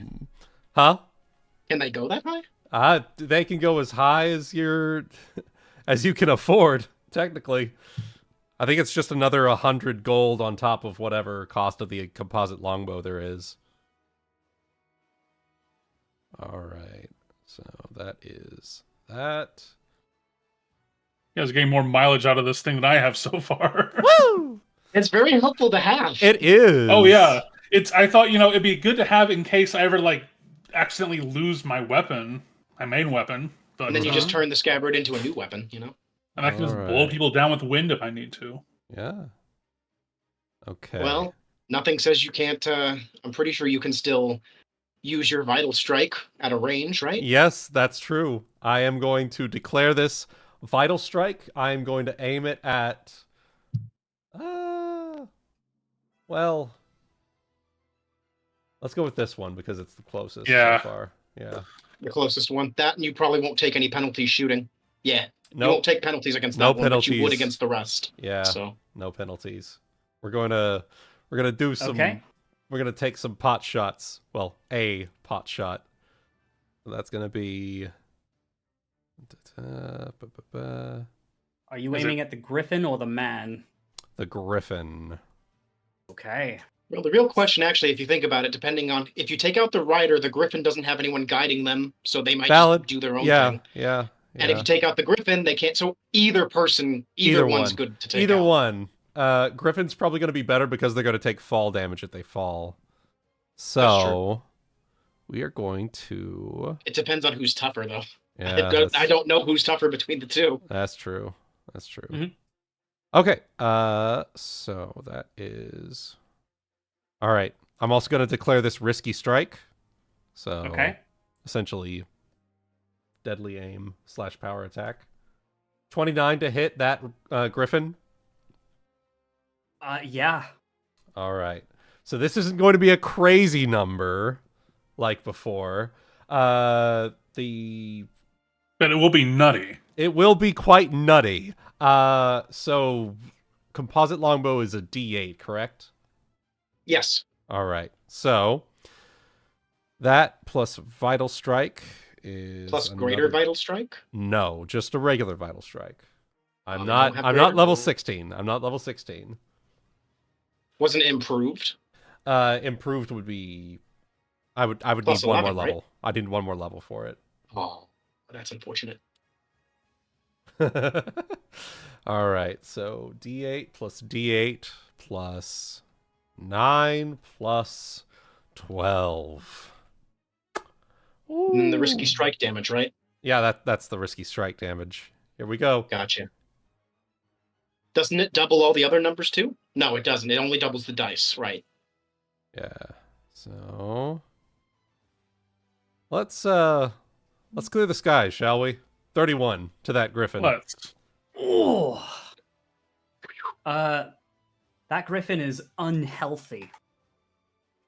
Huh? Can they go that high? They can go as high as as you can afford, technically. I think it's just another 100 gold on top of whatever cost of the composite longbow there is. Alright, so that is that. You guys are getting more mileage out of this thing than I have so far. Woo! It's very helpful to have. It is. Oh yeah, I thought it'd be good to have in case I ever accidentally lose my weapon, my main weapon. But, And then you just turn the scabbard into a new weapon, And I can just blow people down with wind if I need to. Yeah. Okay. Well, nothing says you can't. I'm pretty sure you can still use your vital strike at a range, right? Yes, that's true. I am going to declare this vital strike. I am going to aim it at. Well, let's go with this one because it's the closest so far. Yeah. The closest one. That, and you probably won't take any penalties shooting. Yeah. No. You won't take penalties against that one, but you would against the rest. Yeah. So no penalties. We're gonna do some. Okay. We're gonna take some pot shots. Well, a pot shot. So that's gonna be. Are you aiming at the griffin or the man? The griffin. Okay. Well, the real question, actually, if you think about it, depending on if you take out the rider, the griffin doesn't have anyone guiding them, so they might just do their own thing. Yeah. And if you take out the griffin, they can't. So either one's good to take Either out. one. Griffin's probably going to be better because they're going to take fall damage if they fall. So we are going to. It depends on who's tougher, though. Yeah, I don't know who's tougher between the two. That's true. That's true. Mhm. Okay. So that is. All right. I'm also going to declare this risky strike. So Okay. essentially, deadly aim / power attack. 29 to hit that griffin. Yeah. All right. So this isn't going to be a crazy number like before. But it will be nutty. It will be quite nutty. So composite longbow is a D8, correct? Yes. All right. So that plus vital strike is Plus greater vital strike? No, just a regular vital strike. I'm Oh, not you don't have I'm not greater? level 16. I'm not level 16. Wasn't improved? Improved would be I would Plus need one 11, more right? level. I need one more level for it. Oh, that's unfortunate. All right. So D8 plus D8 plus 9 plus 12. And the risky Ooh. strike damage, right? Yeah, that's the risky strike damage. Here we go. Gotcha. Doesn't it double all the other numbers too? No, it doesn't. It only doubles the dice, right? Yeah. So let's clear the sky, shall we? 31 to that griffin. Let's. Oh. That griffin is unhealthy.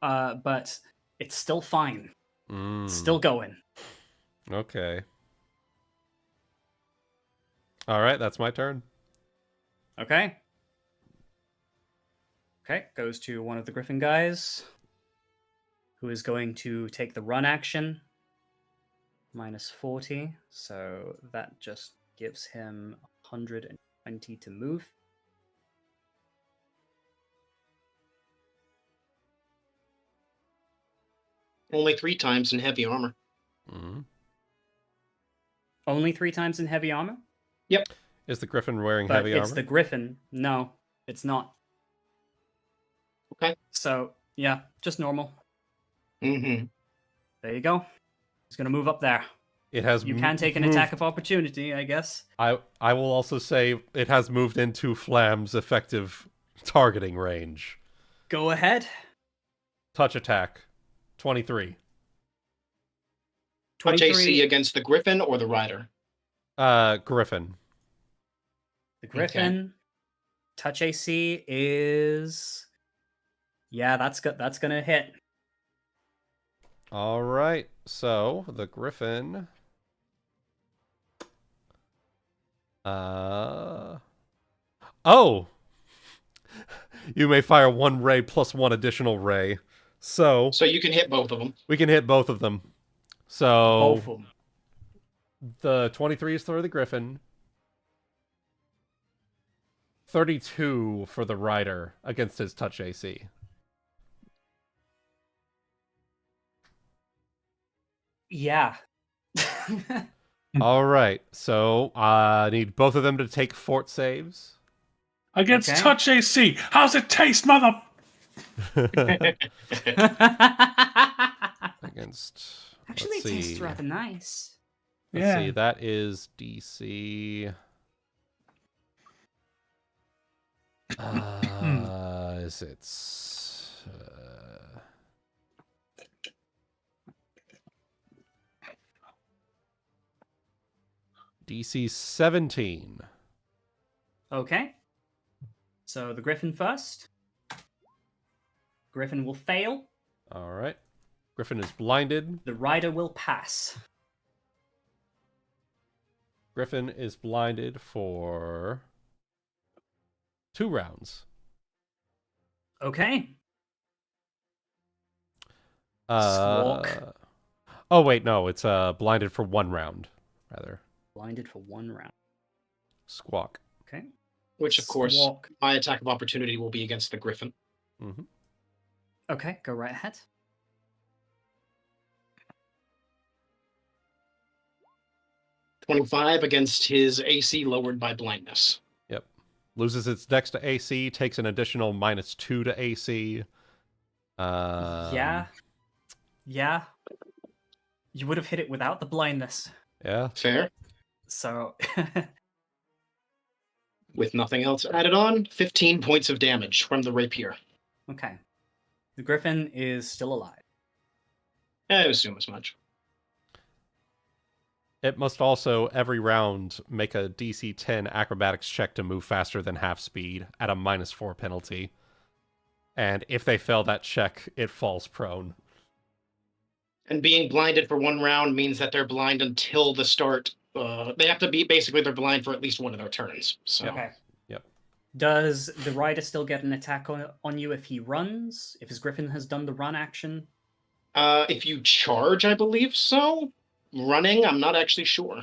But it's still fine. It's still going. Okay. All right, that's my turn. Okay. Okay, goes to one of the griffin guys, who is going to take the run action. Minus 40, so that just gives him 120 to move. Only 3 times in heavy armor. Mm-hmm. Only 3 times in heavy armor? Yep. Is the griffin wearing But heavy it's armor? the griffin. No, it's not. Okay. So, yeah, just normal. Mm-hmm. There you go. He's going to move up there. It has. You can take an attack of opportunity, I guess. I will also say it has moved into Flamme's effective targeting range. Go ahead. Touch attack, 23. Touch 23. AC against the griffin or the rider? Griffin. The griffin Touch AC is... Yeah, that's gonna hit. All right. So the Griffin. Oh! You may fire 1 ray plus 1 additional ray. So you can hit both of them. we can hit both of them. So Both of them. the 23 is for the Griffin. 32 for the Rider against his touch AC. Yeah. All right. So I need both of them to take fort saves. Against Okay. touch AC. How's it taste, mother? Against. Actually, let's it tastes see. rather nice. Let's see. That is DC. Is it? DC 17. Okay. So the Griffin first. Griffin will fail. All right. Griffin is blinded. The Rider will pass. Griffin is blinded for 2 rounds. Okay. Uh, oh wait, no, it's blinded for 1 round, rather. Blinded for 1 round. Squawk. Okay. Which, of course, Squawk. my attack of opportunity will be against the Griffin. Mm-hmm. Okay, go right ahead. $25 against his AC lowered by blindness. Yep. Loses its dex to AC, takes an additional -2 to AC. Yeah. Yeah. You would have hit it without the blindness. Yeah. Fair. So With nothing else added on, 15 points of damage from the rapier. okay. The Griffin is still alive. I assume as much. It must also, every round, make a DC 10 acrobatics check to move faster than half speed at a -4 penalty. And if they fail that check, it falls prone. And being blinded for 1 round means that they're blind until the start. They have to be, basically, they're blind for at least one of their turns. So. Okay. Yep. Does the Rider still get an attack on you if he runs? If his Griffin has done the run action? If you charge, I believe so. Running, I'm not actually sure.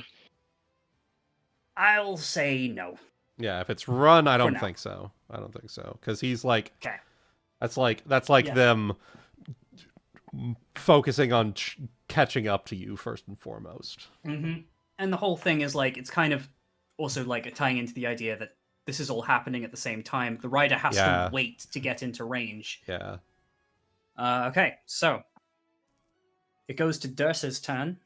I'll say no. Yeah, if it's run, I don't now. think so. I don't think so. Because he's like... Okay. That's like Yeah. them focusing on catching up to you first and foremost. Mm-hmm. And the whole thing is like, it's kind of also like tying into the idea that this is all happening at the same time. The Rider has Yeah. to wait to get into range. Yeah. Okay, so it goes to Dursa's turn.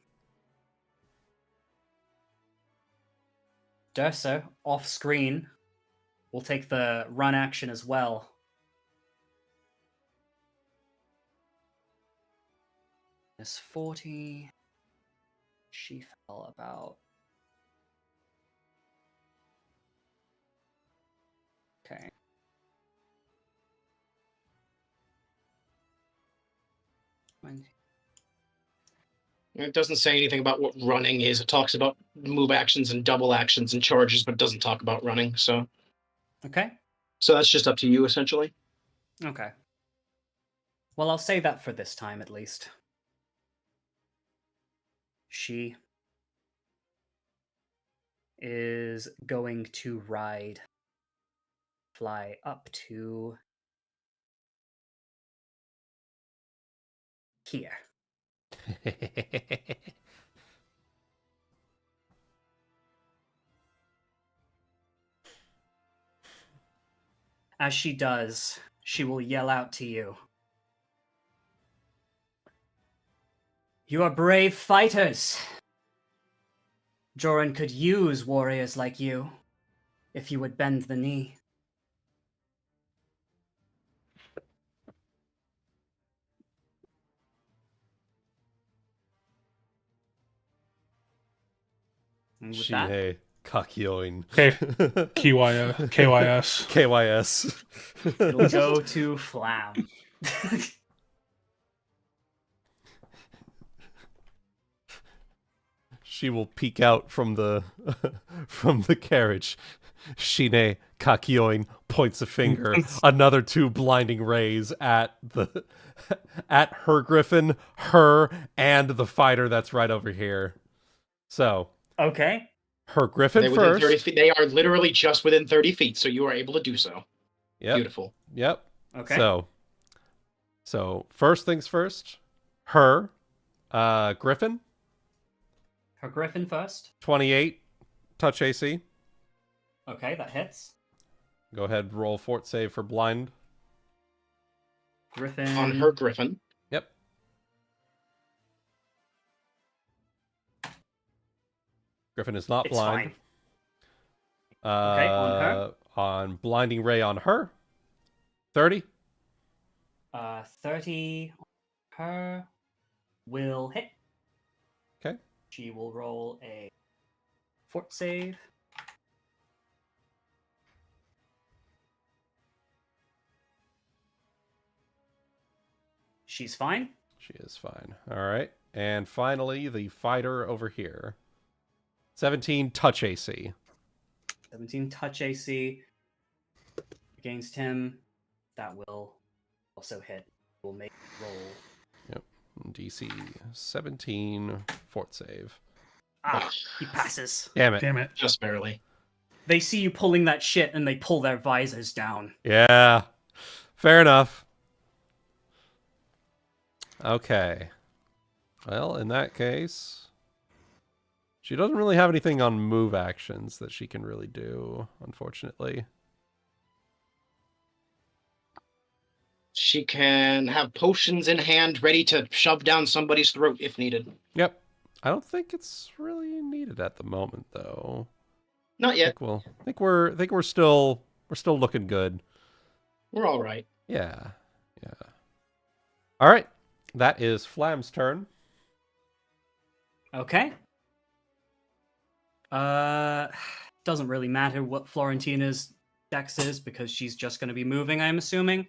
Dursa, off screen, will take the run action as well. It's 40. She fell about. Okay. It doesn't say anything about what running is. It talks about move actions and double actions and charges, but it doesn't talk about running. So Okay. that's just up to you, essentially. Okay. Well, I'll say that for this time at least. She is going to fly up to here. As she does, she will yell out to you. You are brave fighters. Joran could use warriors like you, if you would bend the knee. And with that, She Kyonin. KYS. KYS. It'll go to Flamme. She will peek out from the from the carriage. Shine Kakyoin points a finger. Another 2 blinding rays at her griffin, her, and the fighter that's right over here. So Okay. her griffin They're within first. 30 feet. They are literally just within 30 feet, so you are able to do so. Yep. Beautiful. Yep. Okay. So first things first. Her griffin. Her griffin first. 28 touch AC. Okay, that hits. Go ahead, roll fort save for blind. Griffin. On her griffin. Yep. Griffin is not It's blind. fine. Okay, on her. On blinding ray on her. 30. 30 on her will hit. Okay. She will roll a fort save. She's fine. She is fine. All right. And finally, the fighter over here. 17 touch AC. 17 touch AC against him. That will also hit. We'll make a roll. Yep. DC 17 fort save. Ah, he passes. Damn it. Damn it. Just barely. They see you pulling that shit and they pull their visors down. Yeah. Fair enough. Okay. Well, in that case, she doesn't really have anything on move actions that she can really do, unfortunately. She can have potions in hand ready to shove down somebody's throat if needed. Yep. I don't think it's really needed at the moment, though. Not yet. I think we're still looking good. We're all right. Yeah. Yeah. All right. That is Flamme's turn. Okay. Doesn't really matter what Florentina's dex is because she's just going to be moving, I'm assuming.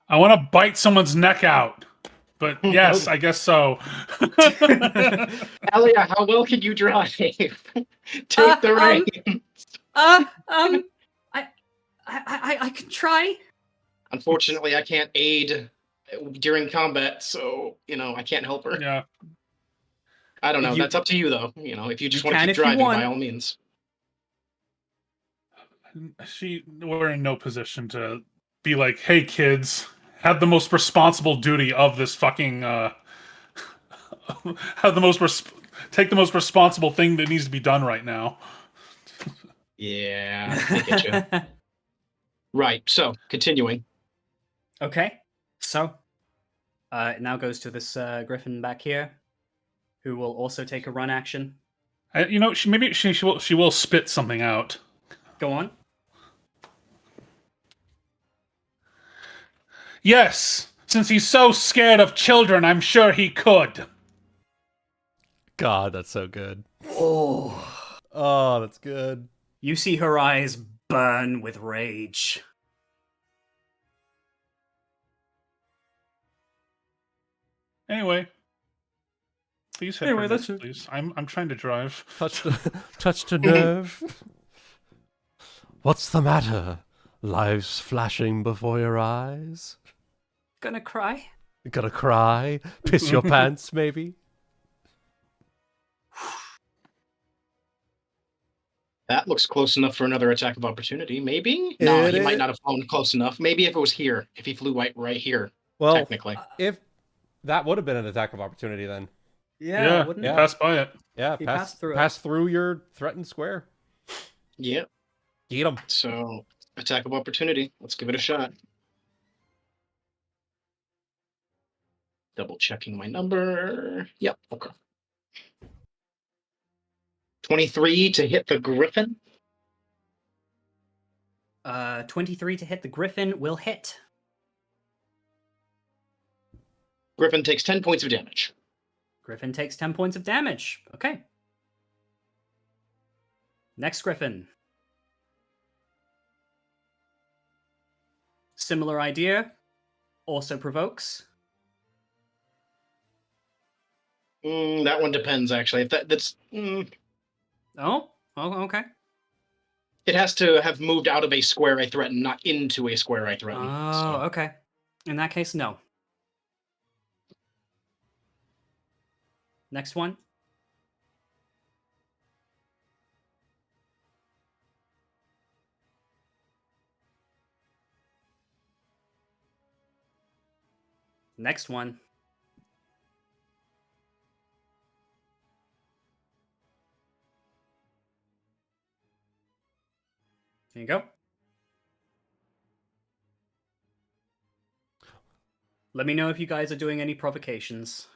I want to bite someone's neck out. But yes, I guess so. Alia, how well can you drive? Take the reins. I can try. Unfortunately, I can't aid during combat, so, I can't help her. Yeah. I don't know. You- That's up to you, though. If you just You want to can keep if you driving, want. by all means. We're in no position to be like, hey, kids, have the most responsible duty of this fucking, take the most responsible thing that needs to be done right now. Yeah, I get you. Right, so, continuing. Okay. So, it now goes to this griffin back here, who will also take a run action. She will spit something out. Go on. Yes, since he's so scared of children, I'm sure he could. God, that's so good. Oh. Oh, that's good. You see her eyes burn with rage. Anyway, please hit Anyway, her that's next, it. please. I'm trying to drive. Touched a nerve. What's the matter? Lives flashing before your eyes? Gonna cry? You gonna cry? Piss your pants, maybe? That looks close enough for another attack of opportunity. Maybe? No, It he might is- not have flown close enough. Maybe if it was here. If he flew right here, Well, technically. if that would have been an attack of opportunity, then Yeah, wouldn't yeah. it? pass by it. yeah, He pass passed through it. through your threatened square. Yep. Get him. So, attack of opportunity. Let's give it a shot. Double checking my number. Yep, okay. 23 to hit the griffin. 23 to hit the griffin will hit. Griffin takes 10 points of damage. Griffin takes 10 points of damage. Okay. Next Griffin. Similar idea. Also provokes. That one depends, actually. Oh, okay. It has to have moved out of a square I threaten, not into a square I threaten. Oh, okay. In that case, no. Next one. Next one. There you go. Let me know if you guys are doing any provocations.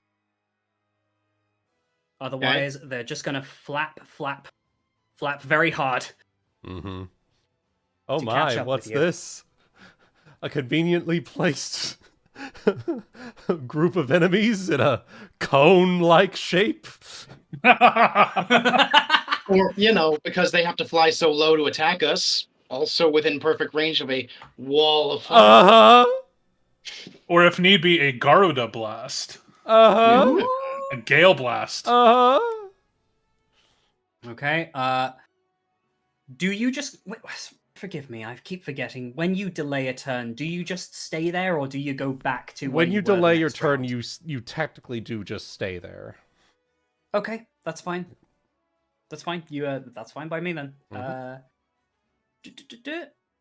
Otherwise, they're just gonna flap very hard. Mm-hmm. Oh To catch my, up what's with you. this? A conveniently placed group of enemies in a cone-like shape? Or, because they have to fly so low to attack us, also within perfect range of a wall of fire. Uh-huh. Or if need be, a Garuda blast. Uh-huh. Yeah. A Gale blast. Uh-huh. Okay. Do you just wait, forgive me? I keep forgetting. When you delay a turn, do you just stay there, or do you go back to When where you were the delay your next turn, round? you technically do just stay there. Okay, that's fine. That's fine. That's fine by me then. Mhm.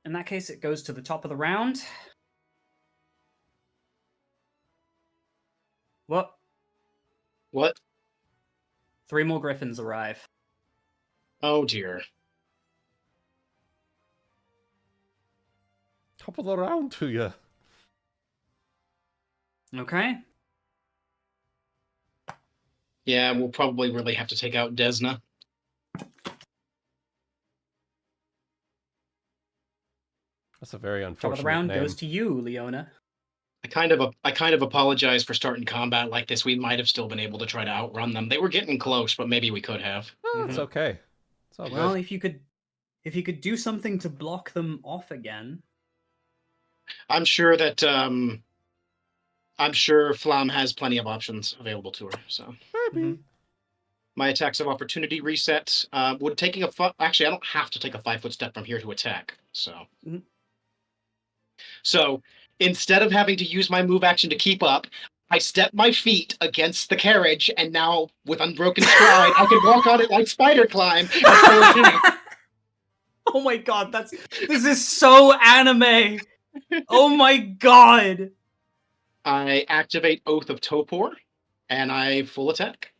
In that case, it goes to the top of the round. What? What? 3 more Griffins arrive. Oh, dear. Top of the round to you. Okay. Yeah, we'll probably really have to take out Desna. That's a very Top unfortunate of the round name. goes to you, Leona. I kind of apologize for starting combat like this. We might have still been able to try to outrun them. They were getting close, but maybe we could have. Oh, it's okay. It's all Well, good. if you could do something to block them off again. I'm sure that Flamme has plenty of options available to her. So Maybe. my attacks of opportunity reset. Would taking actually, I don't have to take a 5-foot step from here to attack. So Mhm. So instead of having to use my move action to keep up, I step my feet against the carriage, and now with unbroken stride, I can walk on it like spider climb. Oh my god, this is so anime. Oh my god. I activate Oath of Topor, and I full attack.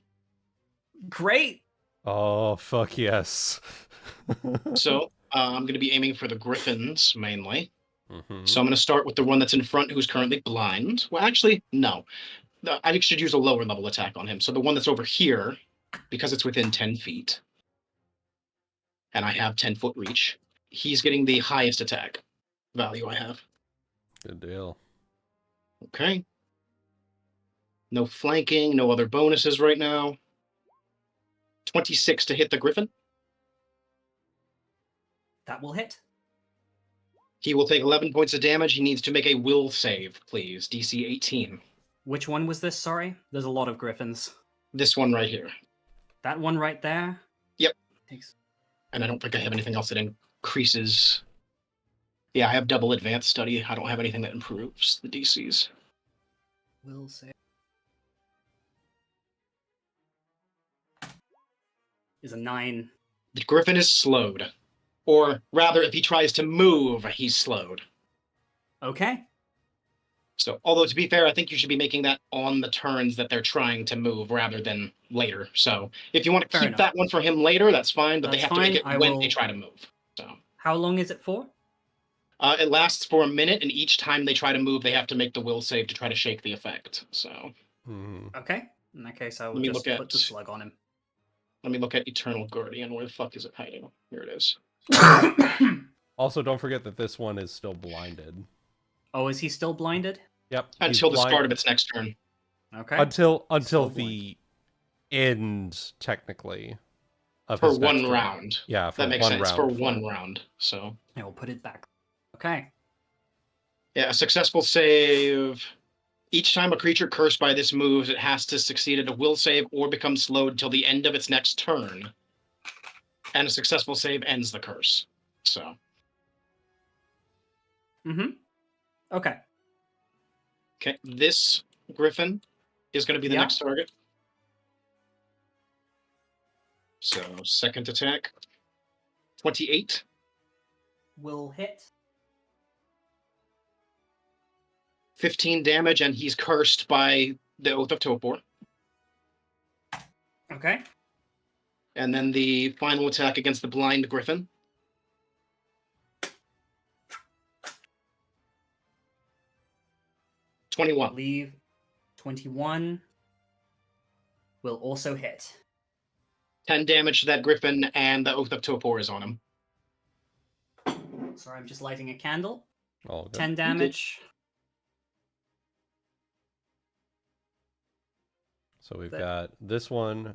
Great. Oh, fuck yes. So I'm going to be aiming for the Griffins mainly. Mhm. So I'm going to start with the one that's in front who's currently blind. Well, actually, no. I should use a lower level attack on him. So the one that's over here, because it's within 10 feet, and I have 10-foot reach, he's getting the highest attack value I have. Good deal. Okay. No flanking, no other bonuses right now. 26 to hit the Griffin. That will hit. He will take 11 points of damage. He needs to make a will save, please. DC 18. Which one was this? Sorry. There's a lot of Griffins. This one right here. That one right there? Yep. Thanks. And I don't think I have anything else that increases. Yeah, I have double advanced study. I don't have anything that improves the DCs. Will save. Is a 9. The Griffin is slowed. Or rather, if he tries to move, he's slowed. Okay. So, although to be fair, I think you should be making that on the turns that they're trying to move rather than later. So, if you want to Fair keep enough. that one for him later, that's fine, but they That's have to make fine. it when they try to move. So, How long is it for? it lasts for a minute, and each time they try to move, they have to make the will save to try to shake the effect. So, Mhm. Okay. In that case, I will Let me just look put at- the slug on him. let me look at Eternal Guardian. Where the fuck is it hiding? Here it is. Also, don't forget that this one is still blinded. Oh, is he still blinded? Yep. he's Until the blind- start of its next turn. Okay. Until Still the end, technically. of For his next one turn. round. Yeah, for That makes one sense. round. For one round. So I will put it back. Okay. yeah, a successful save. Each time a creature cursed by this moves, it has to succeed at a will save or become slowed till the end of its next turn. And a successful save ends the curse. So. Mm-hmm. Okay. Okay, this griffin is going to be the Yeah. next target. So, second attack. 28. Will hit. 15 damage, and he's cursed by the Oath of Topor. Okay. And then the final attack against the blind griffin. 21. Leave 21 will also hit. 10 damage to that griffin, and the Oath of Topor is on him. Sorry, I'm just lighting a candle. All good. 10 damage. So we've got this one,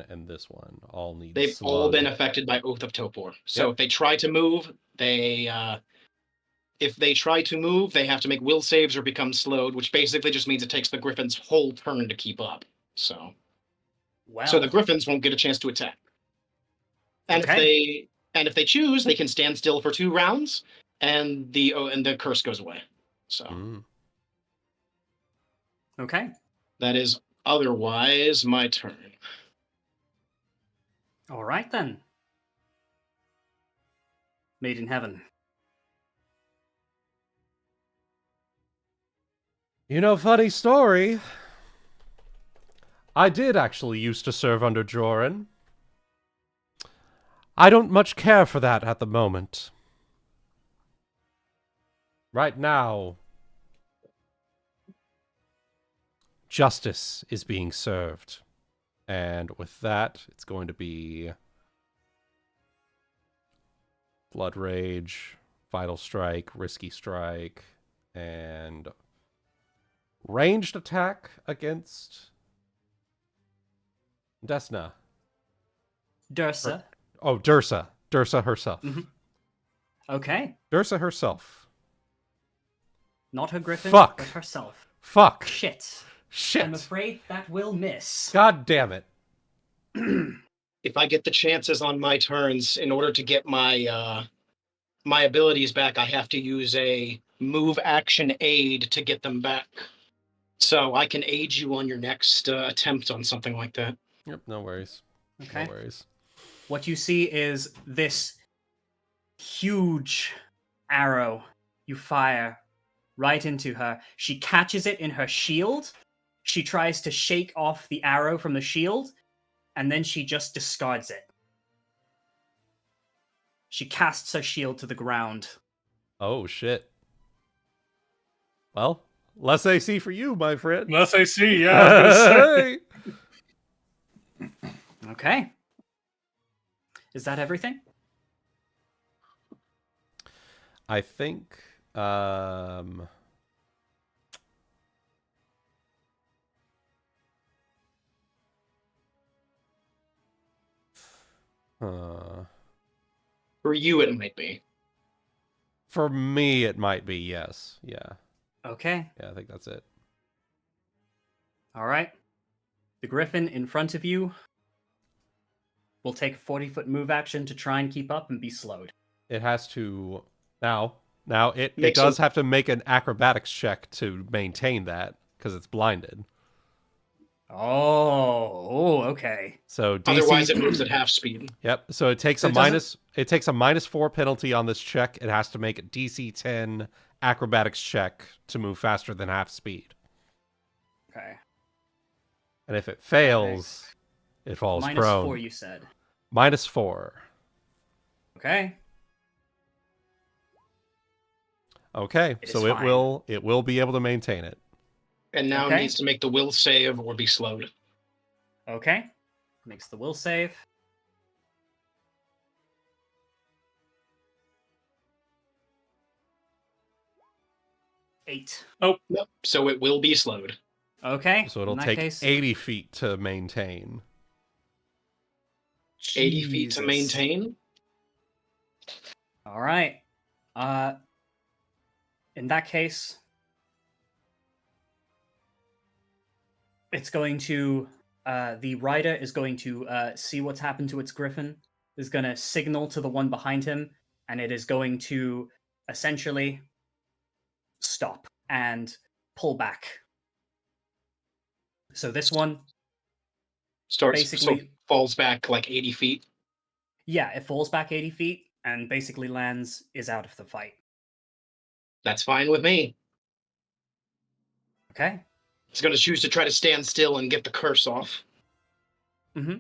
and this one. All need They've slowed. all been affected by Oath of Topor. So Yep. if they try to move, if they try to move, they have to make will saves or become slowed, which basically just means it takes the griffin's whole turn to keep up. So the griffins won't get a chance to attack. And if they choose, they can stand still for 2 rounds, and the curse goes away. So Okay. that is otherwise my turn. All right then. Made in heaven. You know, funny story. I did actually used to serve under Joran. I don't much care for that at the moment. Right now, justice is being served. And with that, it's going to be Blood Rage, Vital Strike, Risky Strike, and ranged attack against Desna. Dursa. Oh, Dursa. Dursa herself. Okay. Dursa herself. Not her griffin, Fuck. but herself. Fuck. Shit. Shit. I'm afraid that will miss. God damn it. If I get the chances on my turns, in order to get my my abilities back, I have to use a move action aid to get them back. So I can aid you on your next attempt on something like that. Yep, no worries. Okay. No worries. What you see is this huge arrow you fire right into her. She catches it in her shield. She tries to shake off the arrow from the shield, and then she just discards it. She casts her shield to the ground. Oh, shit. Well, less AC for you, my friend. Unless I see, yeah. I was gonna say. Okay. Is that everything? I think, For you, it might be. for me, it might be, yes. Yeah. Okay. Yeah, I think that's it. All right. The griffin in front of you will take a 40-foot move action to try and keep up and be slowed. It has to... Now it Make does some- have to make an acrobatics check to maintain that, because it's blinded. Oh, okay. So DC... Otherwise, it moves at half speed. Yep. So it takes So a it doesn't- minus. It takes a -4 penalty on this check. It has to make a DC 10 acrobatics check to move faster than half speed. Okay. And if it fails, it falls Minus prone. 4, you said. -4. Okay. Okay. It So is it fine. will be able to maintain it. And now Okay. needs to make the will save or be slowed. Okay. Makes the will save. Eight. Nope. So it will be slowed. Okay. So it'll in that take case, 80 feet to maintain. 80 feet to Jesus. maintain. All right. In that case, it's going to. The rider is going to see what's happened to its griffin. Is going to signal to the one behind him, and it is going to essentially stop and pull back. So this one, So basically, falls back like 80 feet. yeah, it falls back 80 feet and basically lands, is out of the fight. That's fine with me. Okay. It's going to choose to try to stand still and get the curse off. Mm-hmm.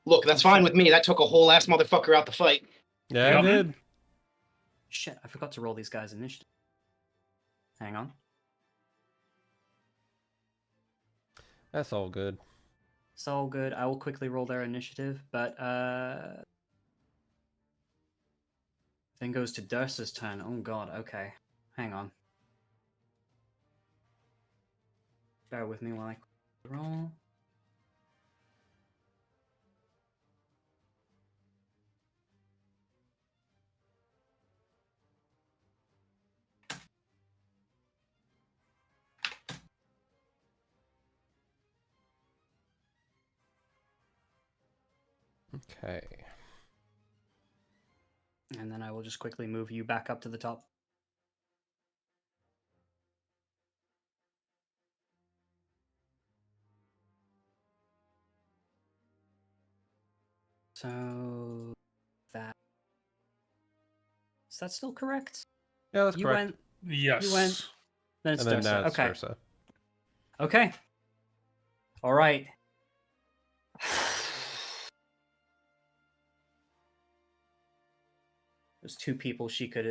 Look, that's fine with me. That took a whole ass motherfucker out the fight. Yeah, Yep. I did. Shit, I forgot to roll these guys' initiative. Hang on. That's all good. It's all good. I will quickly roll their initiative, but then goes to Dursa's turn. Oh god, okay. Hang on. Bear with me while I roll. Okay. And then I will just quickly move you back up to the top. So that is that still correct? Yeah, that's You correct. went. Yes. You went. Then it's And then Dursa. now it's Okay. Dursa. Okay. All right. There's two people she could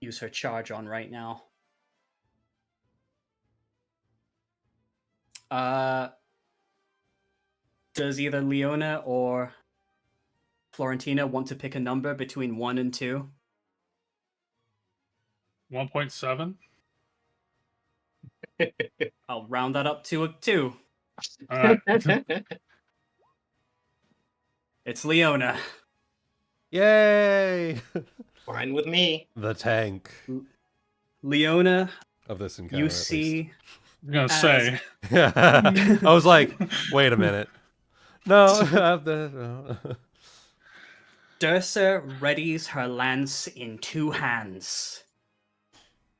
use her charge on right now. Does either Leona or Florentina want to pick a number between 1 and 2? 1.7. I'll round that up to a 2. All right. It's Leona. Yay! Fine with me. The tank Leona, of this encounter. you at least. see I'm gonna As- say. I was like, wait a minute. No. No. Dursa readies her lance in 2 hands.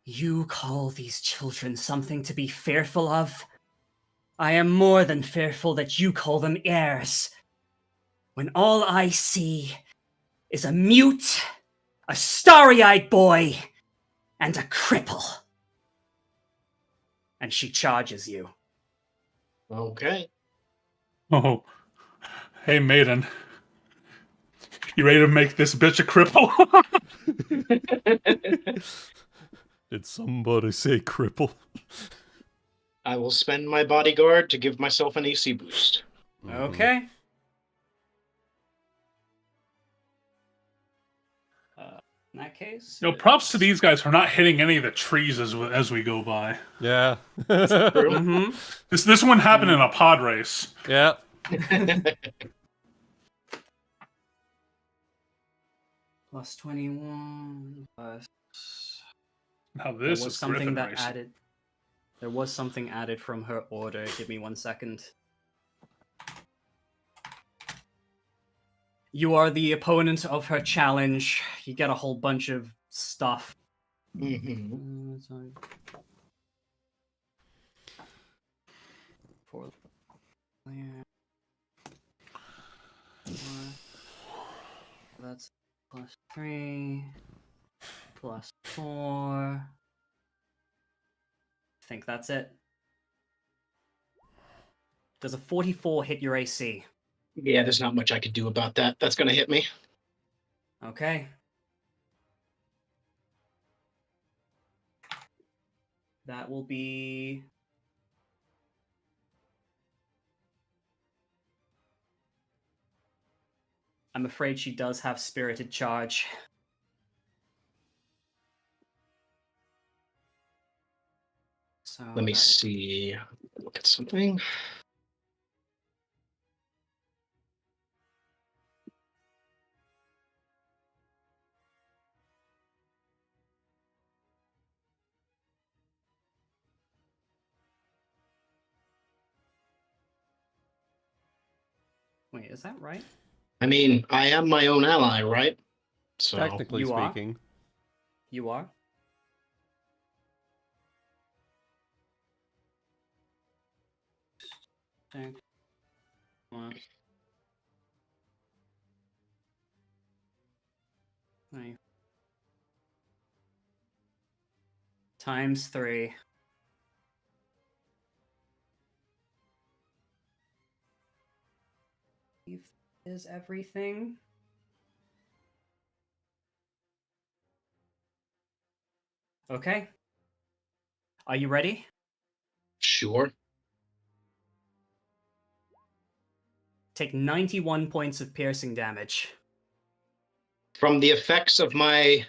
You call these children something to be fearful of? I am more than fearful that you call them heirs. When all I see is a mute, a starry-eyed boy, and a cripple. And she charges you. Okay. Oh, hey, Maiden. You ready to make this bitch a cripple? Did somebody say cripple? I will spend my bodyguard to give myself an AC boost. Okay. In that case... Props to these guys for not hitting any of the trees as we go by. Yeah. Mm-hmm. This one happened in a pod race. Yeah. Plus 21, plus... Now There this was is something Griffin that race. added... There was something added from her order. Give me 1 second. You are the opponent of her challenge. You get a whole bunch of stuff. Mhm. Four. That's plus 3. Plus 4. I think that's it. Does a 44 hit your AC? Yeah, there's not much I could do about that. That's going to hit me. Okay. That will be... I'm afraid she does have Spirited Charge. So Let me that- see. Look at something. Wait, is that right? I mean, I am my own ally, right? So Technically You are? speaking. You are? Thank- One. Wait. Times 3. Is everything? Okay. Are you ready? sure. Take 91 points of piercing damage. From the effects of my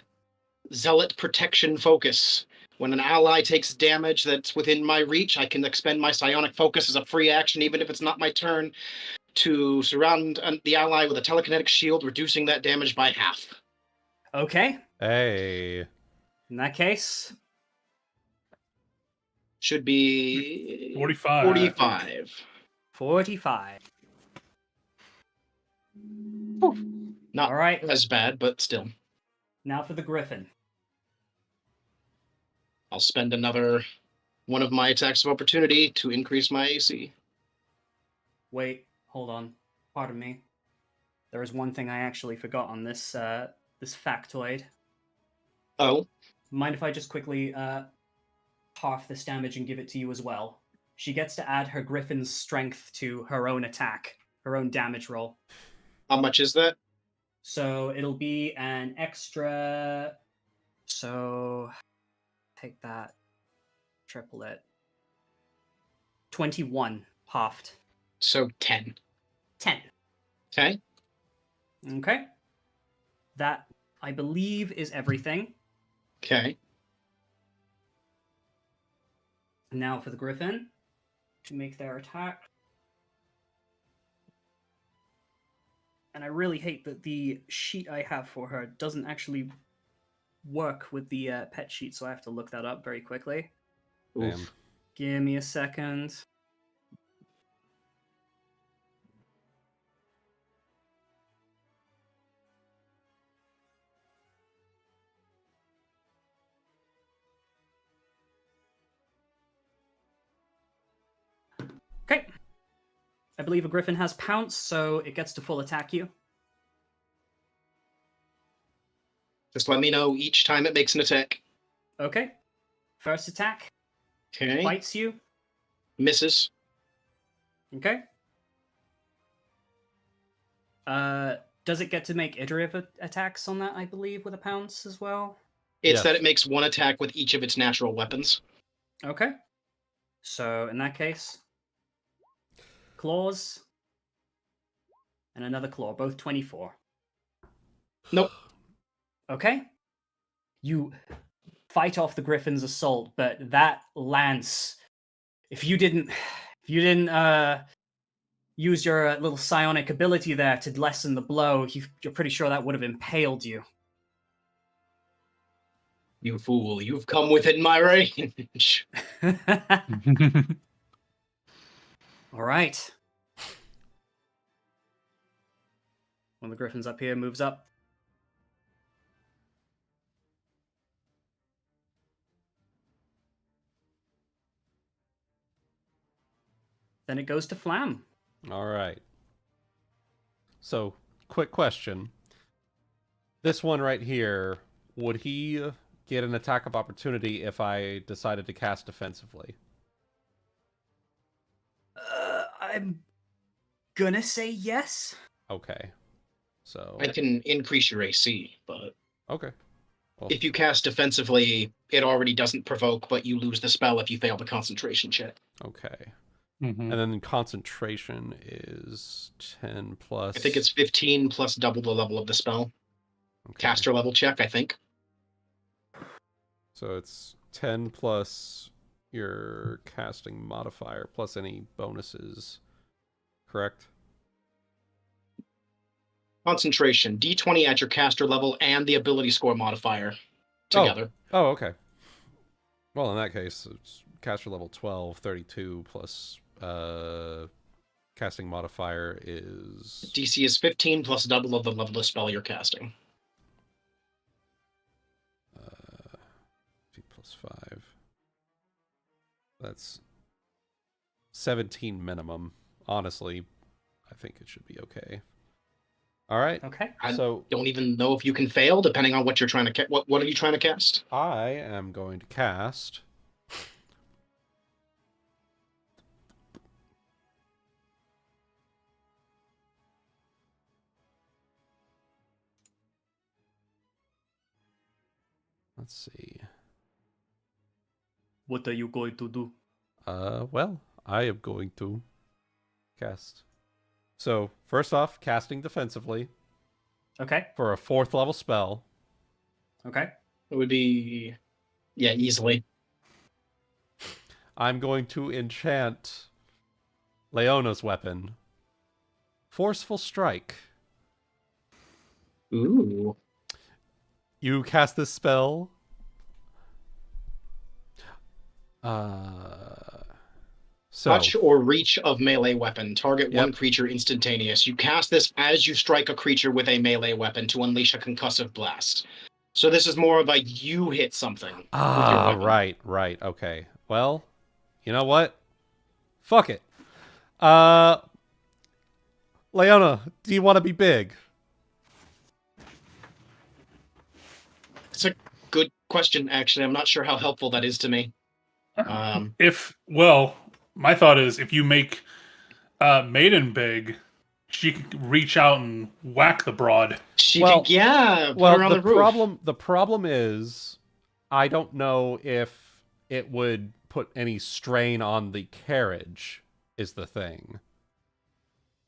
Zealot protection focus. When an ally takes damage that's within my reach, I can expend my psionic focus as a free action, even if it's not my turn, to surround the ally with a telekinetic shield, reducing that damage by half. Okay. Hey. In that case, Should be 45. 45. 45. Not All right. as bad, but still. Now for the Griffin. I'll spend another one of my attacks of opportunity to increase my AC. Wait, hold on. Pardon me. There is one thing I actually forgot on this this factoid. Oh, Mind if I just quickly half this damage and give it to you as well? She gets to add her Griffin's strength to her own attack, her own damage roll. how much is that? So it'll be an extra. So take that, triple it. 21 halved. So 10. 10. Okay. Okay. That, I believe, is everything. Okay. Now for the Griffin to make their attack. And I really hate that the sheet I have for her doesn't actually work with the pet sheet, so I have to look that up very quickly. Damn. Oof. Give me a second. Okay. I believe a Griffin has Pounce, so it gets to full attack you. Just let me know each time it makes an attack. Okay. First attack Okay. bites you. Misses. Okay. Does it get to make iterative attacks on that, I believe, with a Pounce as well? It's Yes. that it makes one attack with each of its natural weapons. Okay. So, in that case, claws and another claw, both 24. Nope. Okay. You fight off the Griffin's assault, but that lance, if you didn't use your little psionic ability there to lessen the blow, you're pretty sure that would have impaled you. You fool, you've come within my range. All right. One of the Griffins up here moves up. Then it goes to Flamme. All right. So, quick question. This one right here, would he get an attack of opportunity if I decided to cast defensively? I'm gonna say yes. Okay. So, I can increase your AC, but okay. Well, if you cast defensively, it already doesn't provoke, but you lose the spell if you fail the concentration check. okay. Mhm. And then concentration is 10 plus... I think it's 15 plus double the level of the spell. okay. Caster level check, I think. So it's 10 plus your casting modifier, plus any bonuses, correct? Concentration, D20 at your caster level and the ability score modifier together. Oh, okay. Well, in that case, it's caster level 12, 32 plus casting modifier is... DC is 15 plus double of the level of spell you're casting. 5. That's 17 minimum. Honestly, I think it should be okay. All right. Okay. I So don't even know if you can fail, depending on what you're trying to what are you trying to cast? I am going to cast... Let's see. What are you going to do? Well, I am going to cast. So, first off, casting defensively Okay. for a 4th level spell. Okay. It would be, yeah, easily. I'm going to enchant Leona's weapon. Forceful Strike. Ooh. You cast this spell. Touch or reach of melee weapon. Target Yep. one creature instantaneous. You cast this as you strike a creature with a melee weapon to unleash a concussive blast. So this is more of a you hit something with your weapon. Right. Okay. Well, you know what? Fuck it. Leona, do you want to be big? It's a good question, actually. I'm not sure how helpful that is to me. My thought is if you make Maiden big, she can reach out and whack the broad. She could, yeah, put her on the roof. The problem is, I don't know if it would put any strain on the carriage, is the thing.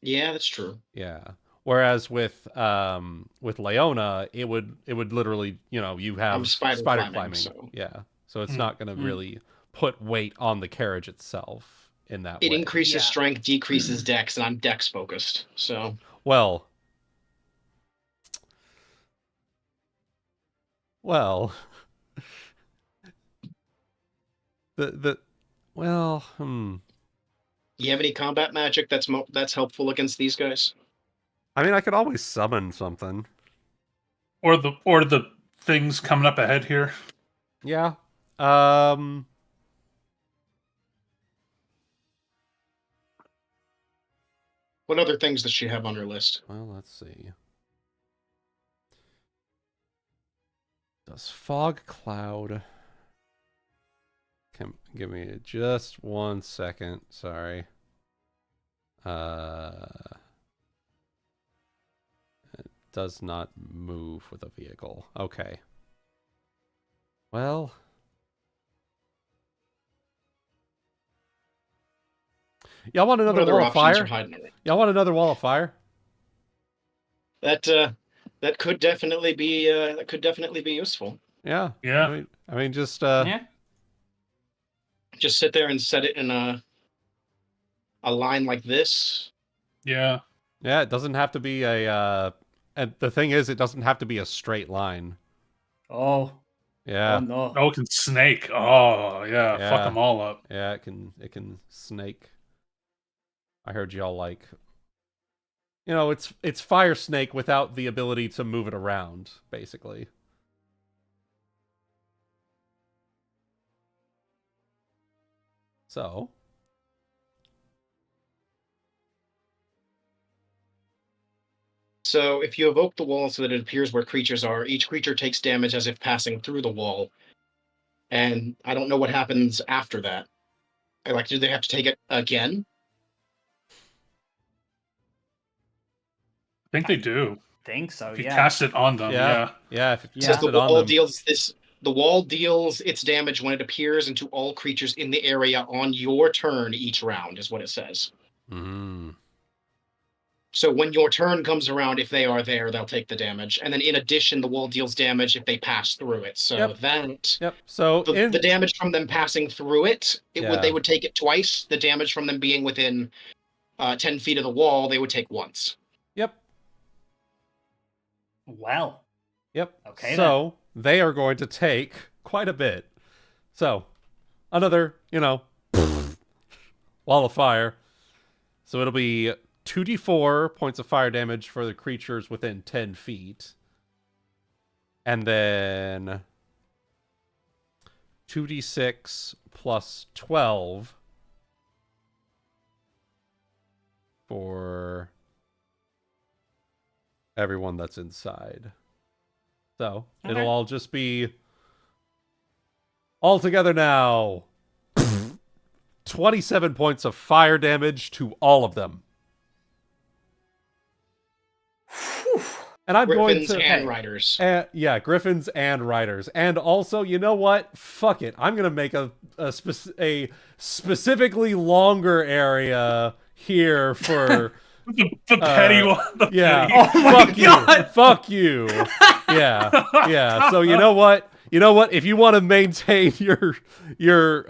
Yeah, that's true. Yeah. Whereas with Leona, it would literally, you have spider climbing, so. Yeah. So it's not going to really put weight on the carriage itself in that way. It increases strength, decreases dex, and I'm dex focused. So Well, you have any combat magic that's helpful against these guys? I mean, I could always summon something. Or the things coming up ahead here. Yeah. What other things does she have on her list? Well, let's see. Does fog cloud... Give me just 1 second. Sorry. It does not move with a vehicle. Okay. Well... Y'all want another wall of fire? Y'all want another wall of fire? That could definitely be useful. Yeah. Yeah. I mean, just just sit there and set it in a line like this. Yeah. Yeah, it doesn't have to be a and the thing is, it doesn't have to be a straight line. Oh. Yeah. Oh no. Oh, it can snake. Oh, yeah. Fuck them all up. Yeah, it can snake. I heard y'all like... it's Fire Snake without the ability to move it around, basically. So... So if you evoke the wall so that it appears where creatures are, each creature takes damage as if passing through the wall. And I don't know what happens after that. Like, do they have to take it again? I think they do. Think so, If you yeah. cast it on them, Yeah, if you Says cast the it on wall them. the wall deals its damage when it appears into all creatures in the area on your turn each round, is what it says. Mm-hmm. So when your turn comes around, if they are there, they'll take the damage. And then in addition, the wall deals damage if they pass through it. So So the damage from them passing through they would take it twice. The damage from them being within 10 feet of the wall, they would take once. Yep. Well. Yep. Okay. So they are going to take quite a bit. So another, wall of fire. So it'll be 2d4 points of fire damage for the creatures within 10 feet. And then 2d6 plus 12 for everyone that's inside. So it'll all just be all together now. 27 points of fire damage to all of them. And I'm Griffins going to and riders. yeah, griffins and riders. And also, you know what? Fuck it. I'm gonna make a specifically longer area here for the petty one. The yeah. petty. Oh my God. You. Fuck you. Yeah. Yeah. So you know what? You know what? If you want to maintain your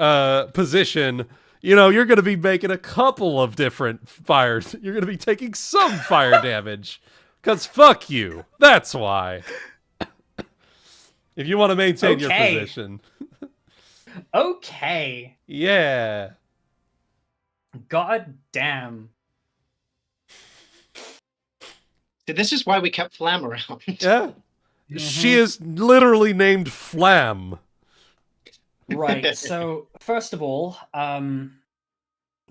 position, you know, you're going to be making a couple of different fires. You're going to be taking some fire damage. Because fuck you. That's why. If you want to maintain your Okay. position. Okay. Yeah. God damn. This is why we kept Flamme around. Yeah. She is literally named Flamme. Right. So first of all,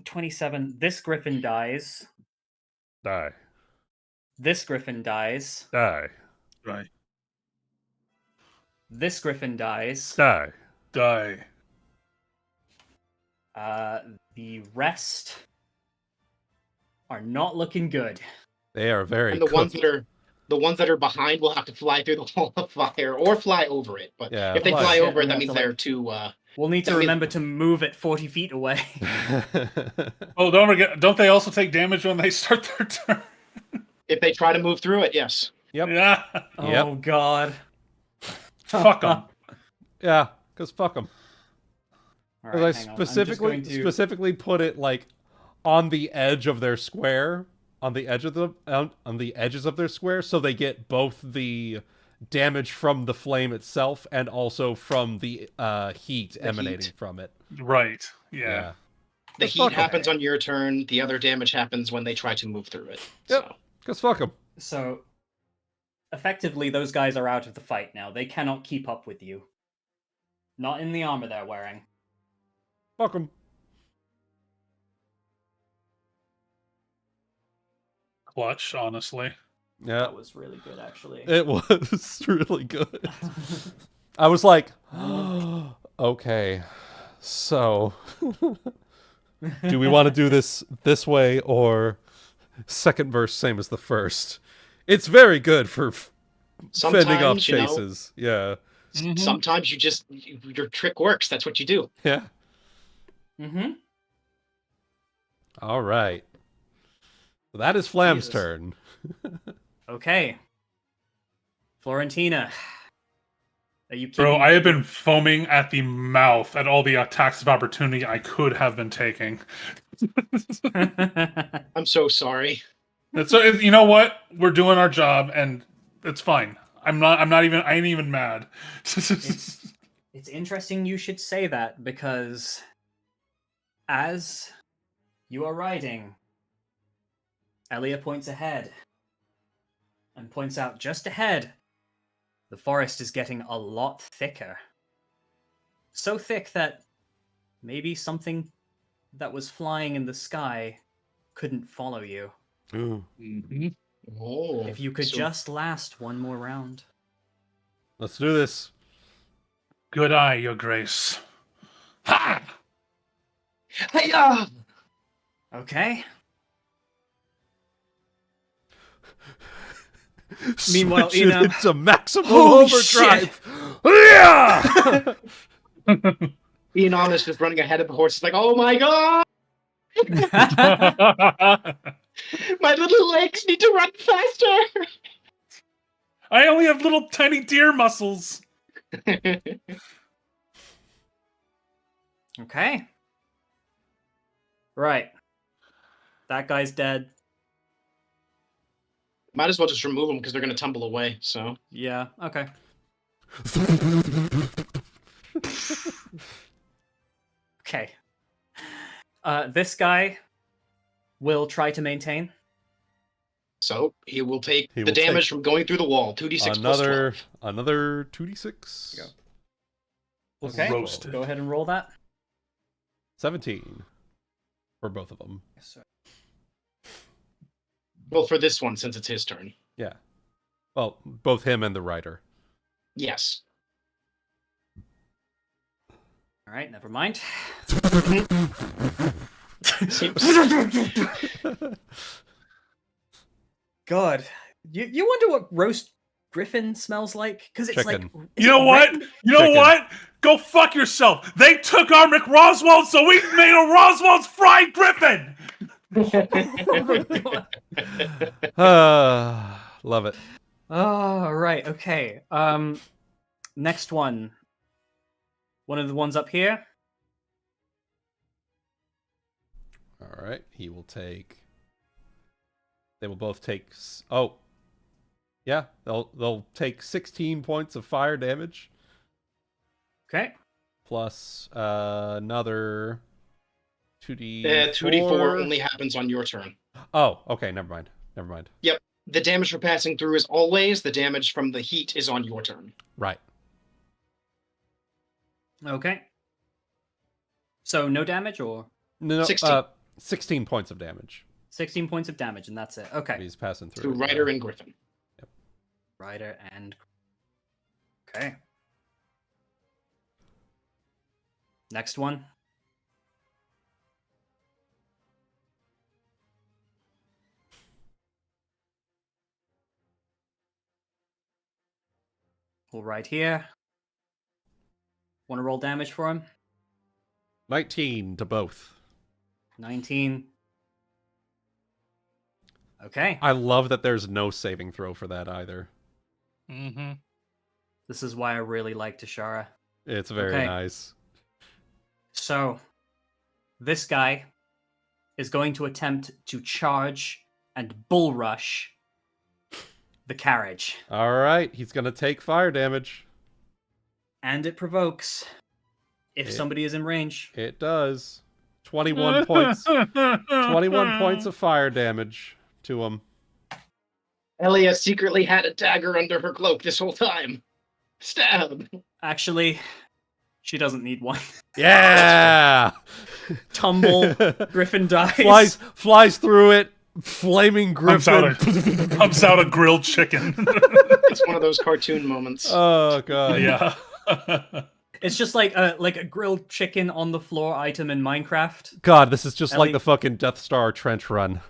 27. This griffin dies. Die. This griffin dies. Die. Right. This griffin dies. Die. Die. The rest are not looking good. They are very And the ones that are behind will have to fly through the wall of fire or fly over it. But Yeah, if they fly. fly Shit, over it, we that have means to, they're like- too. We'll need to That means- remember to move it 40 feet away. Oh, don't forget! Don't they also take damage when they start their turn? If they try to move through it, yes. Yep. Yeah. Oh God. Fuck them. Yeah, because fuck them. All Because right, I hang on. I'm just going to- specifically put it like on the edge of their square, on the edges of their square, so they get both the damage from the flame itself and also from the heat emanating from it. Right. Yeah. The Just heat fuck 'em. happens on your turn. The other damage happens when they try to move through it. Yep. So. Because fuck them. So, effectively, those guys are out of the fight now. They cannot keep up with you. Not in the armor they're wearing. Fuck them. Clutch, honestly. Yeah, That was really good, actually. it was really good. I was like, okay, so do we want to do this way or second verse same as the first? It's very good for fending off Sometimes, you know, chases. Yeah. Mhm. sometimes your trick works. That's what you do. Yeah. Mm-hmm. All right. So that is Flamme's Jesus. turn. Okay. Florentina. Are you Bro, keeping- I have been foaming at the mouth at all the attacks of opportunity I could have been taking. I'm so sorry. So you know what? We're doing our job, and it's fine. I ain't even mad. It's interesting you should say that, because as you are riding, Elia points ahead and points out just ahead, the forest is getting a lot thicker. So thick that maybe something that was flying in the sky couldn't follow you. Mhm. Oh, If you could so- just last one more round. Let's do this. Good eye, Your Grace. Ha! Hi-ya! Okay. Meanwhile, Switch it Ina- into maximum Holy overdrive. Yeah! Enon is just running ahead of the horse. It's like, oh my god! My little legs need to run faster! I only have little tiny deer muscles. Okay. Right. That guy's dead. Might as well just remove them because they're going to tumble away, so. Yeah, okay. Okay. This guy will try to maintain. So he will take He the will damage take from going through the wall. 2d6 plus 12. Another 2d6. Go. Okay, Roasted. go ahead and roll that. 17 for both of them. Yes, sir. Well, for this one, since it's his turn. Yeah. Well, both him and the rider. Yes. All right, never mind. God, you wonder what roast griffin smells like? Because it's Chicken. like, You know what? red- You know Chicken. what? Go fuck yourself. They took our McRoswald, so we made a Roswald's fried griffin. Oh my God. Love it. Oh, right. Okay. Next one. One of the ones up here. All right. He will take. They will both take. Oh. Yeah. They'll take 16 points of fire damage. Okay. Plus another 2d. 2d4 only happens on your turn. Oh, okay. Never mind. Never mind. Yep. The damage for passing through is always. The damage from the heat is on your turn. Right. Okay. So no damage or No, 16. 16 points of damage. 16 points of damage, and that's it. Okay. He's passing To through. Ryder and Griffin. Rider and. Okay. Next one. All right here. Want to roll damage for him? 19 to both. 19. Okay. I love that there's no saving throw for that either. Mm-hmm. This is why I really like Tashara. It's very Okay. nice. So, this guy is going to attempt to charge and bull rush the carriage. All right, he's going to take fire damage. And it provokes if It- somebody is in range. It does. 21 points. 21 points of fire damage to him. Elia secretly had a dagger under her cloak this whole time. Stab! Actually, she doesn't need one. Yeah! Tumble, Griffin dies. Flies through it. Flaming Comes griffin. comes out a grilled chicken. It's one of those cartoon moments. Oh god. Yeah. It's just like a grilled chicken on the floor item in Minecraft. God, this is just like Ellie- the fucking Death Star trench run.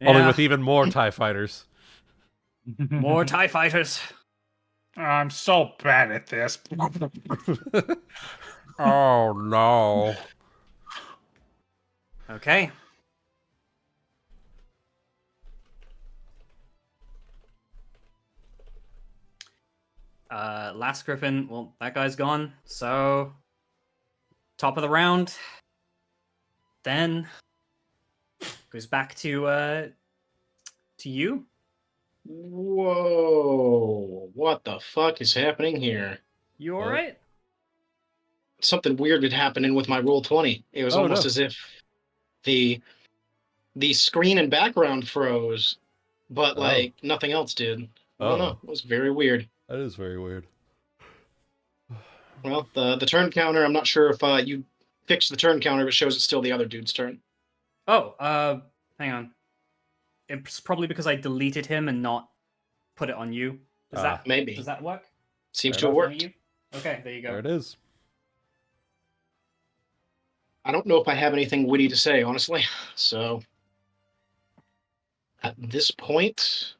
Only Yeah, with even more TIE fighters. more TIE fighters. I'm so bad at this. Oh no. Okay. Last Griffin, well, that guy's gone. So, top of the round. Then goes back to you. Whoa. What the fuck is happening here? You all What? right? Something weird had happened with my roll 20. It was Oh, almost no. as if the screen and background froze, but Oh. like nothing else did. I don't know. It was very weird. That is very weird. Well, the turn counter, I'm not sure if you fixed the turn counter, but it shows it's still the other dude's turn. Oh, hang on. It's probably because I deleted him and not put it on you. Does that Maybe. does that work? Seems Fair to have enough. worked. You? Okay, there you There go. it is. I don't know if I have anything witty to say, honestly. So, at this point,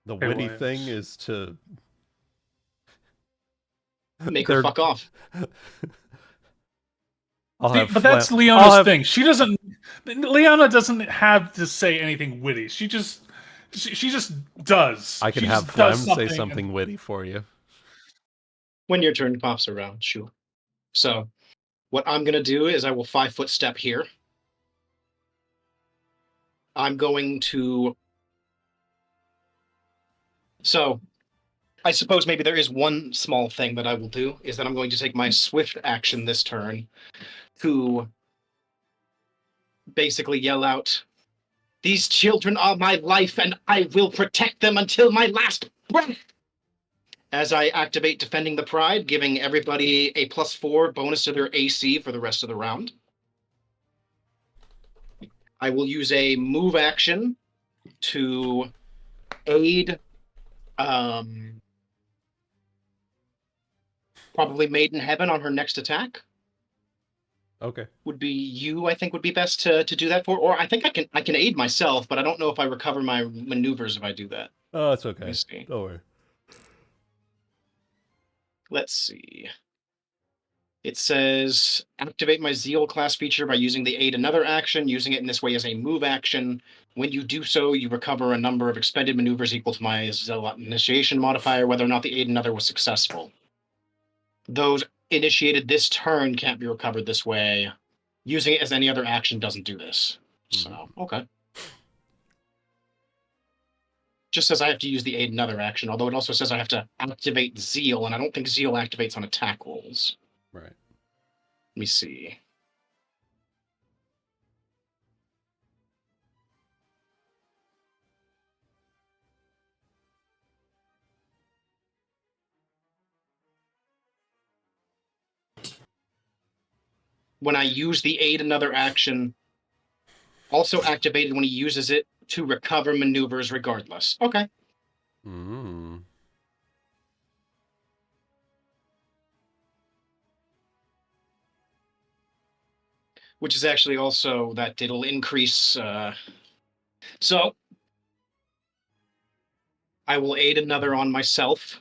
The Hey, witty Williams. thing is to make her They're- fuck off. I'll See, have but that's Fla- Leona's I'll have- thing. She doesn't. Leona doesn't have to say anything witty. She just does. I can She have just does Flamme say and- something witty for you. When your turn pops around, sure. So, what I'm going to do is I will 5-foot step here. I'm going to... So, I suppose maybe there is one small thing that I will do, is that I'm going to take my swift action this turn to basically yell out, These children are my life, and I will protect them until my last breath. As I activate Defending the Pride, giving everybody a +4 bonus to their AC for the rest of the round. I will use a move action to aid probably Maiden Heaven on her next attack. Okay. Would be you, I think, would be best to do that for. Or I think I can aid myself, but I don't know if I recover my maneuvers if I do that. Oh, it's okay. Let me see. Don't worry. Let's see. It says, activate my Zeal class feature by using the aid another action, using it in this way as a move action. When you do so, you recover a number of expended maneuvers equal to my Zealot initiation modifier, whether or not the aid another was successful. Those initiated this turn can't be recovered this way. Using it as any other action doesn't do this. So, okay. Just says I have to use the aid another action, although it also says I have to activate Zeal, and I don't think Zeal activates on attack rolls. Right. Let me see. When I use the aid another action, also activated when he uses it to recover maneuvers regardless. Okay. Mm. Which is actually also that it'll increase. So I will aid another on myself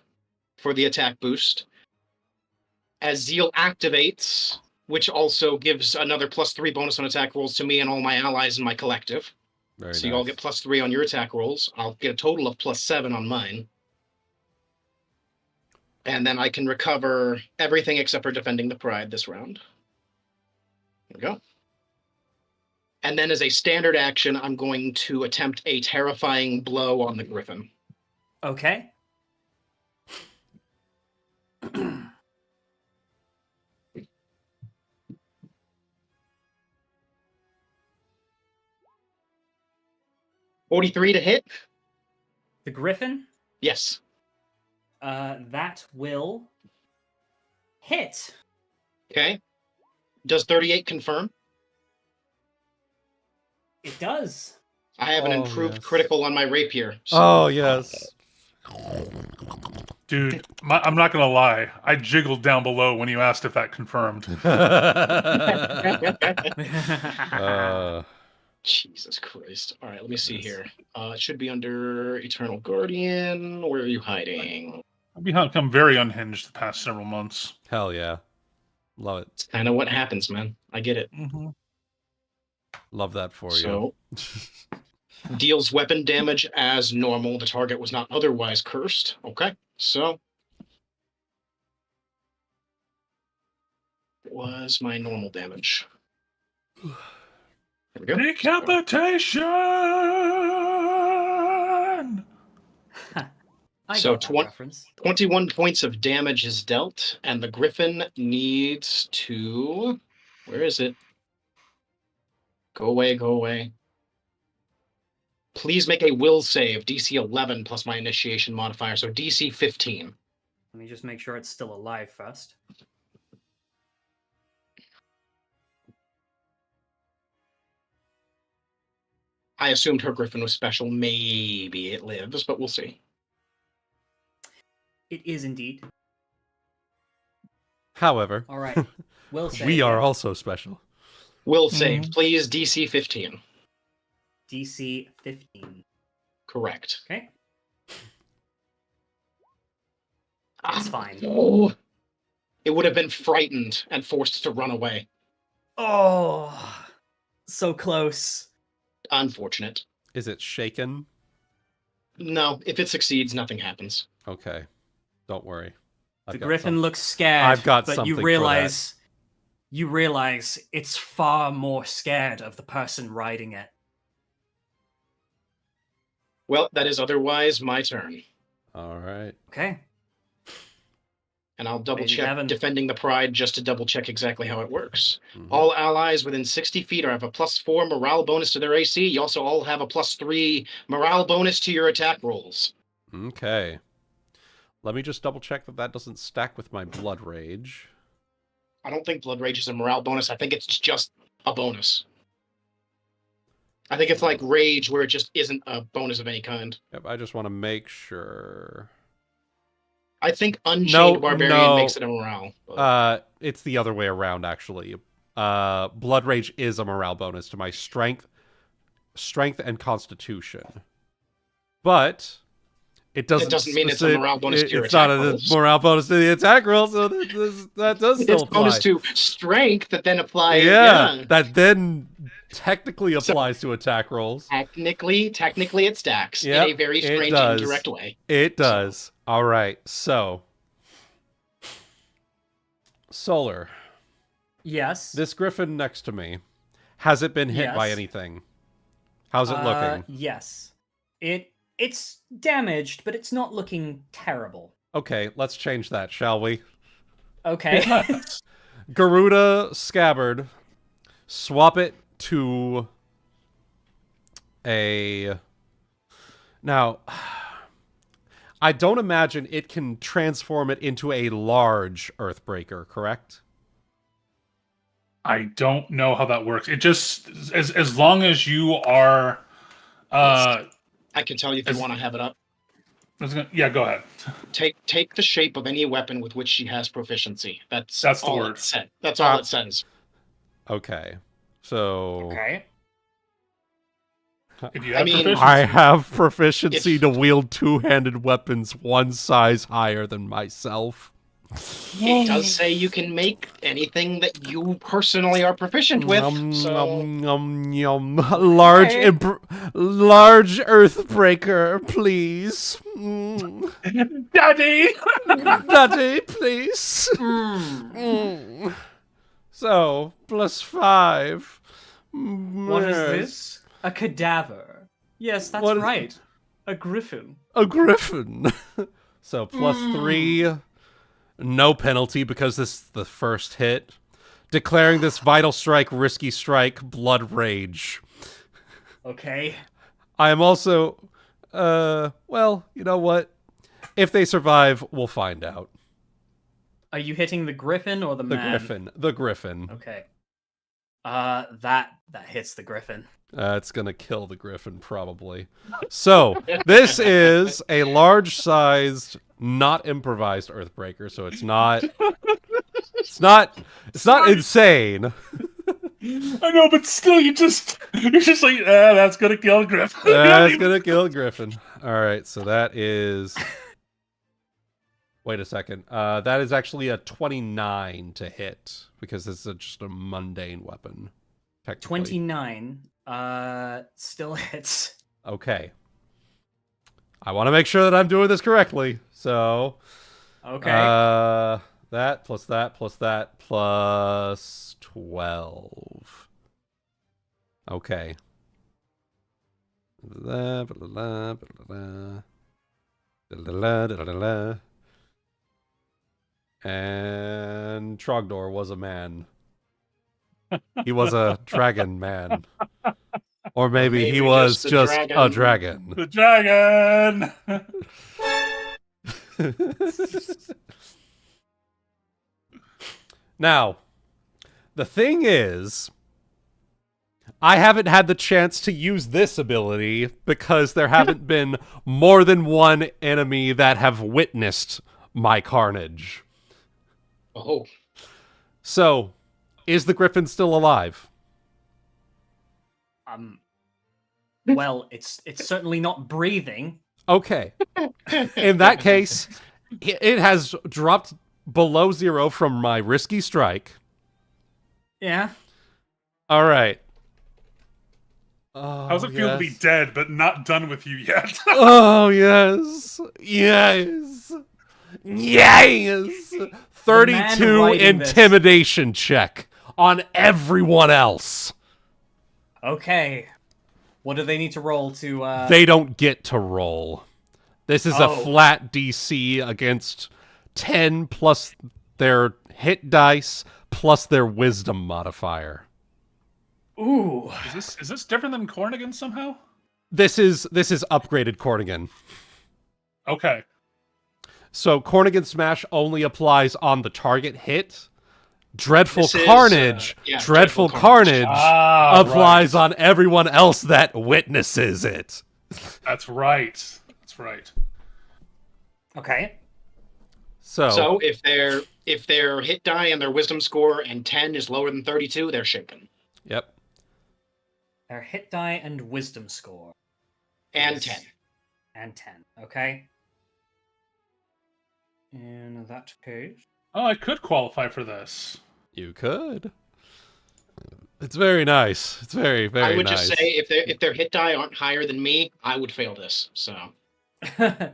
for the attack boost. As Zeal activates, which also gives another +3 bonus on attack rolls to me and all my allies in my collective. Very so nice. you all get +3 on your attack rolls. I'll get a total of +7 on mine. And then I can recover everything except for Defending the Pride this round. There we go. And then as a standard action, I'm going to attempt a terrifying blow on the Griffin. Okay. 43 to hit? The Griffin? Yes. That will hit. Okay. Does 38 confirm? It does. I have an Oh, improved yes. critical on my rapier. So. Oh, yes. Dude, I'm not gonna lie. I jiggled down below when you asked if that confirmed. Jesus Christ. All right, let me see here. It should be under Eternal Guardian. Where are you hiding? I've become very unhinged the past several months. Hell yeah. Love it. It's kind of what happens, man. I get it. Mm-hmm. Love that for So, you. deals weapon damage as normal. The target was not otherwise cursed. Okay, so it was my normal damage. There we go. Decapitation! I So got that reference. 21 points of damage is dealt, and the Griffin needs to... Where is it? Go away, go away. Please make a will save, DC 11 plus my initiation modifier, so DC 15. Let me just make sure it's still alive first. I assumed her Griffin was special. Maybe it lives, but we'll see. It is indeed. However, All right. Will save. we are also special. Will save, please, DC 15. DC 15. Correct. Okay. It's fine. Oh, it would have been frightened and forced to run away. Oh, so close. Unfortunate. Is it shaken? No, if it succeeds, nothing happens. Okay. Don't worry. The Griffin looks scared. I've got but something you for realize it's far more scared of the person riding it. Well, that is otherwise my turn. All right. Okay. And I'll double Lady check Heaven. defending the pride just to double check exactly how it works. Mhm. All allies within 60 feet have a +4 morale bonus to their AC. You also all have a +3 morale bonus to your attack rolls. Okay. Let me just double check that doesn't stack with my blood rage. I don't think Blood Rage is a morale bonus. I think it's just a bonus. I think it's like Rage, where it just isn't a bonus of any kind. Yep, I just want to make sure. I think Unchained Barbarian no. makes it a morale. But It's the other way around, actually. Blood Rage is a morale bonus to my strength and constitution. But it doesn't mean it's a morale bonus to your it's not attack a rolls. morale bonus to the attack roll, so that does still it's apply. bonus to strength that then applies. Yeah, that then technically applies to attack rolls. Technically it stacks Yep, in a very it strange, does. indirect way. It does. All right, so Solar, Yes. this griffin next to me, has it been hit by Yes. anything? How's it looking? Yes. It's damaged, but it's not looking terrible. Okay, let's change that, shall we? Okay. Garuda Scabbard, swap it to a... Now, I don't imagine it can transform it into a large Earthbreaker, correct? I don't know how that works. It just as long as you are. I can tell you if you want to have it up. Yeah, go ahead. Take the shape of any weapon with which she has proficiency. That's the all word. it said. That's all it says. Okay, so... Okay. If you I have mean, proficiency, I have proficiency If- to wield two-handed weapons one size higher than myself. It does say you can make anything that you personally are proficient with. So Large, Okay. large Earthbreaker, please. Mm. Daddy. Daddy, please. Mm. So, +5. What is this? A cadaver. Yes, that's What is- right. A griffin. A griffin. So, +3. No penalty because this is the first hit. Declaring this vital strike risky strike, blood rage. Okay. I am also, well, you know what? If they survive, we'll find out. Are you hitting the griffin or the The man? griffin. The griffin. Okay. That hits the griffin. It's gonna kill the griffin, probably. So, this is a large-sized, not improvised Earthbreaker, so it's not... It's not insane. I know, but still, you're just like, that's gonna kill Griff. That's gonna kill Griffin. Alright, so that is... Wait a second. That is actually a 29 to hit, because this is just a mundane weapon. Technically. 29. Still hits. Okay. I want to make sure that I'm doing this correctly. So... Okay. That plus that plus that plus 12. Okay. And Trogdor was a man. He was a dragon man. Or maybe he was just a dragon. The dragon. Now, the thing is, I haven't had the chance to use this ability because there haven't been more than one enemy that have witnessed my carnage. Oh. So, is the griffin still alive? Well, it's certainly not breathing. Okay. In that case, it has dropped below 0 from my risky strike. Yeah. All right. How's it feel to be dead but not done with you yet? Oh, yes. Yes. Yes. 32 writing this. intimidation check on everyone else. Okay. What do they need to roll to, They don't get to roll. This is a Oh. flat DC against 10 plus their hit dice plus their wisdom modifier. Ooh. Is this different than Cornigan somehow? This is upgraded Cornigan. Okay. So Cornigan Smash only applies on the target hit. Dreadful This is, Carnage, yeah, Dreadful Dreadful Carnage. Carnage applies Right. on everyone else that witnesses it. That's right. That's right. Okay. So if their hit die and their wisdom score and 10 is lower than 32, they're shaken. Yep. Their hit die and wisdom score. And is- 10. And 10. Okay. In that case. Oh, I could qualify for this. You could. It's very nice. It's very, very nice. I would just say if their hit die aren't higher than me, I would fail this. So Yeah.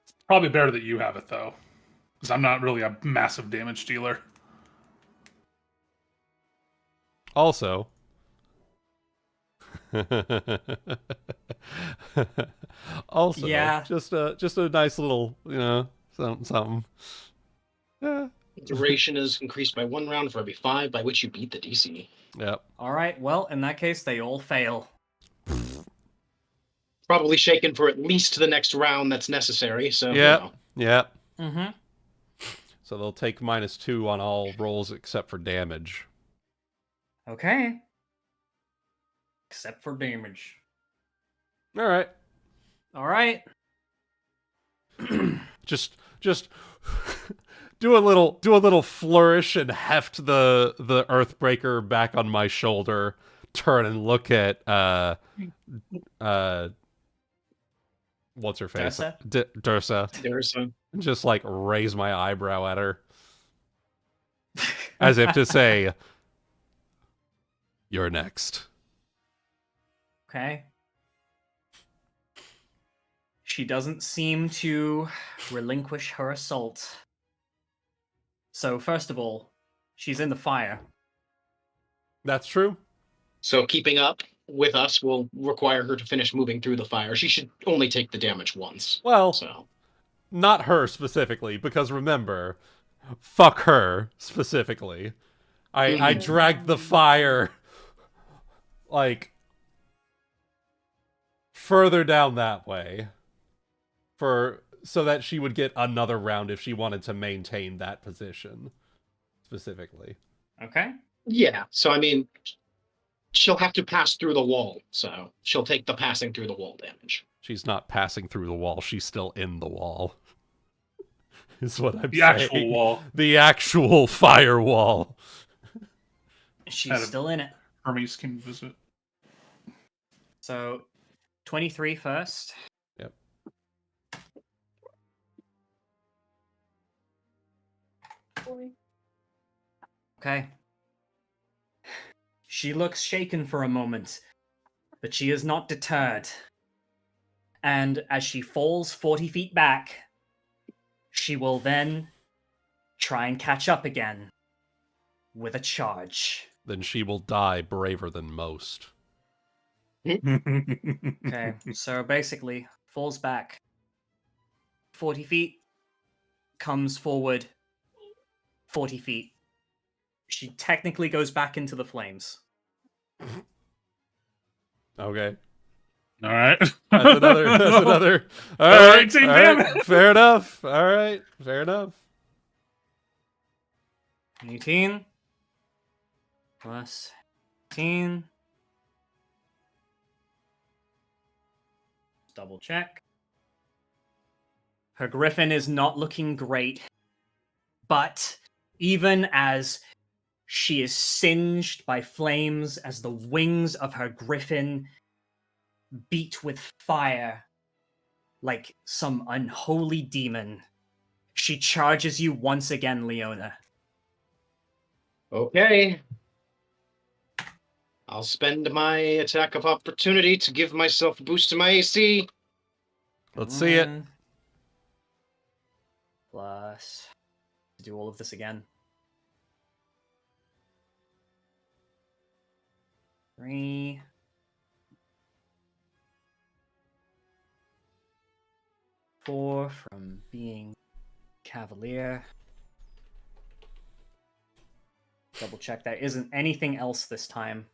It's probably better that you have it, though. Because I'm not really a massive damage dealer. Also, Yeah. just a nice little, something. Yeah. duration is increased by 1 round for every 5 by which you beat the DC. Yep. All right. Well, in that case, they all fail. Probably shaken for at least the next round that's necessary. So Yep. you know. Yep. Mm-hmm. So they'll take -2 on all rolls except for damage. Okay. Except for damage. All right. All right. Just do a little flourish and heft the Earthbreaker back on my shoulder. Turn and look at what's her face? Dursa? Dursa. And just like raise my eyebrow at her. As if to say, you're next. Okay. She doesn't seem to relinquish her assault. So, first of all, she's in the fire. That's true. So keeping up with us will require her to finish moving through the fire. She should only take the damage once. Well, So not her specifically, because remember, fuck her specifically. I dragged the fire like further down that way so that she would get another round if she wanted to maintain that position specifically. Okay. yeah. So I mean, she'll have to pass through the wall. So she'll take the passing through the wall damage. She's not passing through the wall, she's still in the wall. Is what I'm The saying. actual wall. The actual firewall. She's Had a- still in it. Hermes can visit. So, 23 first. Yep. Okay. She looks shaken for a moment, but she is not deterred. And as she falls 40 feet back, she will then try and catch up again with a charge. Then she will die braver than most. Okay, so basically, falls back 40 feet, comes forward 40 feet. She technically goes back into the flames. Okay. All right. That's another. All All right. right, team, all damn right, it. fair enough. All right. Fair enough. 18 plus 18. Double check. Her griffin is not looking great, but even as she is singed by flames, as the wings of her griffin beat with fire like some unholy demon, she charges you once again, Leona. Okay. I'll spend my attack of opportunity to give myself a boost to my AC. Let's see it. Plus, do all of this again. 3. 4 from being Cavalier. Double check there isn't anything else this time.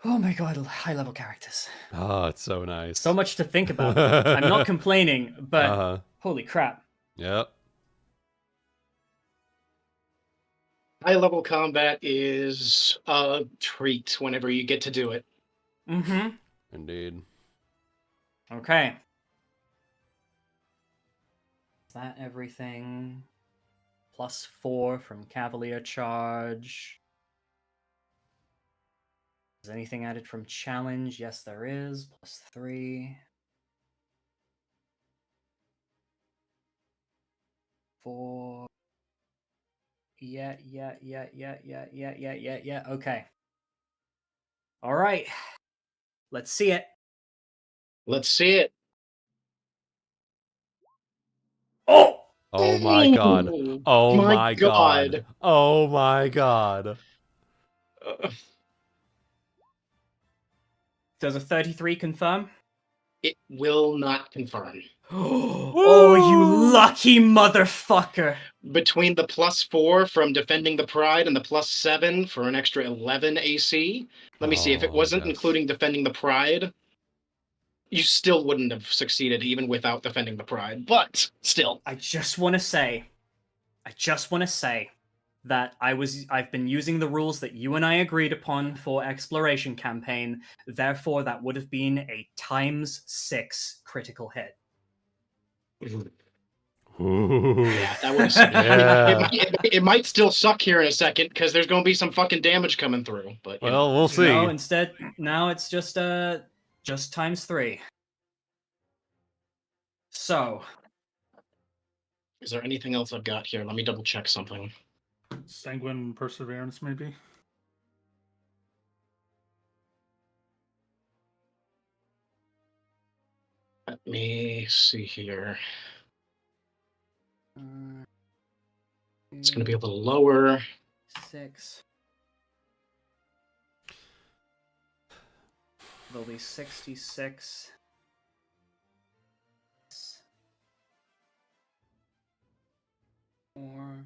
Oh my god, high level characters. Oh, it's so nice. So much to think about. I'm not complaining, but holy crap. Yep. High level combat is a treat whenever you get to do it. Mm-hmm. Indeed. Okay. Is that everything? +4 from Cavalier charge. Is anything added from challenge? Yes, there is. +3. 4. Yeah. Okay. All right. Let's see it. Let's see it. Oh! Oh my god. Oh my god. God. Oh my god. Does a 33 confirm? It will not confirm. Oh, you lucky motherfucker. Between the +4 from defending the Pride and the +7 for an extra 11 AC. Let me see. If it wasn't yes. including defending the Pride, you still wouldn't have succeeded even without defending the Pride. But still. I just want to say that I've been using the rules that you and I agreed upon for exploration campaign. Therefore, that would have been a ×6 critical hit. Ooh. Yeah, that would have sucked. Yeah. It might still suck here in a second because there's going to be some fucking damage coming through. But you know. Well, we'll see. No, instead, now it's just ×3. So, Is there anything else I've got here? Let me double check something. Sanguine perseverance, maybe. Let me see here. It's going to be a little lower. 6. There'll be 66. Or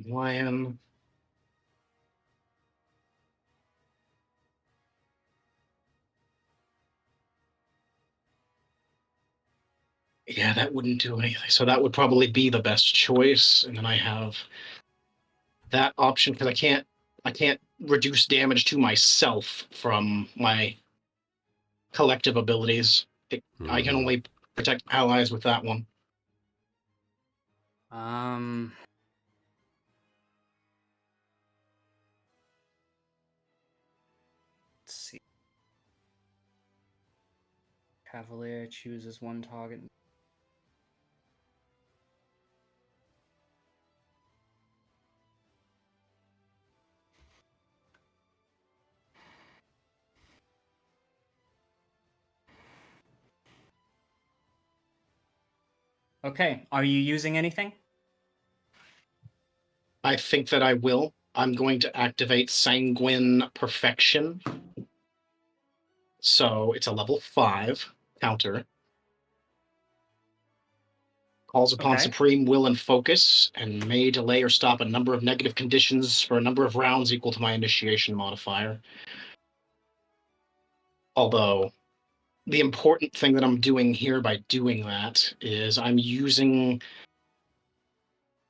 Lion. Yeah, that wouldn't do anything. So that would probably be the best choice. And then I have that option because I can't reduce damage to myself from my collective abilities. I can only protect allies with that one. let's see. Cavalier chooses one target. Okay, are you using anything? I think that I will. I'm going to activate Sanguine Perfection. So it's a level 5 counter. Calls upon Okay. Supreme Will and Focus, and may delay or stop a number of negative conditions for a number of rounds equal to my initiation modifier. Although, the important thing that I'm doing here by doing that is I'm using...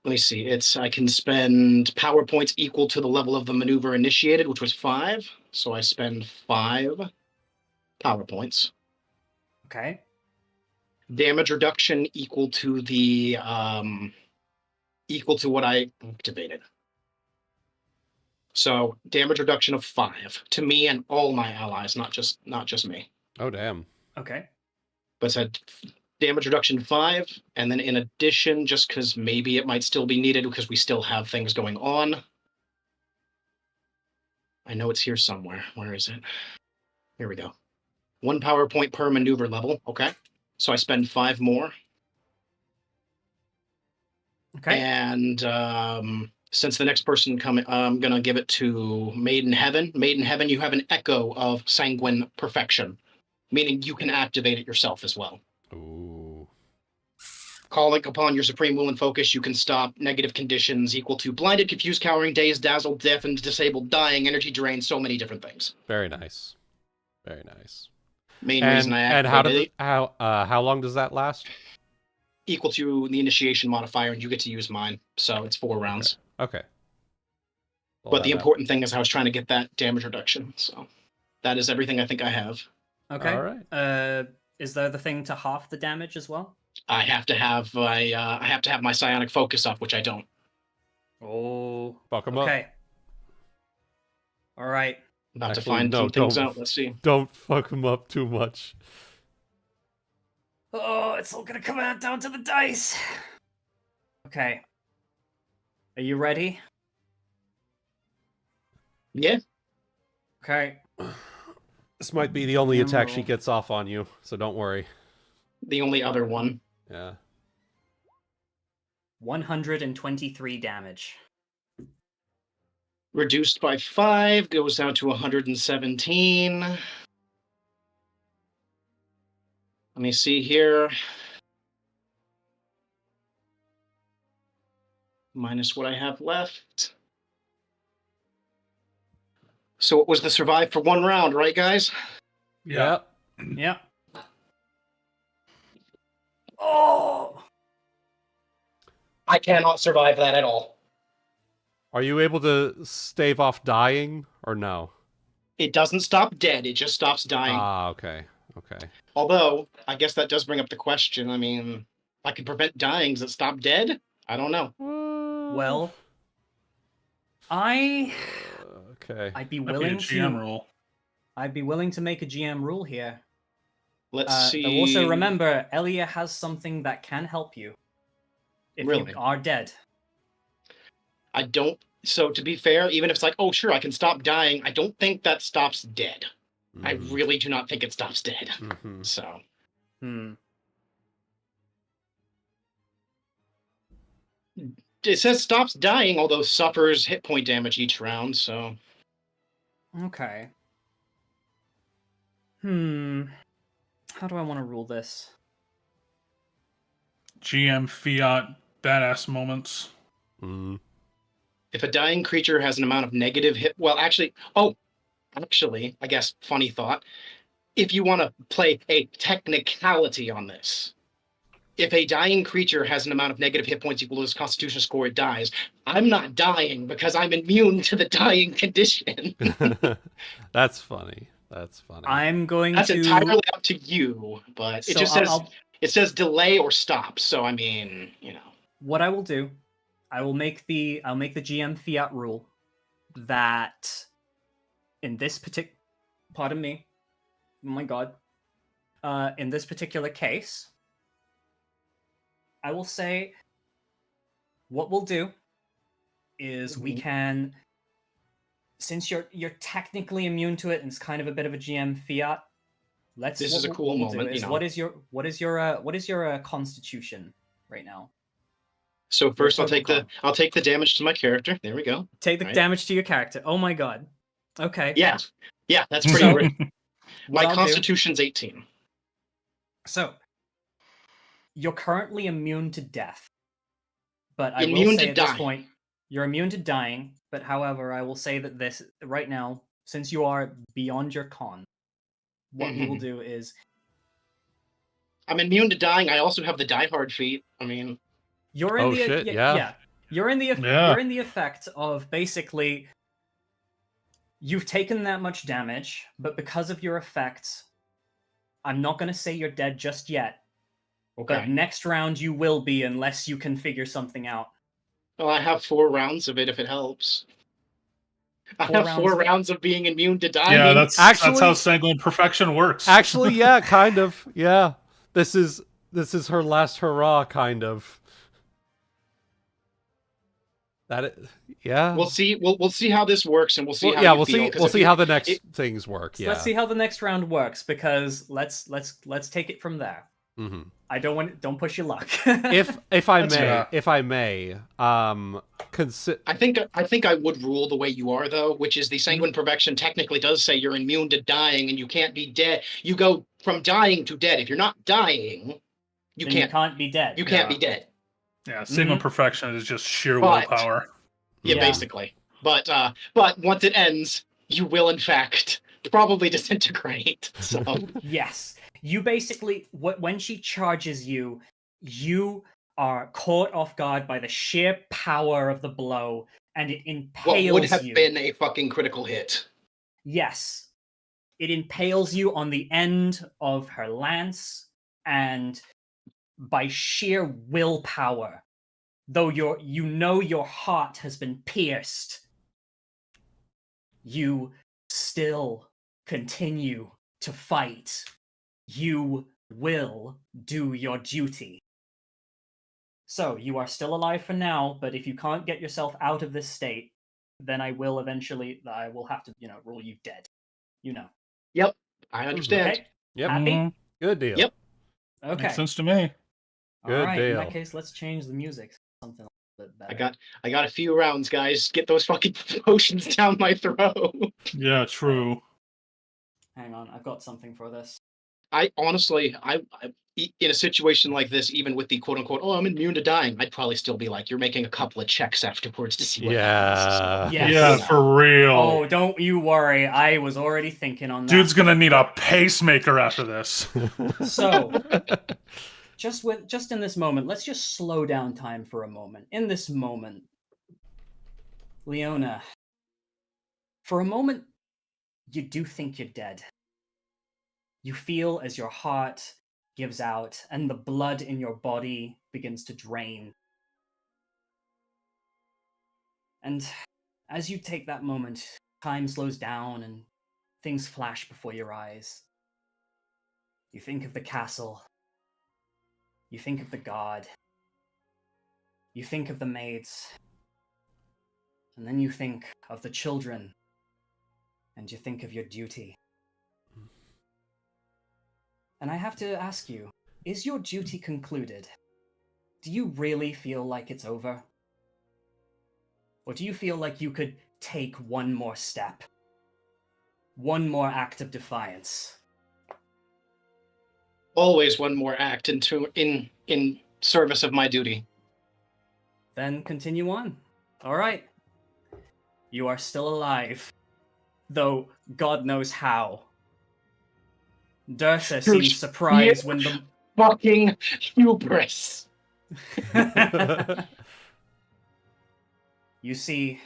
Let me see. I can spend power points equal to the level of the maneuver initiated, which was 5. So I spend 5 power points. Okay. Damage reduction equal to the equal to what I activated. So damage reduction of 5 to me and all my allies, not just me. Oh, damn. Okay. But said damage reduction 5, and then in addition, just because maybe it might still be needed because we still have things going on. I know it's here somewhere. Where is it? Here we go. 1 power point per maneuver level. Okay. So I spend 5 more. Okay. And Since the next person coming, I'm gonna give it to Maiden Heaven. Maiden Heaven, you have an echo of Sanguine Perfection, meaning you can activate it yourself as well. Ooh. Calling upon your supreme will and focus, you can stop negative conditions equal to blinded, confused, cowering, dazed, dazzled, deafened, disabled, dying, energy drained, so many different things. Very nice. Very nice. Main reason I And activated it, how long does that last? equal to the initiation modifier, and you get to use mine. So it's 4 rounds. Okay. Well, But the important thing is I was trying to get that damage reduction. So that is everything I think I have. Okay. All right. Is there the thing to half the damage as well? I have to have my psionic focus up, which I don't. Oh. Fuck 'em up. Okay. All right. About to Actually, find no, some things don't. out. Let's see. Don't fuck him up too much. Oh, it's all gonna come out down to the dice. Okay. Are you ready? Yeah. Okay. This might be the only attack she Roll. gets off on you, so don't worry. The only other one. Yeah. 123 damage. Reduced by 5, goes down to 117. Let me see here. Minus what I have left. So it was the survive for 1 round, right, guys? Yeah. Yeah. Oh! I cannot survive that at all. Are you able to stave off dying, or no? It doesn't stop dead, it just stops dying. Ah, okay. Okay. Although, I guess that does bring up the question. I mean, I can prevent dying. Does it stop dead? I don't know. Well, Okay. I'd be That'd be a willing GM to. rule. I'd be willing to make a GM rule here. Let's see. Though also remember, Elia has something that can help you if Really? you are dead. I don't. So to be fair, even if it's like, oh sure, I can stop dying, I don't think that stops dead. I really do not think it stops dead. Mm-hmm. So it says stops dying, although suffers hit point damage each round. So Okay. How do I want to rule this? GM fiat badass moments. Mm. if a dying creature has an amount of negative hit, well, actually, I guess funny thought. If you want to play a technicality on this, if a dying creature has an amount of negative hit points equal to its constitution score, it dies. I'm not dying because I'm immune to the dying condition. That's funny. That's funny. I'm going That's to. entirely up to you, but it So just says it says delay or stop. So I mean, What I will do, I'll make the GM fiat rule that in this particular, pardon me, oh my god, in this particular case, I will say what we'll do is we can, since you're technically immune to it and it's kind of a bit of a GM fiat. This is a cool moment. What is your constitution right now? So first, I'll take the damage to my character. There we go. Take the damage to your character. Oh my god. Okay. Yeah, that's pretty great. What My I'll do- constitution's 18. So, you're currently immune to death. But I Immune will to say at this dying. point, you're immune to dying. But however, I will say that this right now, since you are beyond your con, what we will do is I'm immune to dying. I also have the Die Hard feat. I mean, you're in Oh, the shit, yeah. yeah. You're in the Yeah. you're in the effect of basically you've taken that much damage, but because of your effects, I'm not going to say you're dead just yet. But okay. next round you will be unless you can figure something out. Well, I have 4 rounds of it if it helps. I 4 have rounds? 4 rounds of being immune to dying. Yeah, that's actually- how sanguine perfection works. Actually, yeah, kind of. Yeah. This is her last hurrah, kind of. Yeah. We'll see. We'll see how this works, and we'll see how. Yeah, you we'll feel, see. 'cause We'll if see you- how the next things work. So Yeah. let's see how the next round works because let's take it from there. Mm-hmm. Don't push your luck. if I That's may, fair. if I may, I think I would rule the way you are, though, which is the sanguine perfection technically does say you're immune to dying and you can't be dead. You go from dying to dead. If you're not dying, you Then you can't. can't be dead. You can't be dead. Yeah, Sigma Mhm. perfection is just sheer But- willpower. Yeah, Yeah. basically. But once it ends, you will in fact probably disintegrate. So Yes. You basically, when she charges you, you are caught off guard by the sheer power of the blow, and it what impales would have you. been a fucking critical hit? Yes. It impales you on the end of her lance, and by sheer willpower, though your heart has been pierced, you still continue to fight. You will do your duty. So, you are still alive for now, but if you can't get yourself out of this state, then I will have to, rule you dead. You know. Yep, I understand. Okay? Yep. Happy? Mhm. Good deal. Yep. Okay. Makes sense to me. Good Alright, in deal. that case, let's change the music to something a little bit better. I got a few rounds, guys. Get those fucking potions down my throat. Yeah, true. Hang on, I've got something for this. I honestly, in a situation like this, even with the quote unquote, oh, I'm immune to dying, I'd probably still be like, you're making a couple of checks afterwards to see what happens. So, Yes. Yeah, for real. Oh, don't you worry. I was already thinking on that. Dude's gonna need a pacemaker after this. So, just in this moment, let's just slow down time for a moment. In this moment, Leona, for a moment, you do think you're dead. You feel as your heart gives out and the blood in your body begins to drain. And as you take that moment, time slows down and things flash before your eyes. You think of the castle. You think of the god. You think of the maids. And then you think of the children. And you think of your duty. And I have to ask you, is your duty concluded? Do you really feel like it's over? Or do you feel like you could take one more step? One more act of defiance? always one more act in service of my duty. Then continue on. All right. You are still alive, though God knows how. Dursa seems surprised when the Fucking hubris. You see,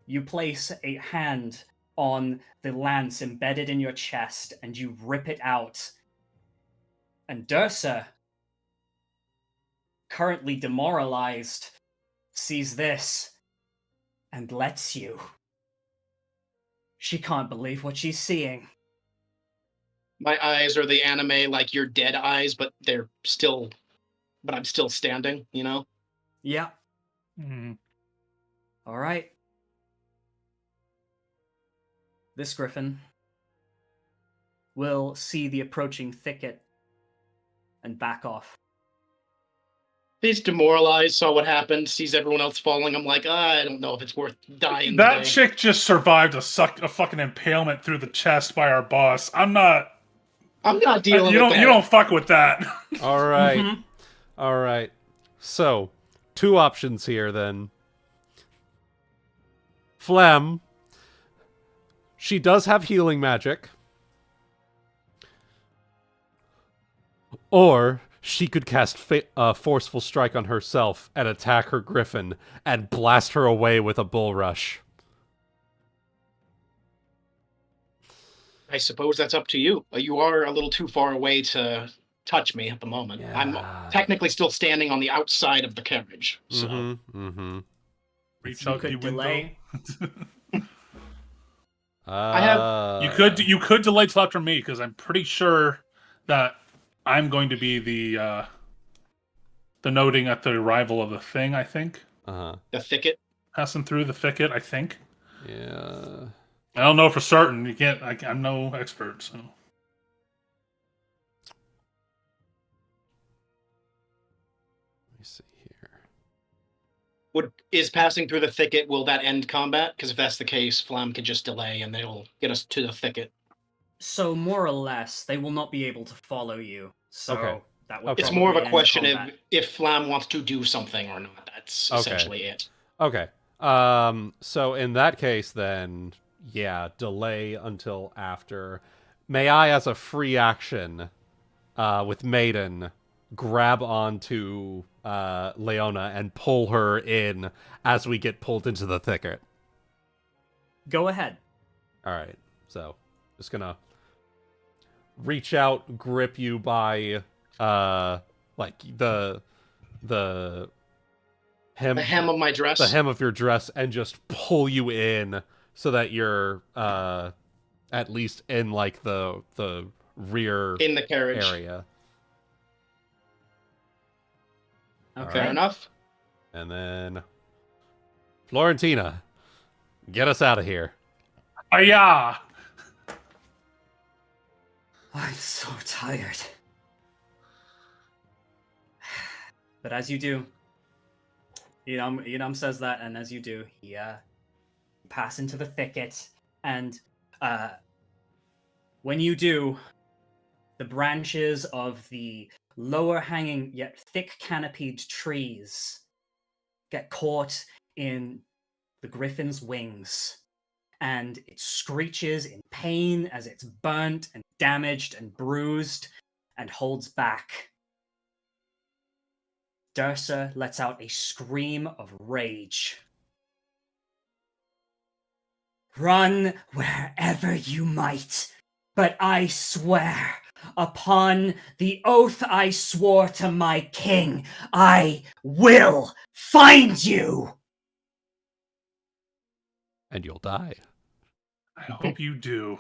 you place a hand on the lance embedded in your chest and you rip it out. And Dursa, currently demoralized, sees this and lets you. She can't believe what she's seeing. My eyes are the anime, like your dead eyes, but I'm still standing, you know? Yeah. Mhm. All right. This griffin will see the approaching thicket and back off. He's demoralized, saw what happened, sees everyone else falling. I'm like, I don't know if it's worth dying That today. chick just survived a fucking impalement through the chest by our boss. I'm not dealing you with that. don't fuck with that. All right. Mhm. All right. So, two options here then. Flamme. She does have healing magic. Or she could cast Forceful Strike on herself and attack her griffin and blast her away with a bull rush. I suppose that's up to you. You are a little too far away to touch me at the moment. Yeah. I'm technically still standing on the outside of the carriage. So Reach You out the could window. delay. You could delay till after me because I'm pretty sure that I'm going to be the noting at the arrival of the thing. I think the thicket. passing through the thicket. I think. Yeah. I don't know for certain. You can't. I'm no expert. So Is passing through the thicket, will that end combat? Because if that's the case, Flamme can just delay and they'll get us to the thicket. So more or less, they will not be able to follow you. So Okay. that would It's more of a probably end question of combat. if Flamme wants to do something or not. That's essentially it. Okay. So in that case, then, yeah, delay until after. May I, as a free action, with Maiden, grab onto Leona and pull her in as we get pulled into the thicket? Go ahead. All right. So, just gonna reach out, grip you by like the hem, The hem of my dress. the hem of your dress, and just pull you in so that you're at least in like the rear in the carriage. area. Okay. Fair enough. And then Florentina, get us out of here. Aya! I'm so tired. But as you do, Yunam says that, and as you do, he pass into the thicket, and when you do, the branches of the lower hanging yet thick canopied trees get caught in the griffin's wings, and it screeches in pain as it's burnt and damaged and bruised and holds back. Dursa lets out a scream of rage. Run wherever you might, but I swear, upon the oath I swore to my king, I will find you! And you'll die. I hope you do.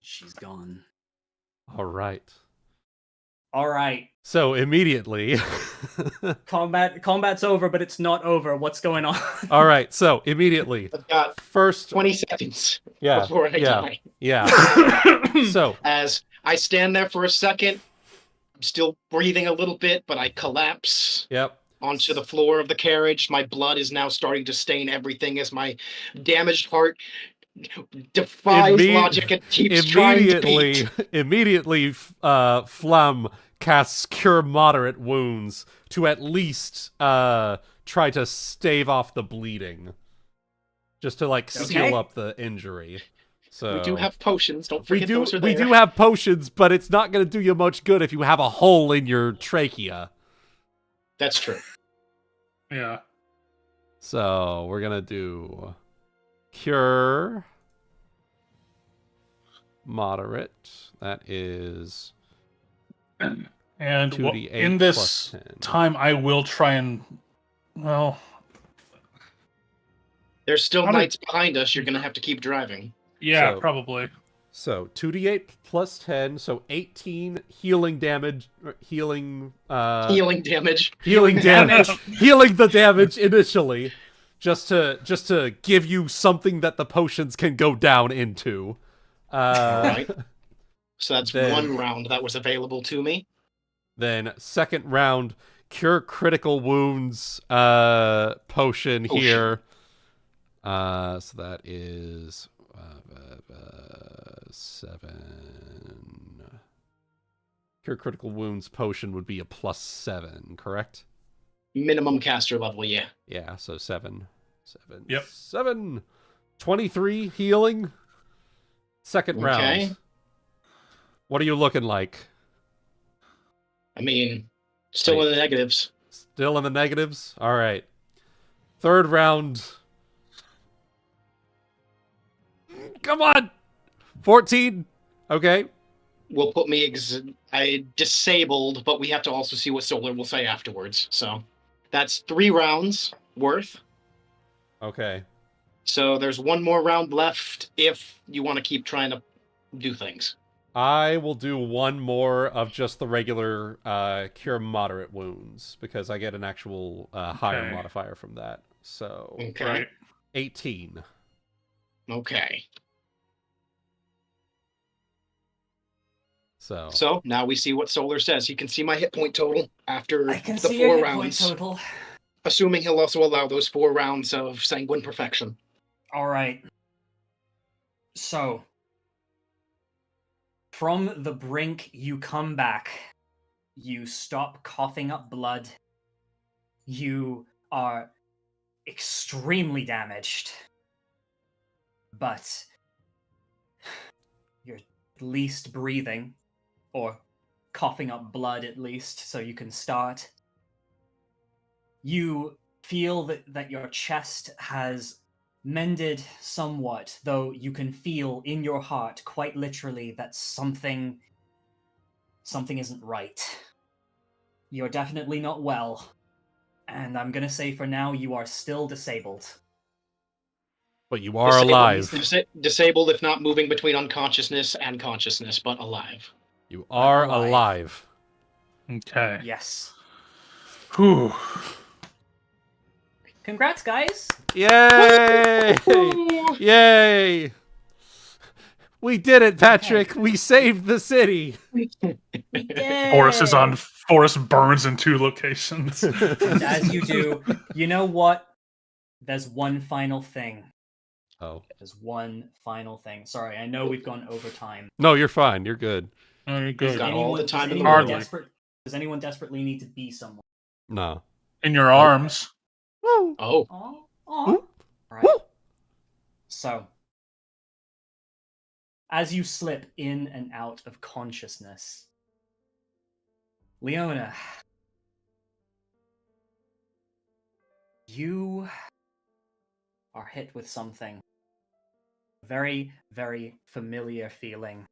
She's gone. All right. All right. So immediately. Combat's over, but it's not over. What's going on? All right. So immediately. I've got First. 20 seconds Yeah. before I die. Yeah. So. As I stand there for a second, I'm still breathing a little bit, but I collapse Yep. onto the floor of the carriage. My blood is now starting to stain everything as my damaged heart defies logic and keeps trying to beat. Immediately, Flamme casts Cure Moderate Wounds to at least try to stave off the bleeding. Just to, like, seal up the injury. So We do have potions, don't forget those are there. We do have potions, but it's not going to do you much good if you have a hole in your trachea. That's true. Yeah. So, we're going to do Cure Moderate. That is And 2d8 in plus this 10. time, I will try and, well, There's still How did- knights behind us. You're going to have to keep driving. yeah, So- probably. So 2d8 plus 10, so 18 healing damage. Healing Damage. healing damage. Healing the damage initially, just to give you something that the potions can go down into. Right. So that's then- one round that was available to me. Then second round, cure critical wounds potion here. So that is 7. Cure critical wounds potion would be a +7, correct? Minimum caster level, yeah. Yeah, so 7. Yep. 7. 23 healing. Second Okay. round. What are you looking like? I mean, still in the negatives. Still in the negatives? All right. Third round. Come on. 14. Okay. Will put me disabled, but we have to also see what Solar will say afterwards. So that's 3 rounds worth. Okay. So there's one more round left if you want to keep trying to do things. I will do one more of just the regular cure moderate wounds because I get an actual higher Okay. modifier from that. So Okay. Right. 18. Okay. So now we see what Solar says. You can see my hit point total after I can the see 4 your hit rounds. point total. Assuming he'll also allow those 4 rounds of sanguine perfection. All right. So, from the brink, you come back. You stop coughing up blood. You are extremely damaged. But you're at least breathing, or coughing up blood at least, so you can start. You feel that your chest has mended somewhat, though you can feel in your heart, quite literally, that something isn't right. You're definitely not well, and I'm gonna say for now you are still disabled. But you are alive. Disabled if not moving between unconsciousness and consciousness, but alive. You are alive. alive. Okay. Yes. Whew. Congrats, guys! Yay! Yay! We did it, Patrick! We saved the city! We did! Forest burns in 2 locations. And as you do, you know what? There's one final thing. Oh. There's one final thing. Sorry, I know we've gone over time. No, you're fine. You're good. Oh, you're good. Got all the time in the world. Does anyone desperately need to be someone? No. In your arms. Woo! Oh. Aw. Woo! Right. Woo! So, as you slip in and out of consciousness, Leona, you are hit with something. Very, very familiar feeling.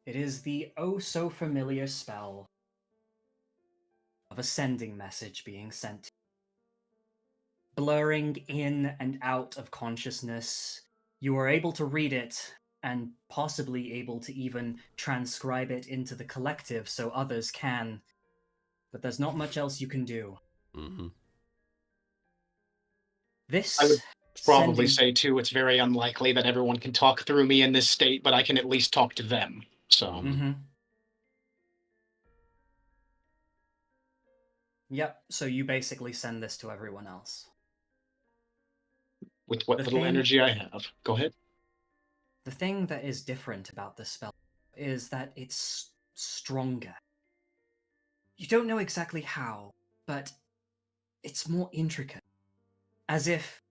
It is the oh-so-familiar spell of a sending message being sent. Blurring in and out of consciousness, you are able to read it, and possibly able to even transcribe it into the collective so others can. But there's not much else you can do. Mm-hmm. This I would probably say, too, it's very unlikely that everyone can talk through me in this state, but I can at least talk to them. So. Mm-hmm. Yep, so you basically send this to everyone else. With what little energy I have. Go ahead. The thing that is different about this spell is that it's stronger. You don't know exactly how, but it's more intricate. As if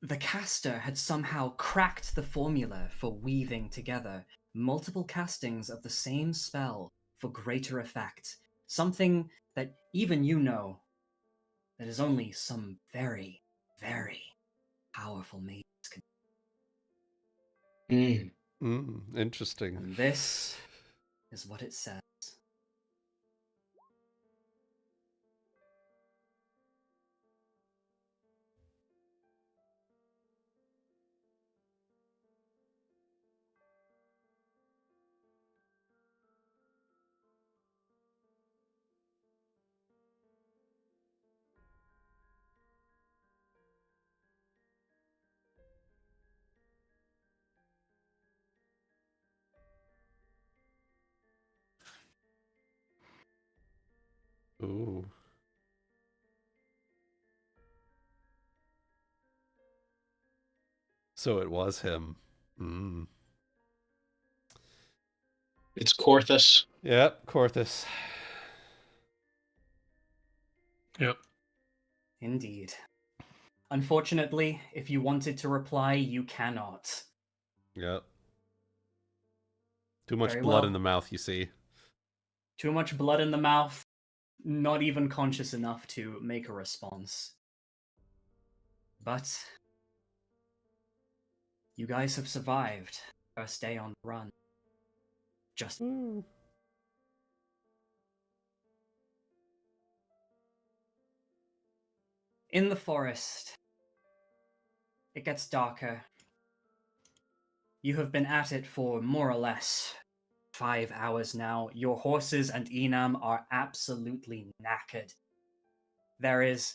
the caster had somehow cracked the formula for weaving together multiple castings of the same spell for greater effect. Something that even you know that is only some very, very powerful maids can. Interesting. And this is what it says. Ooh. So it was him. It's Corthus. Yep, Corthus. Yep. Indeed. Unfortunately, if you wanted to reply, you cannot. Yep. Too much Very blood well. in the mouth, you see. Too much blood in the mouth, not even conscious enough to make a response. But you guys have survived. First day on the run. Just in the forest, it gets darker. You have been at it for more or less 5 hours now. Your horses and Enam are absolutely knackered. There is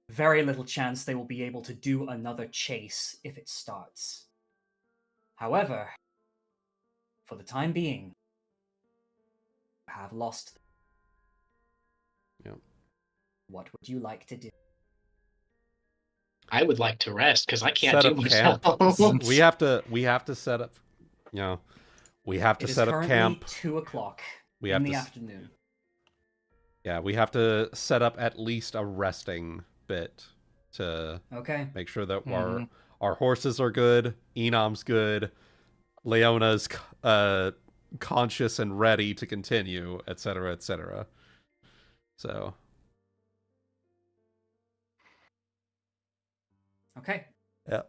very little chance they will be able to do another chase if it starts. However, for the time being, you have lost them. Yep. What would you like to do? I would like to rest because I can't Set do up much camp. else. We have to set up. We have to It is set up currently camp. 2 o'clock We in have the to afternoon. Yeah, we have to set up at least a resting bit to Okay. make sure that Mhm. our horses are good, Enom's good, Leona's conscious and ready to continue, etc., etc. So, Okay. yeah.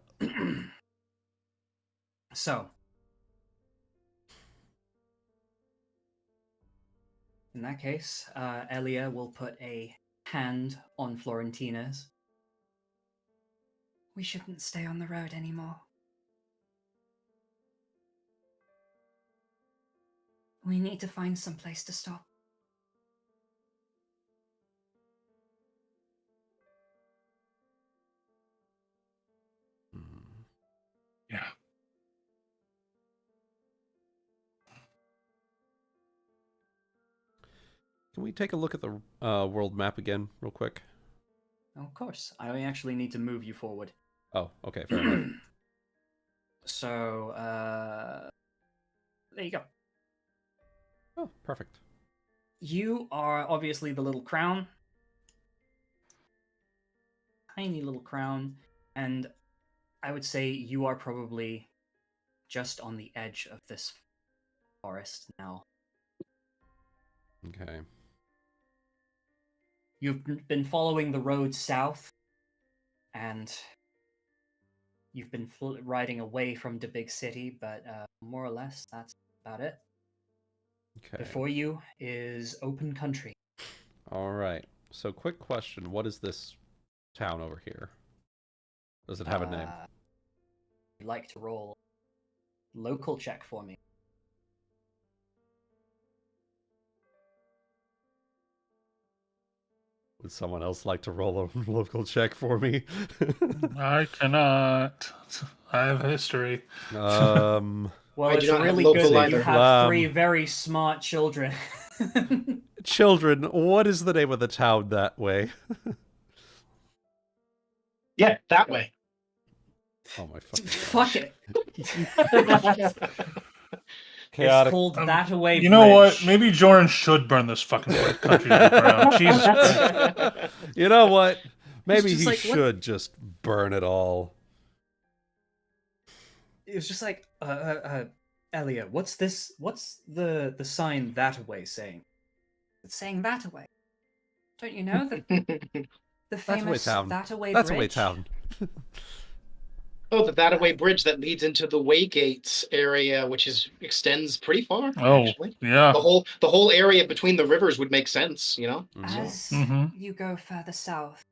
So, in that case, Elia will put a hand on Florentina's. We shouldn't stay on the road anymore. We need to find some place to stop. Yeah. Can we take a look at the world map again, real quick? Of course. I actually need to move you forward. Oh, okay, fair enough. So, there you go. Oh, perfect. You are obviously the little crown. Tiny little crown. And I would say you are probably just on the edge of this forest now. Okay. You've been following the road south, and you've been riding away from the big city, but more or less, that's about it. Okay. Before you is open country. All right. So, quick question: what is this town over here? Does it have a name? You'd like to roll local check for me? Would someone else like to roll a local check for me? I cannot. I have history. Well, I it's do not have really local good that you either. have 3 very smart children. Children, what is the name of the town that way? Yeah, that way. Oh my fucking Fuck gosh. it. Chaotic. It's called That Away You know what? Bridge. Maybe Jordan should burn this fucking country to the ground. Jesus Christ. You know what? Maybe just he like, what- should just burn it all. It was just like, Elia, what's this? What's the sign that way saying? It's saying that away. Don't you know that the That's famous town. that away That's bridge? away town. Oh, the that-away bridge that leads into the Waygates area, which extends pretty far. Oh, actually. yeah. The whole area between the rivers would make sense, you know. As Mhm. you go further south,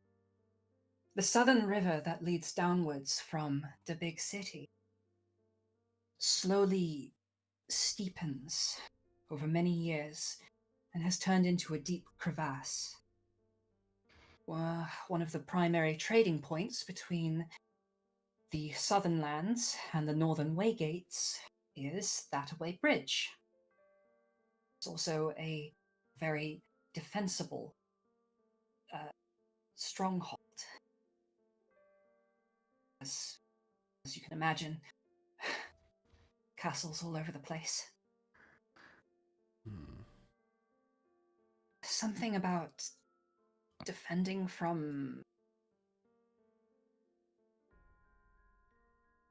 the southern river that leads downwards from the big city slowly steepens over many years and has turned into a deep crevasse. One of the primary trading points between the southern lands and the northern waygates is That-a-Way Bridge. It's also a very defensible stronghold. As you can imagine, castles all over the place. Something about defending from...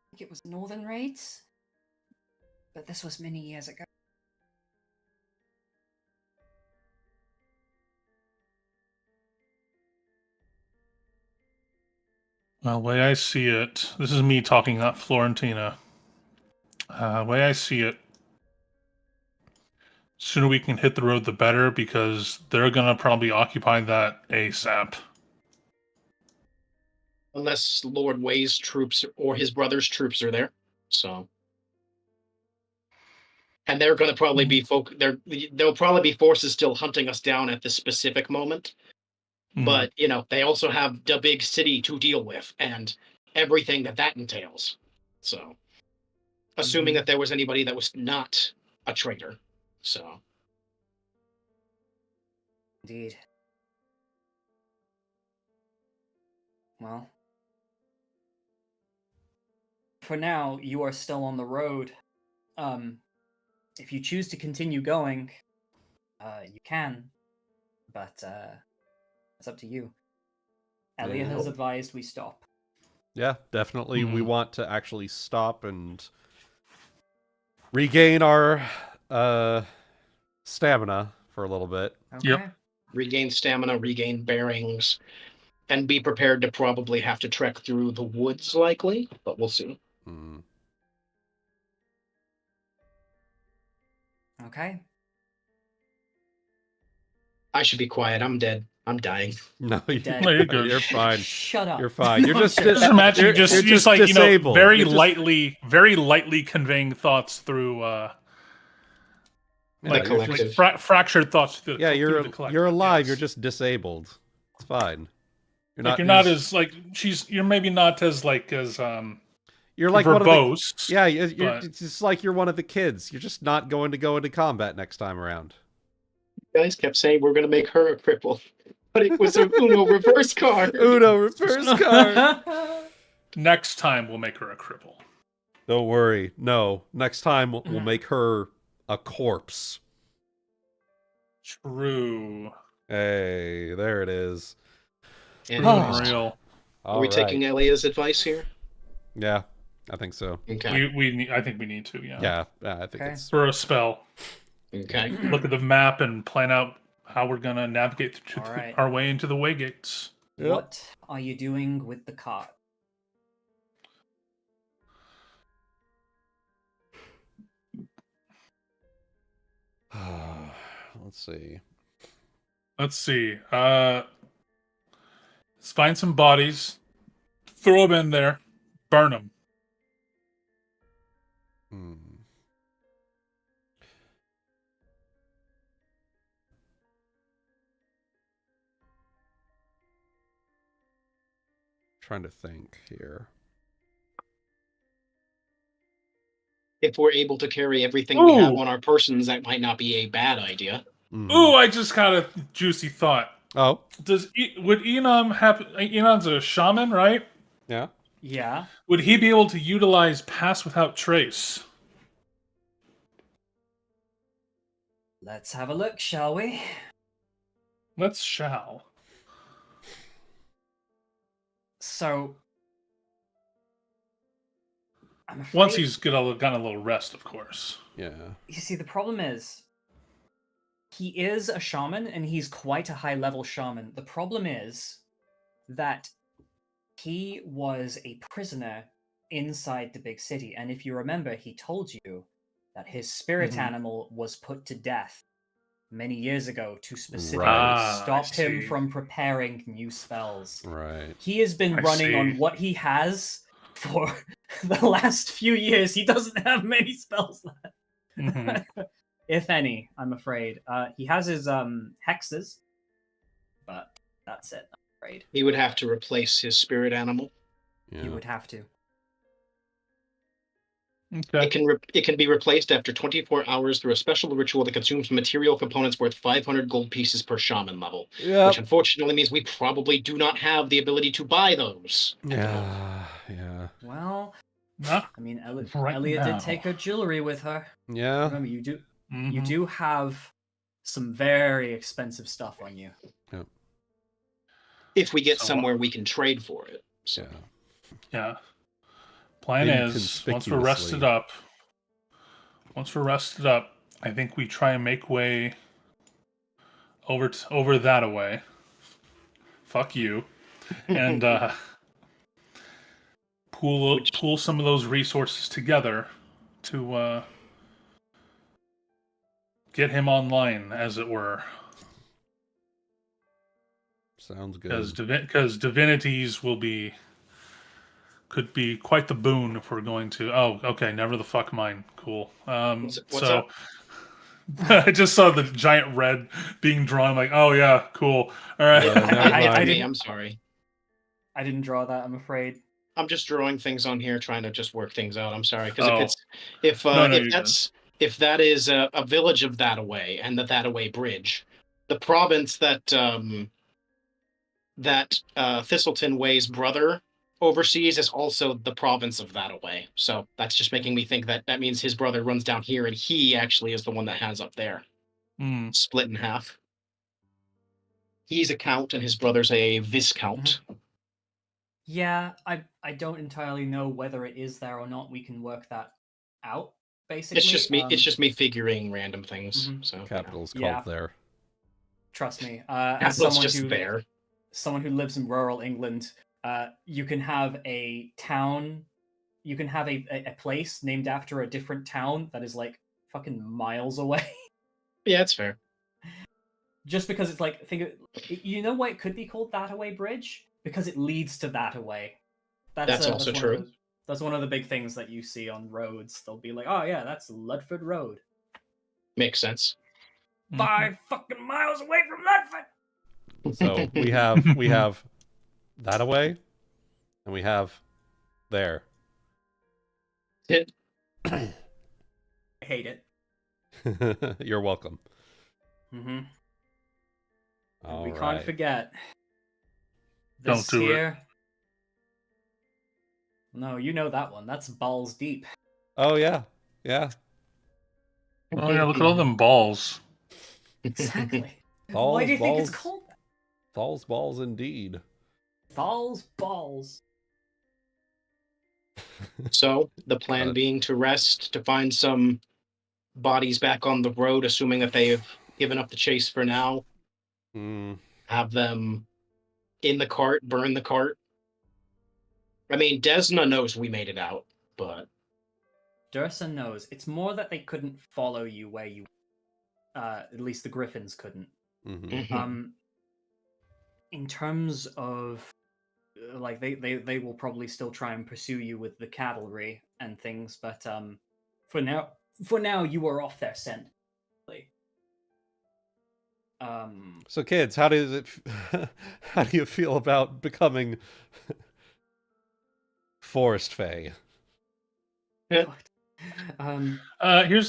I think it was northern raids? But this was many years ago. Well, the way I see it, this is me talking, not Florentina. The way I see it, sooner we can hit the road, the better, because they're gonna probably occupy that ASAP. Unless Lord Way's troops or his brother's troops are there, so. And they're going to probably be there'll probably be forces still hunting us down at this specific moment. But they also have the big city to deal with and everything that entails. So, assuming that there was anybody that was not a traitor. So Indeed. Well, for now, you are still on the road. If you choose to continue going, you can, but it's up to you. Elia has advised we stop. Yeah, definitely. We want to actually stop and regain our stamina for a little bit. Okay. Yep. regain stamina, regain bearings, and be prepared to probably have to trek through the woods, likely, but we'll see. Mm. Okay. I should be quiet. I'm dead. I'm dying. No, Dead. No, you're good. You're fine. Shut up. You're fine. You're just Just imagine you're just like disabled. very You're just- lightly conveying thoughts through The you're collective. fractured thoughts through, Yeah, through the collective. you're alive. Yes. You're just disabled. It's fine. You're not as like you're maybe not as like as You're like one of the, verbose. yeah. but- It's just like you're one of the kids. You're just not going to go into combat next time around. You guys kept saying we're going to make her a cripple, but it was a Uno reverse card. Uno reverse card. Next time we'll make her a cripple. Don't worry. No, next time we'll make her a corpse. True. Hey, there it is. Anyways, Real. are we taking Elia's advice here? Yeah, I think so. Okay. I think we need to. Yeah. Yeah, I think Okay. it's. For a spell, Okay. look at the map and plan out how we're gonna navigate through All right. our way into the Waygates. Yep. What are you doing with the cart? Let's see. Let's see. Let's find some bodies, throw them in there, burn them. Hmm. Trying to think here. If we're able to carry everything we have Ooh. on our persons, that might not be a bad idea. Mhm. Ooh, I just got a juicy thought. Oh, Would Enam have? Enam's a shaman, right? yeah. Yeah. Would he be able to utilize Pass Without Trace? Let's have a look, shall we? Let's shall. So, I'm afraid, Once he's gotten a little rest, of course. Yeah. you see, the problem is, he is a shaman, and he's quite a high-level shaman. The problem is that he was a prisoner inside the big city, and if you remember, he told you that his spirit animal was put to death many years ago to specifically Right. stop I him see. from preparing new spells. Right. He has been I running on see. what he has for the last few years. He doesn't have many spells left. Mhm. If any, I'm afraid. He has his hexes, but that's it, I'm afraid. He would have to replace his spirit animal. Yeah. He would have to. Okay. It can be replaced after 24 hours through a special ritual that consumes material components worth 500 gold pieces per shaman level. Yep. Which unfortunately means we probably do not have the ability to buy those. Yeah. Yeah. Well, Not I mean, Right Elia now. did take her jewelry with her. Yeah. Remember, you Mhm. do have some very expensive stuff on you. If we get So somewhere we can trade for it. So. Yeah. Yeah. Plan is once we're rested up, I think we try and make way over that away. Fuck you. And pool some of those resources together to get him online, as it were. Sounds good. Because divinities could be quite the boon if we're going to. Oh, okay, never the fuck mind. Cool. What's So up? I just saw the giant red being drawn. Like, oh yeah, cool. All right. Never mind. didn't- I'm sorry. I didn't draw that, I'm afraid. I'm just drawing things on here, trying to just work things out. I'm sorry, because Oh. if No, you're that's if that is a village of That-A-Way and the That-A-Way Bridge, the province that Thistleton Way's brother overseas is also the province of That-A-Way. So that's just making me think that that means his brother runs down here, and he actually is the one that has up there, split in half. He's a count, and his brother's a viscount. Yeah, I don't entirely know whether it is there or not. We can work that out. Basically, It's just me. It's just me figuring random things. Mhm. So Capital's Yeah. called there. Trust me. That's As someone just who there. someone who lives in rural England, you can have a town, you can have a place named after a different town that is like fucking miles away. Yeah, it's fair. Just because it's like, you know why it could be called That-A-Way Bridge? Because it leads to That-A-Way. That's also one true. Of that's one of the big things that you see on roads. They'll be like, oh yeah, that's Ludford Road. Makes sense. 5 fucking miles away from Ludford! So we have That-A-Way, and we have there. It, I hate it. You're welcome. Mm-hmm. All We right. can't forget. Don't This do it. here. No, you know that one. That's balls deep. Oh yeah, yeah. Oh yeah, look at all them balls. Exactly. Balls, Why do you think it's balls. called that? Balls indeed. Balls. So the plan being to rest, to find some bodies back on the road, assuming that they've given up the chase for now. Have them in the cart, burn the cart. I mean, Desna knows we made it out, but Dursa knows. It's more that they couldn't follow you where you. At least the Griffins couldn't. Mhm. In terms of like they will probably still try and pursue you with the cavalry and things, but for now you are off their scent. So kids, how do you feel about becoming Forest Fae? Here's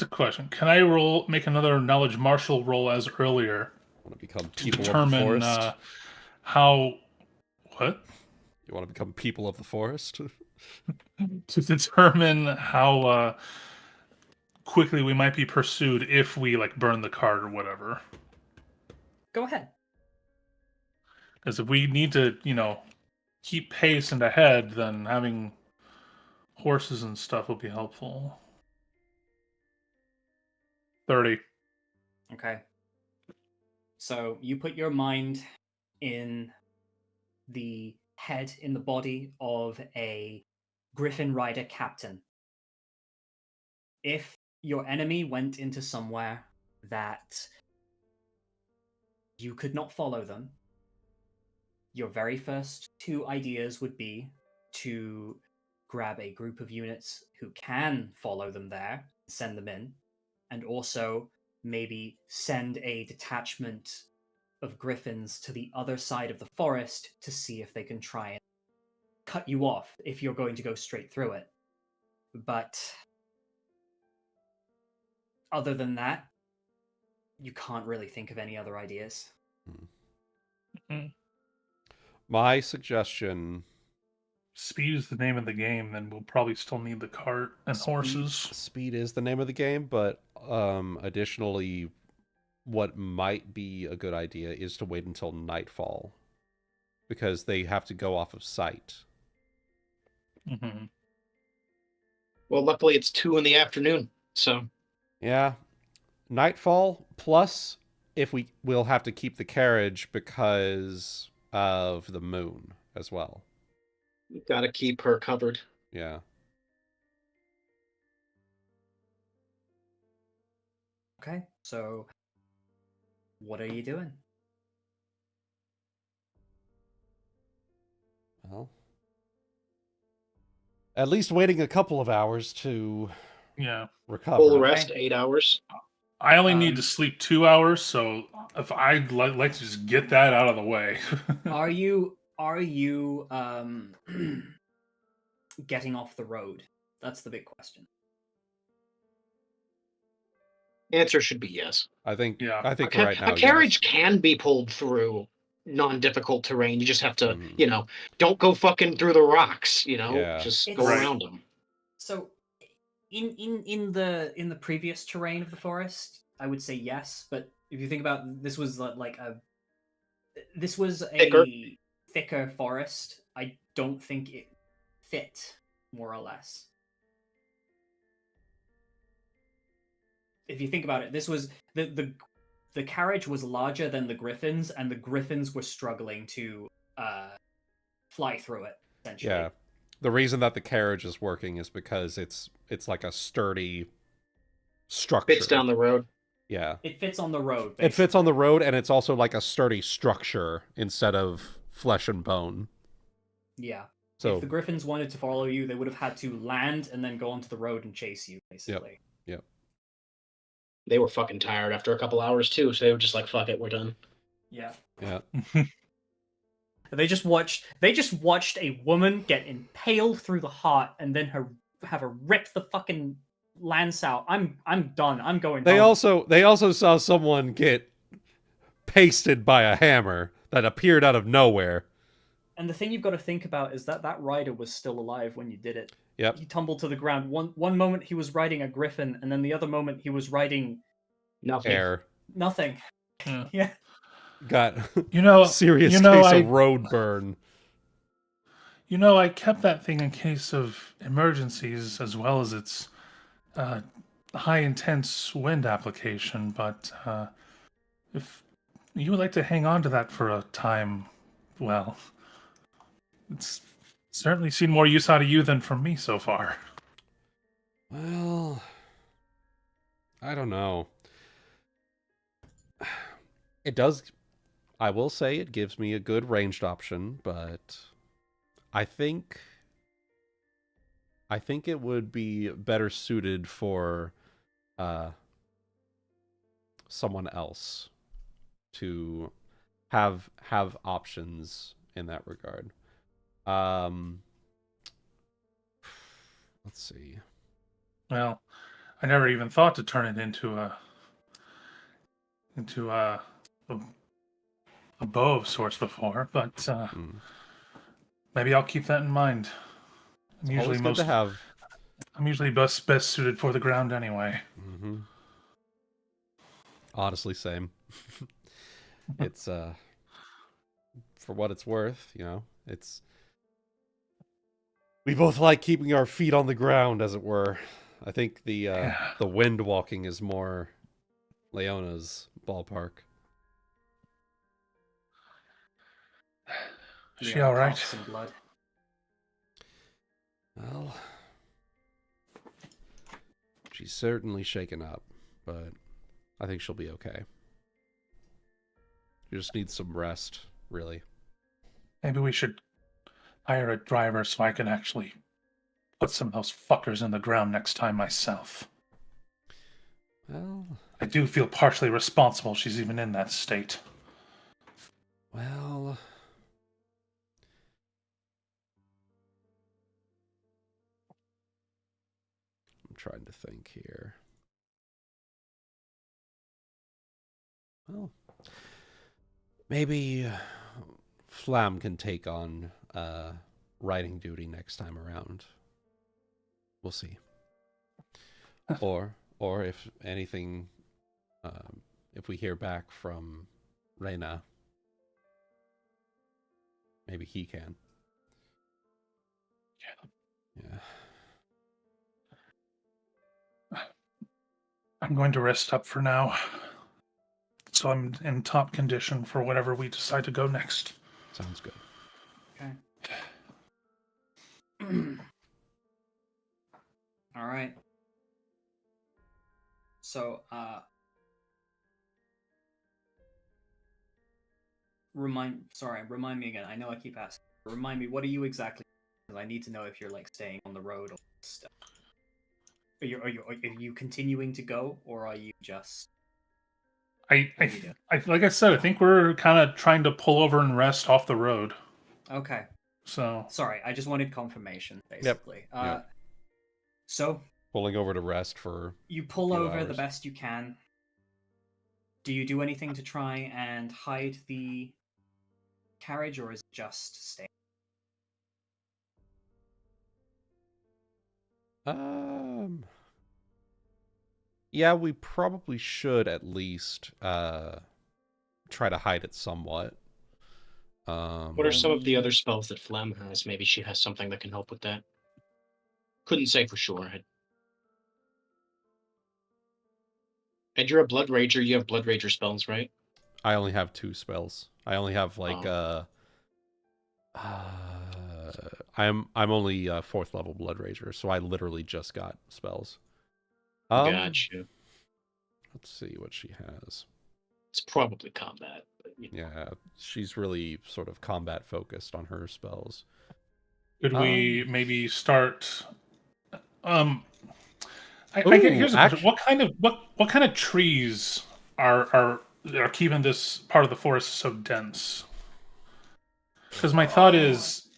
the question: can I make another knowledge martial roll as earlier? Want to become To people of the determine forest? how what? You want to become people of the forest? To determine how quickly we might be pursued if we like burn the cart or whatever. Go ahead. Because if we need to, keep pace and ahead, then having horses and stuff will be helpful. 30. Okay. So you put your mind in the head, in the body of a Griffin Rider captain. If your enemy went into somewhere that you could not follow them, your very first 2 ideas would be to grab a group of units who can follow them there, send them in, and also maybe send a detachment of griffins to the other side of the forest to see if they can try and cut you off if you're going to go straight through it. But other than that, you can't really think of any other ideas. My suggestion... Speed is the name of the game, then we'll probably still need the cart and horses. Speed is the name of the game, but additionally, what might be a good idea is to wait until nightfall, because they have to go off of sight. Mm-hmm. Well, luckily it's 2 in the afternoon, so... Yeah. Nightfall, plus if we'll have to keep the carriage because of the moon as well. We've got to keep her covered. Yeah. Okay, so what are you doing? Well, at least waiting a couple of hours to recover. Full rest, 8 hours. I only need to sleep 2 hours, so if I'd like to just get that out of the way. Are you getting off the road? That's the big question. Answer should be yes. I think. Yeah. I think for right now, A carriage yes. can be pulled through non-difficult terrain. You just have to, Mhm. don't go fucking through the rocks. Yeah. Just go It's- Right. around them. So, in the previous terrain of the forest, I would say yes. But if you think about this was this was Thicker. a thicker forest. I don't think it fit more or less. If you think about it, this was the carriage was larger than the griffins, and the griffins were struggling to fly through it. Essentially, Yeah. The reason that the carriage is working is because it's like a sturdy structure. Fits down the road. Yeah. it fits on the road. It fits on basically. the road, and it's also like a sturdy structure instead of flesh and bone. Yeah. So If the griffins wanted to follow you, they would have had to land and then go onto the road and chase you, basically. They were fucking tired after a couple hours too, so they were just like, "Fuck it, we're done." Yeah. yeah. They just watched a woman get impaled through the heart and then have her rip the fucking lance out. I'm done. I'm going They home. also saw someone get pasted by a hammer that appeared out of nowhere. And the thing you've got to think about is that rider was still alive when you did it. Yep. He tumbled to the ground. One moment he was riding a griffin, and then the other moment he was riding Nothing. Air. nothing. Yeah. Yeah. Got you serious know, case I- of road burn. I kept that thing in case of emergencies as well as its high intense wind application, but if you would like to hang on to that for a time, well, it's certainly seen more use out of you than from me so far. Well, I don't know. It does. I will say it gives me a good ranged option, but I think it would be better suited for someone else to have options in that regard. Let's see. Well, I never even thought to turn it into a bow of sorts before, but maybe I'll keep that in mind. It's always good to have. I'm usually best suited for the ground anyway. Mm-hmm. Honestly, same. It's for what it's worth, it's we both like keeping our feet on the ground, as it were. I think the wind walking is more Leona's ballpark. Is she Yeah, all right? coughs and blood. Well, she's certainly shaken up, but I think she'll be okay. She just needs some rest, really. Maybe we should hire a driver so I can actually put some of those fuckers in the ground next time myself. Well, I do feel partially responsible she's even in that state. well, I'm trying to think here. Well, maybe Flamme can take on riding duty next time around. We'll see. Or if anything, if we hear back from Rena, maybe he can. Yeah. I'm going to rest up for now, so I'm in top condition for whatever we decide to go next. Sounds good. Okay. All right. So, remind me again. I know I keep asking. Remind me, what are you exactly? Because I need to know if you're like staying on the road or stuff. Are you continuing to go, or are you just? I like I said, I think we're kind of trying to pull over and rest off the road. Okay. So Sorry, I just wanted confirmation, basically. Yep. So, Pulling over to rest for... You pull few over the hours. best you can. Do you do anything to try and hide the carriage, or is it just stay? Yeah, we probably should at least try to hide it somewhat. What are some of the other spells that Flamme has? Maybe she has something that can help with that. Couldn't say for sure. And you're a Bloodrager. You have Bloodrager spells, right? I only have 2 spells. I only have like I'm only 4th level Bloodrager, so I literally just got spells. Gotcha. Let's see what she has. It's probably combat. But, Yeah, she's really sort of combat focused on her spells. Could we maybe start? Here's a actually, question. What kind of trees are keeping this part of the forest so dense? Because my thought is,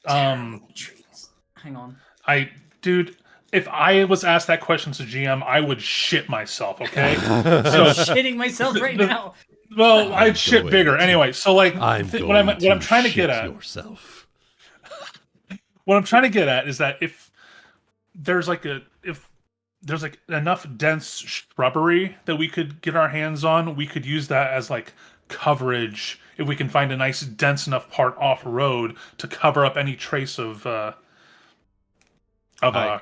trees. Hang on. Dude, if I was asked that question as a GM, I would shit myself. Okay, so I'm shitting myself right now. well, I'd shit bigger anyway. So like, what I'm trying to get at yourself. What I'm trying to get at is that if there's enough dense shrubbery that we could get our hands on, we could use that as like coverage. If we can find a nice dense enough part off road to cover up any trace of a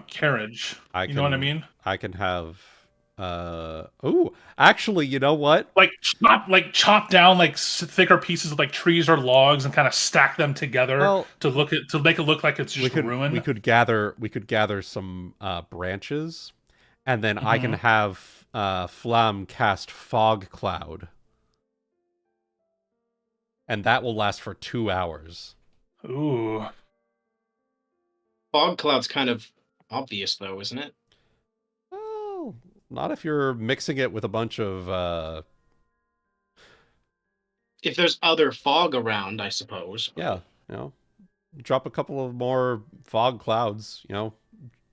carriage. You know what I mean? I can have. Actually, you know what? Like chop down like thicker pieces of like trees or logs and kind of stack them together to make it look like it's just ruined. We could gather some branches, and then I can have Flamme cast Fog Cloud, and that will last for 2 hours. Ooh. Fog Cloud's kind of obvious, though, isn't it? Well, not if you're mixing it with a bunch of... If there's other fog around, I suppose. Yeah, drop a couple of more fog clouds,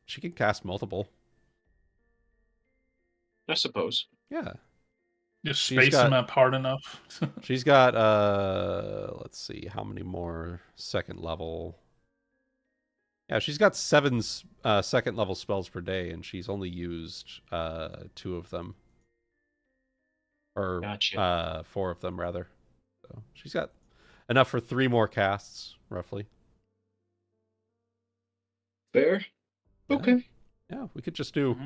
she can cast multiple. I suppose. Yeah. Just space them apart enough. She's got, let's see, how many more second level... Yeah, she's got 7 second level spells per day, and she's only used 2 of them. Or Gotcha. 4 of them, rather. So she's got enough for 3 more casts, roughly. Fair. Okay. Yeah, we could just do,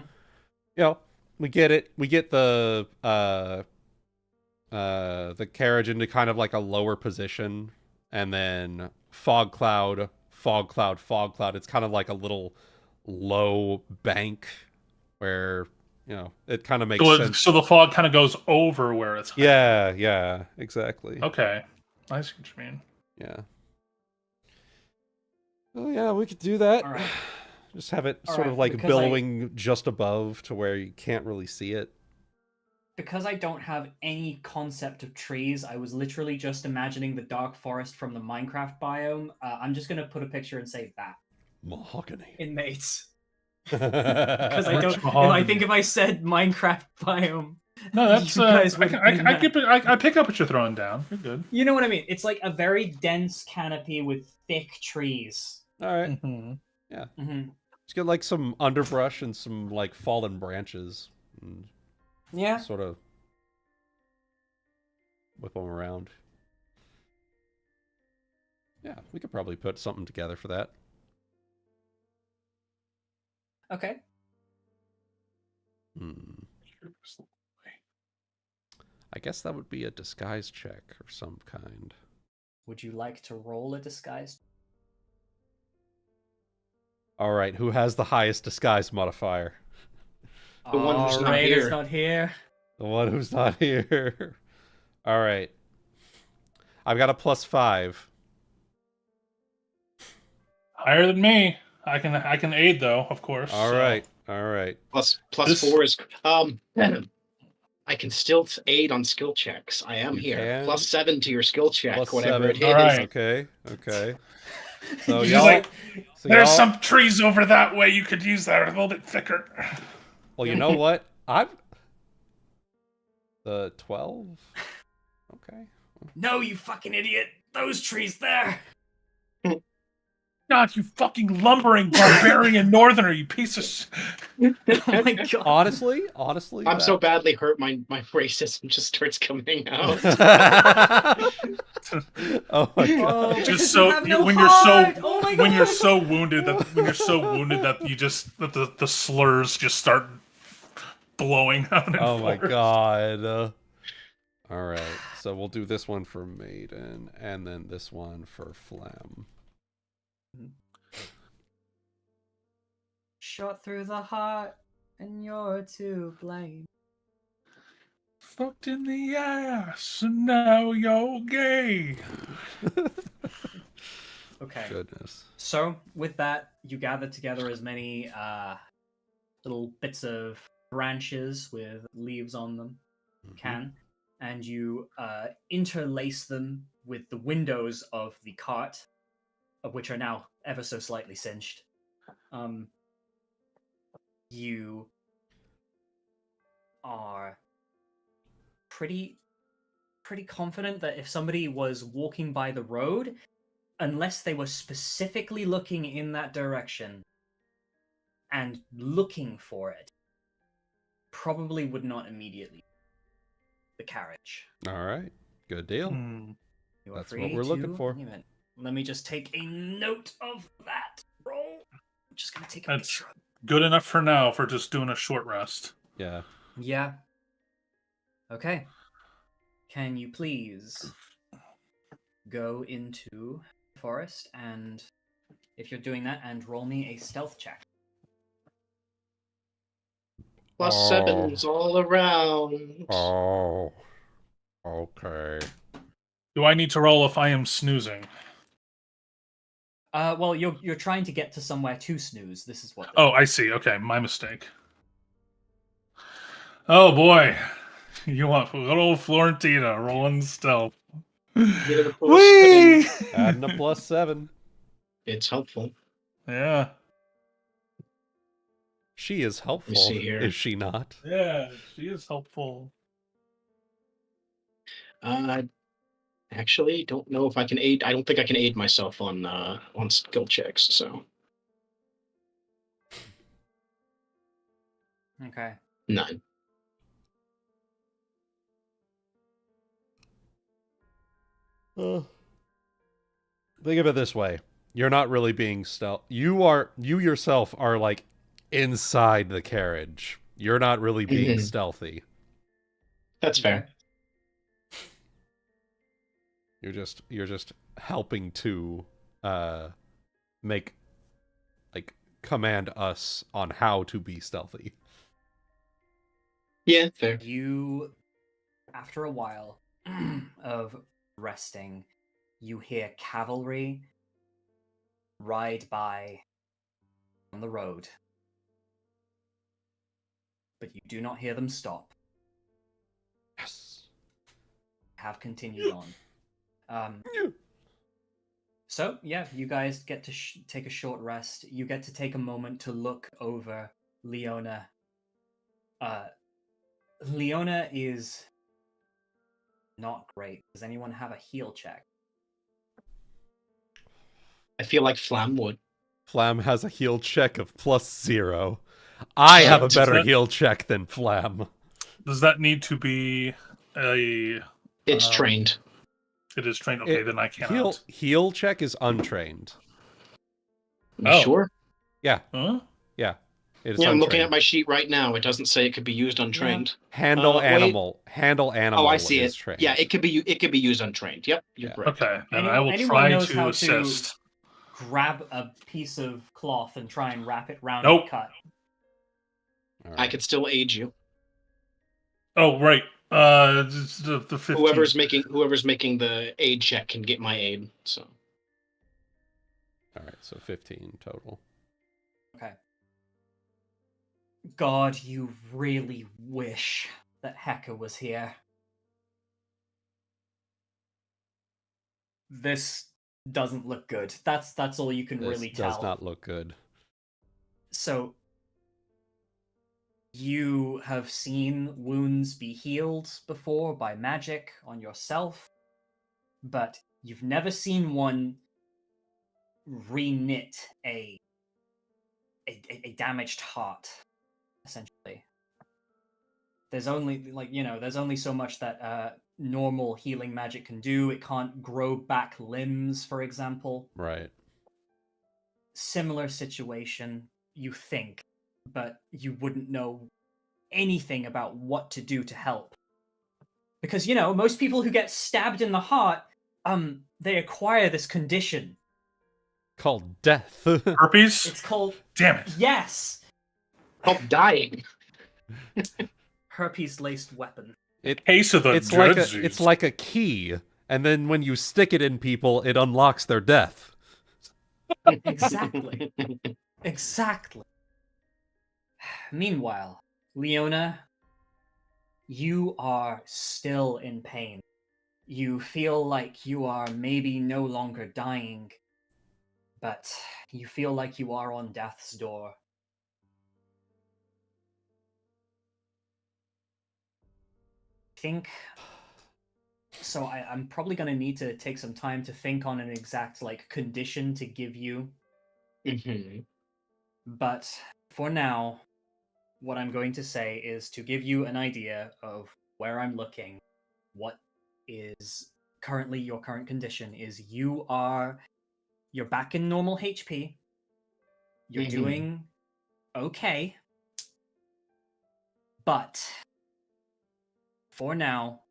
we get it. We get the carriage into kind of like a lower position, and then fog cloud. It's kind of like a little low bank where, it kind of makes sense. So the fog kind of goes over where it's high. Yeah, exactly. Okay. I see what you mean. Yeah. Oh, yeah, we could do that. All right. Just have it sort of like billowing just above to where you can't really see it. Because I don't have any concept of trees, I was literally just imagining the dark forest from the Minecraft biome. I'm just going to put a picture and say that. Mahogany. In Maids. Because I think if I said Minecraft biome... No, that's... I pick up what you're throwing down. You're good. You know what I mean? It's like a very dense canopy with thick trees. All right. Yeah. Just get like some underbrush and some like fallen branches. And... Yeah. Sort of whip them around. Yeah, we could probably put something together for that. Okay. I guess that would be a disguise check of some kind. Would you like to roll a disguise? All right, who has the highest disguise modifier? The one who's not here. Not here. The one who's not here. All right. I've got a +5. Higher than me. I can aid though, of course. All right. Plus 4 is I can still aid on skill checks. I am here. Can. +7 to your skill check, whatever it is. All right. Okay. So there's some trees over that way. You could use that a little bit thicker. Well, you know what? The 12? Okay. No, you fucking idiot! Those trees there! God, you fucking lumbering barbarian northerner, you piece of Oh my god. Honestly, I'm so badly hurt, my racism just starts coming out. Oh my god. Oh, just because so you have no when heart! you're so Oh my when you're God. so wounded that you just that the slurs just start blowing out in Oh my force. god. All right, so we'll do this one for Maiden, and then this one for Flamme. Shot through the heart, and you're to blame. Fucked in the ass, and now you're gay. Okay. Goodness. So, with that, you gather together as many little bits of branches with leaves on them you can, and you interlace them with the windows of the cart, of which are now ever so slightly cinched. You are pretty confident that if somebody was walking by the road, unless they were specifically looking in that direction and looking for it, probably would not immediately the carriage. All right, good deal. You are That's free what we're looking to for. leave it. Let me just take a note of that roll. I'm just gonna take a That's picture. good enough for now for just doing a short rest. Yeah. Yeah. Okay. Can you please go into the forest and, if you're doing that, and roll me a stealth check. Plus sevens all around. Oh. Okay. Do I need to roll if I am snoozing? Well, you're trying to get to somewhere to snooze. This is what. Oh, I see. Okay, my mistake. Oh boy, you want good old Florentina rolling stealth. Get a plus Whee! Adding a +7. It's helpful. Yeah. She is helpful, see here. is she not? Yeah, she is helpful. Actually, don't know if I can aid. I don't think I can aid myself on skill checks. So Okay. 9. Think of it this way. You're not really being stealth. You yourself are like inside the carriage. You're not really being stealthy. That's fair. You're just helping to make command us on how to be stealthy. Yeah, fair. You, after a while of resting, you hear cavalry ride by on the road, but you do not hear them stop. Yes. Have continued on. So, yeah, you guys get to take a short rest. You get to take a moment to look over Leona. Leona is not great. Does anyone have a heal check? I feel like Flamme would. Flamme has a heal check of +0. I have a better heal check than Flamme. Does that need to be a... It's trained. It is trained. Okay, then I cannot. Heal check is untrained. You sure? Yeah. Huh? Yeah. It is I'm untrained. looking at my sheet right now. It doesn't say it could be used untrained. Handle animal. Handle animal. Oh, I see is it. trained. Yeah, it could be used untrained. Yep, you're correct. Okay, then Anyone- I will anyone try knows to how to- assist. Grab a piece of cloth and try and wrap it round Nope. the cut. All I right. could still aid you. Oh, right. It's the 15. Whoever's making the aid check can get my aid. So All right. So 15 total. Okay. God, you really wish that Heka was here. This doesn't look good. That's all you can This really tell. does not look good. So You have seen wounds be healed before by magic on yourself, but you've never seen one reknit a damaged heart, essentially. There's only, there's only so much that normal healing magic can do. It can't grow back limbs, for example. Right. Similar situation, you think, but you wouldn't know anything about what to do to help. Because, most people who get stabbed in the heart, they acquire this condition. Called death. Herpes? It's called... Damn it. Yes! Called dying. Herpes-laced weapon. Case of the it's dreadsies. like a key, and then when you stick it in people, it unlocks their death. Exactly. Exactly. Meanwhile, Leona, you are still in pain. You feel like you are maybe no longer dying, but you feel like you are on death's door. So I'm probably going to need to take some time to think on an exact condition to give you. But for now, what I'm going to say is to give you an idea of where I'm looking. What is currently your current condition is you're back in normal HP. You're doing okay. But for now,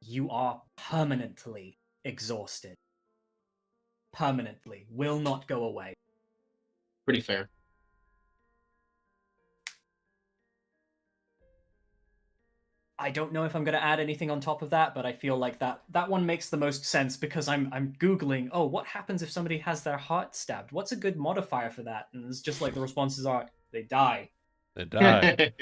you are permanently exhausted. Permanently. Will not go away. Pretty fair. I don't know if I'm going to add anything on top of that, but I feel like that one makes the most sense because I'm Googling, what happens if somebody has their heart stabbed? What's a good modifier for that? And it's just the responses are, they die. They die. Dead.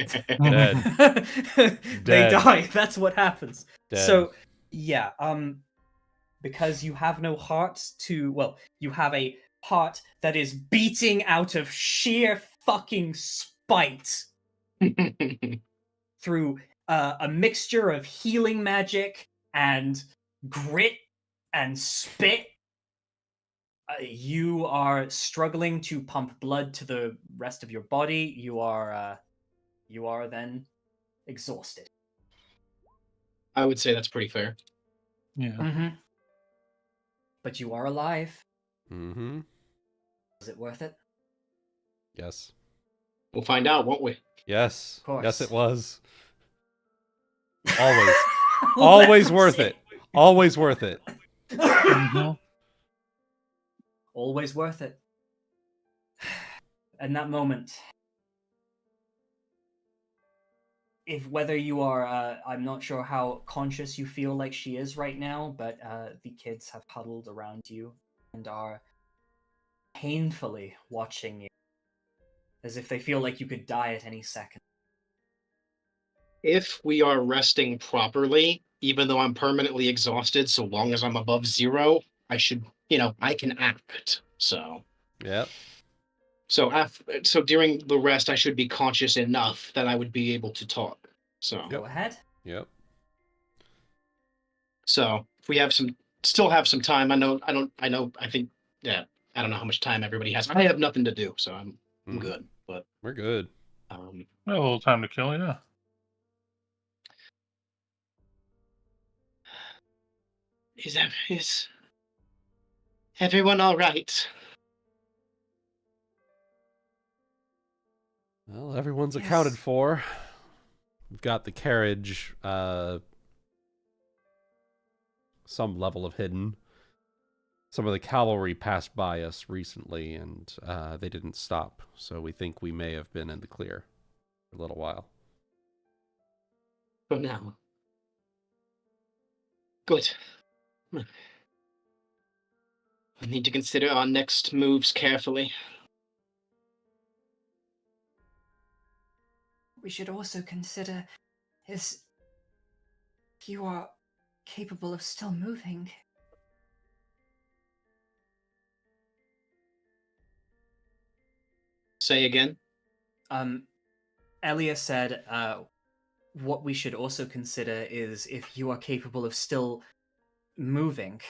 They die. That's what happens. Dead. So, yeah, because you have no heart you have a heart that is beating out of sheer fucking spite through a mixture of healing magic and grit and spit. You are struggling to pump blood to the rest of your body. You are then exhausted. I would say that's pretty fair. Yeah. But you are alive. Mm-hmm. Is it worth it? Yes. We'll find out, won't we? Yes. Of course. Yes, it was. Always. Always worth it. Always worth it. Always worth it. In that moment, whether you are, I'm not sure how conscious you feel like she is right now, but the kids have huddled around you and are painfully watching you, as if they feel like you could die at any second. If we are resting properly, even though I'm permanently exhausted, so long as I'm above 0, I should, I can act. So. Yep. So during the rest, I should be conscious enough that I would be able to talk. So. Go ahead. Yep. So if we still have some time. I don't know how much time everybody has. I have nothing to do, so I'm good. But we're good. A little time to kill, yeah. Is everyone all right? Well, everyone's accounted for. We've got the carriage, some level of hidden. Some of the cavalry passed by us recently, and they didn't stop, so we think we may have been in the clear for a little while. For now. Good. We need to consider our next moves carefully. We should also consider you are capable of still moving. Say again? Elia said, what we should also consider is if you are capable of still moving.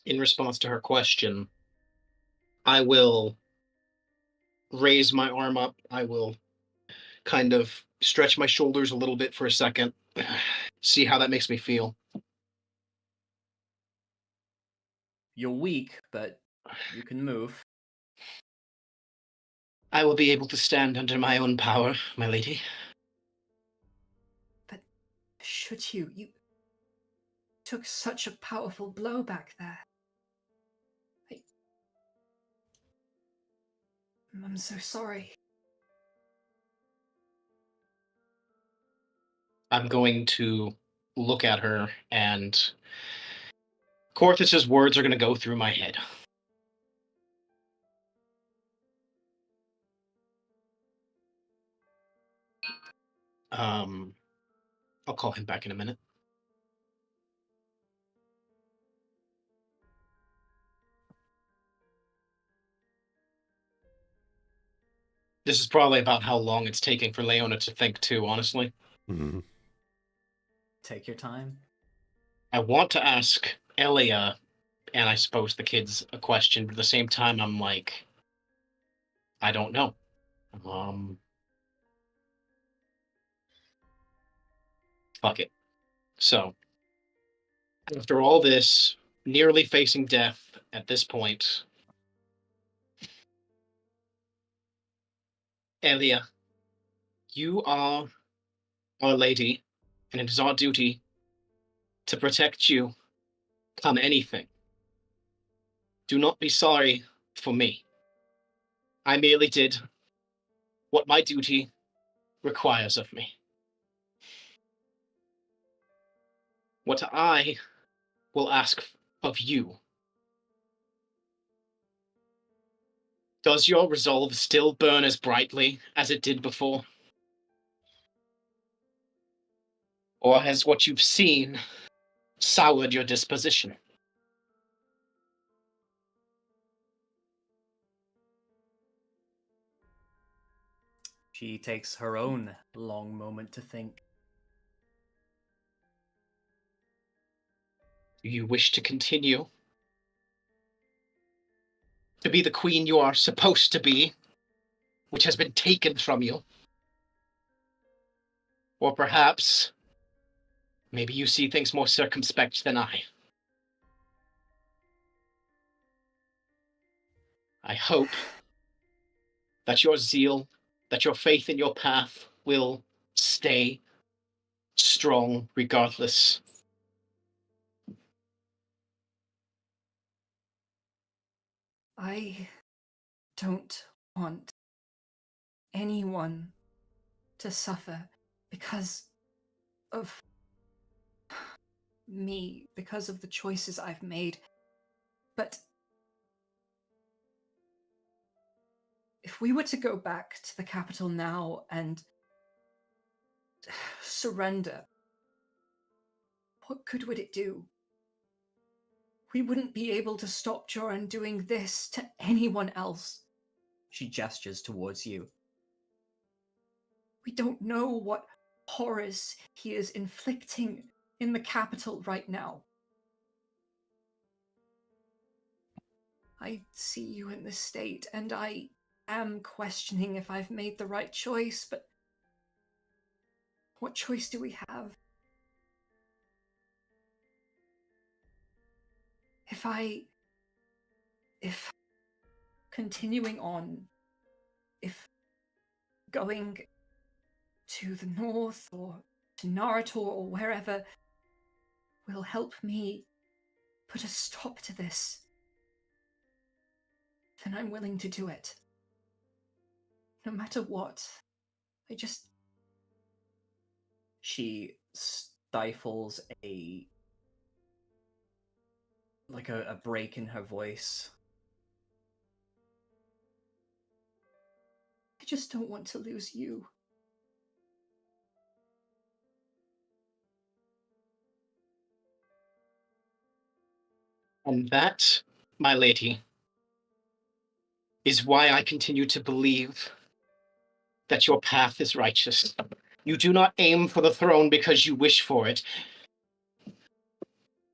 In response to her question, I will raise my arm up. I will kind of stretch my shoulders a little bit for a second, see how that makes me feel. You're weak, but you can move. I will be able to stand under my own power, my lady. But should you? You took such a powerful blow back there. I'm so sorry. I'm going to look at her, and Corthus's words are going to go through my head. I'll call him back in a minute. This is probably about how long it's taking for Leona to think too, honestly. Mhm. Take your time. I want to ask Elia, and I suppose the kids, a question, but at the same time, I'm like, I don't know. Fuck it. So, after all this, nearly facing death at this point, Elia, you are our lady, and it is our duty to protect you come anything. Do not be sorry for me. I merely did what my duty requires of me. What I will ask of you. Does your resolve still burn as brightly as it did before? Or has what you've seen soured your disposition? She takes her own long moment to think. Do you wish to continue to be the queen you are supposed to be, which has been taken from you? Or perhaps, maybe you see things more circumspect than I. I hope that your zeal, that your faith in your path will stay strong regardless. I don't want anyone to suffer because of me, because of the choices I've made. But if we were to go back to the capital now and surrender, what good would it do? We wouldn't be able to stop Joran doing this to anyone else. She gestures towards you. We don't know what horrors he is inflicting in the capital right now. I see you in this state, and I am questioning if I've made the right choice, but what choice do we have? If continuing on, if going to the north or to Naruto or wherever will help me put a stop to this, then I'm willing to do it. No matter what. She stifles a break in her voice. I just don't want to lose you. And that, my lady, is why I continue to believe that your path is righteous. You do not aim for the throne because you wish for it.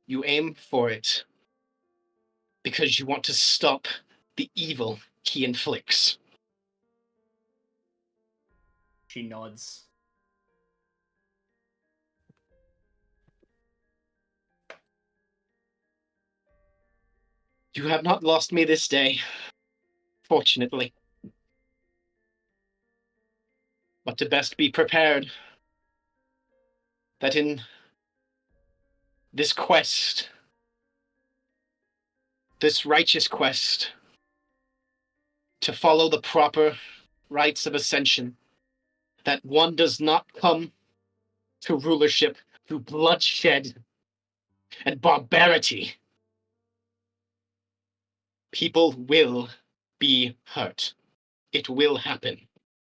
You aim for it because you want to stop the evil he inflicts. She nods. You have not lost me this day, fortunately. But to best be prepared that in this quest, this righteous quest, to follow the proper rites of ascension, that one does not come to rulership through bloodshed and barbarity. People will be hurt. It will happen.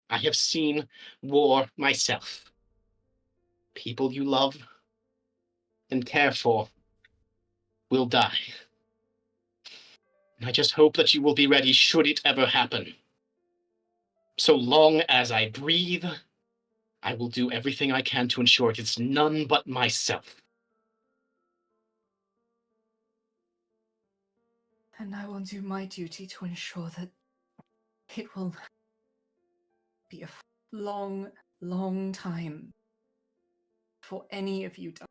I have seen war myself. People you love and care for will die. I just hope that you will be ready should it ever happen. So long as I breathe, I will do everything I can to ensure it is none but myself. And I will do my duty to ensure that it will be a long, long time before any of you die.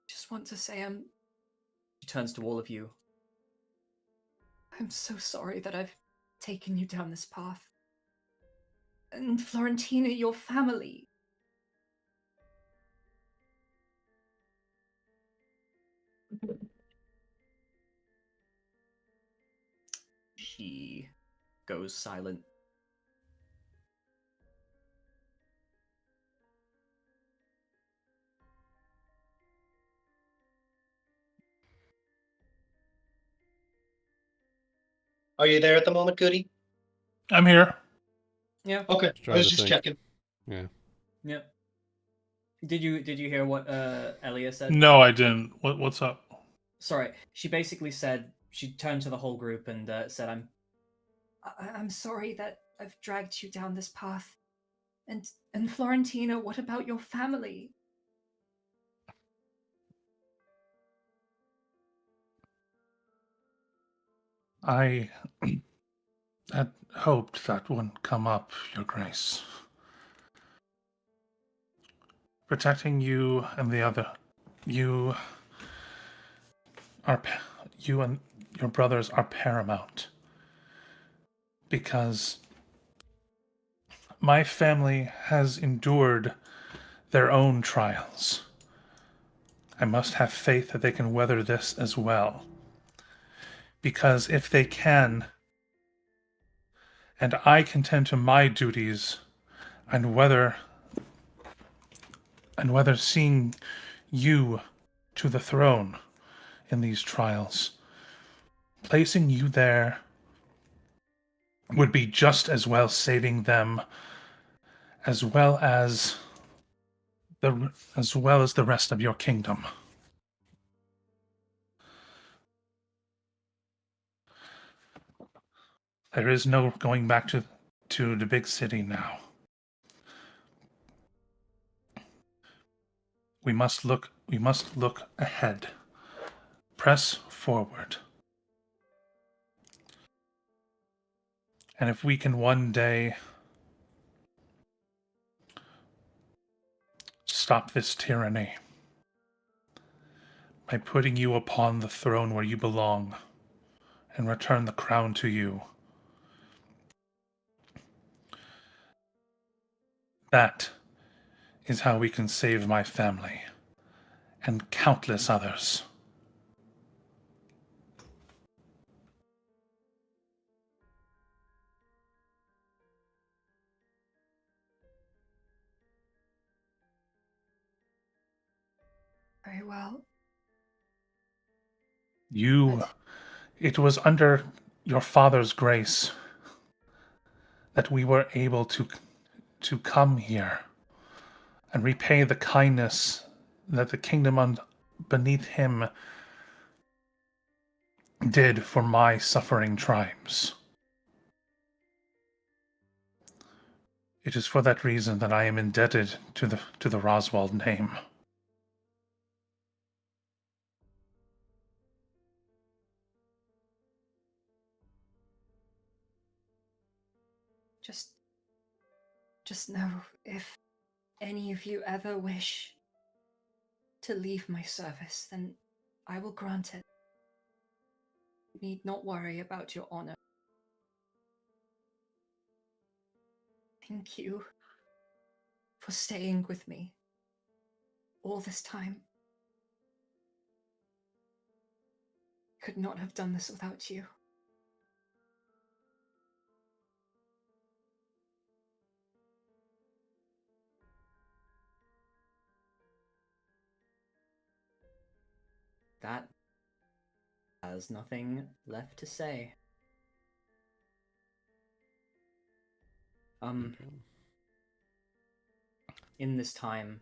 Just want to say She turns to all of you. I'm so sorry that I've taken you down this path. And Florentina, your family. She goes silent. Are you there at the moment, Guti? I'm here. Yeah. Okay, I Trying was to just think. checking. Yeah. Yeah. Did you hear what Elia said? No, I didn't. What's up? Sorry. She basically said, she turned to the whole group and said, I'm sorry that I've dragged you down this path. And Florentina, what about your family? I had hoped that wouldn't come up, Your Grace. Protecting you and the other, you and your brothers are paramount. Because my family has endured their own trials. I must have faith that they can weather this as well. Because if they can, and I can tend to my duties, and whether seeing you to the throne in these trials, placing you there would be just as well saving them as well as the rest of your kingdom. There is no going back to the big city now. We must look ahead. Press forward. And if we can one day stop this tyranny by putting you upon the throne where you belong and return the crown to you, that is how we can save my family and countless others. Very well. It was under your father's grace that we were able to come here and repay the kindness that the kingdom beneath him did for my suffering tribes. It is for that reason that I am indebted to the Roswald name. Just know, if any of you ever wish to leave my service, then I will grant it. You need not worry about your honor. Thank you for staying with me all this time. Could not have done this without you. That has nothing left to say. In this time,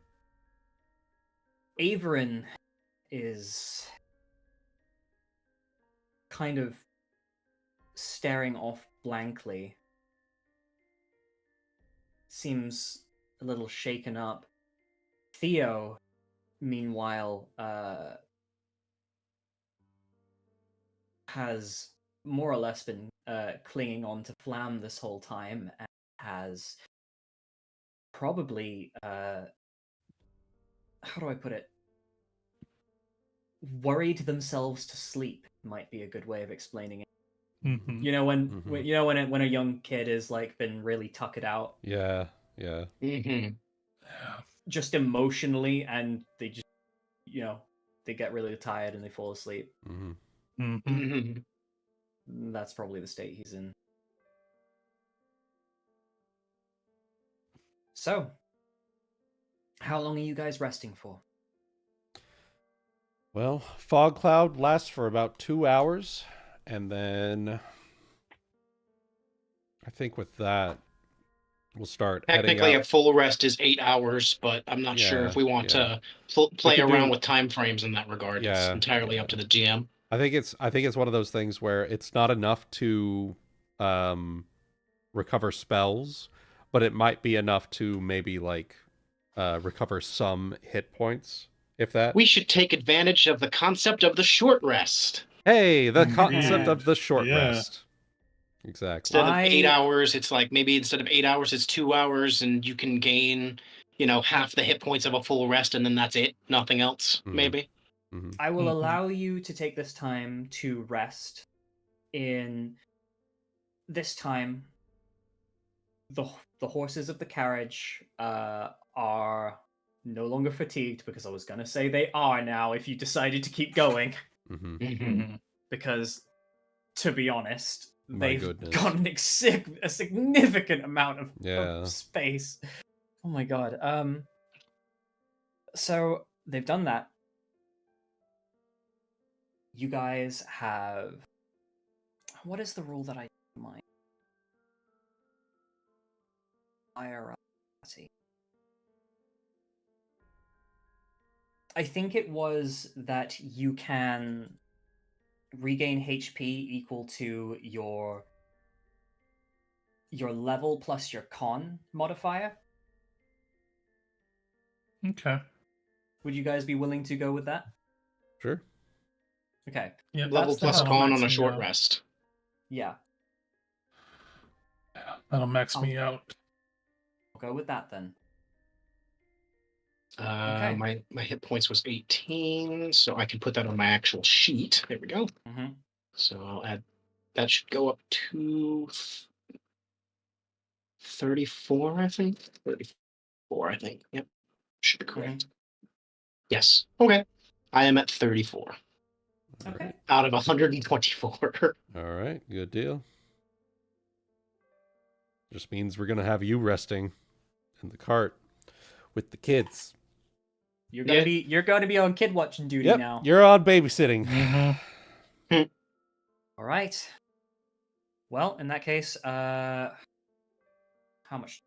Averin is kind of staring off blankly. Seems a little shaken up. Theo, meanwhile, has more or less been clinging on to Flamme this whole time, and has probably, how do I put it? Worried themselves to sleep might be a good way of explaining it. Mm-hmm. You know when a young kid is like been really tuckered out. Yeah. Mm-hmm. Just emotionally, and they just they get really tired and they fall asleep. Mm-hmm. Mm-hmm. That's probably the state he's in. So, how long are you guys resting for? Well, fog cloud lasts for about 2 hours, and then I think with that we'll start Technically, heading a out. full rest is 8 hours, but I'm not sure if we want to play could around do- with time frames in that regard. It's entirely up to the GM. I think it's one of those things where it's not enough to recover spells, but it might be enough to maybe like recover some hit points, if that. We should take advantage of the concept of the short rest. Hey, the concept Yeah. of the short Yeah. rest. Exactly. Instead of 8 hours, it's like maybe instead of 8 hours, it's 2 hours, and you can gain, half the hit points of a full rest, and then that's it. Nothing else, maybe. Mm-hmm. I will allow you to take this time to rest. In this time, the horses of the carriage are no longer fatigued, because I was going to say they are now if you decided to keep going. Mm-hmm. Mm-hmm. Because, to be honest, they've goodness. gotten a significant amount of Yeah. space. Oh my god. So they've done that. You guys have... What is the rule that I mind? I think it was that you can regain HP equal to your level plus your con modifier. Okay. Would you guys be willing to go with that? Sure. Okay. Yeah. Level plus that'll con max on a me short out. rest. Yeah. That'll max me out. I'll go with that then. Okay. My hit points was 18, so I can put that on my actual sheet. There we go. Mm-hmm. So I'll add. That should go up to 34, I think. 34, I think. Yep. Should be correct. Yes. Okay. I am at 34. Okay. Out of 124. All right, good deal. Just means we're gonna have you resting in the cart with the kids. You're gonna be on kid watching duty Yep, now. you're on babysitting. Mm-hmm. All right. Well, in that case, how much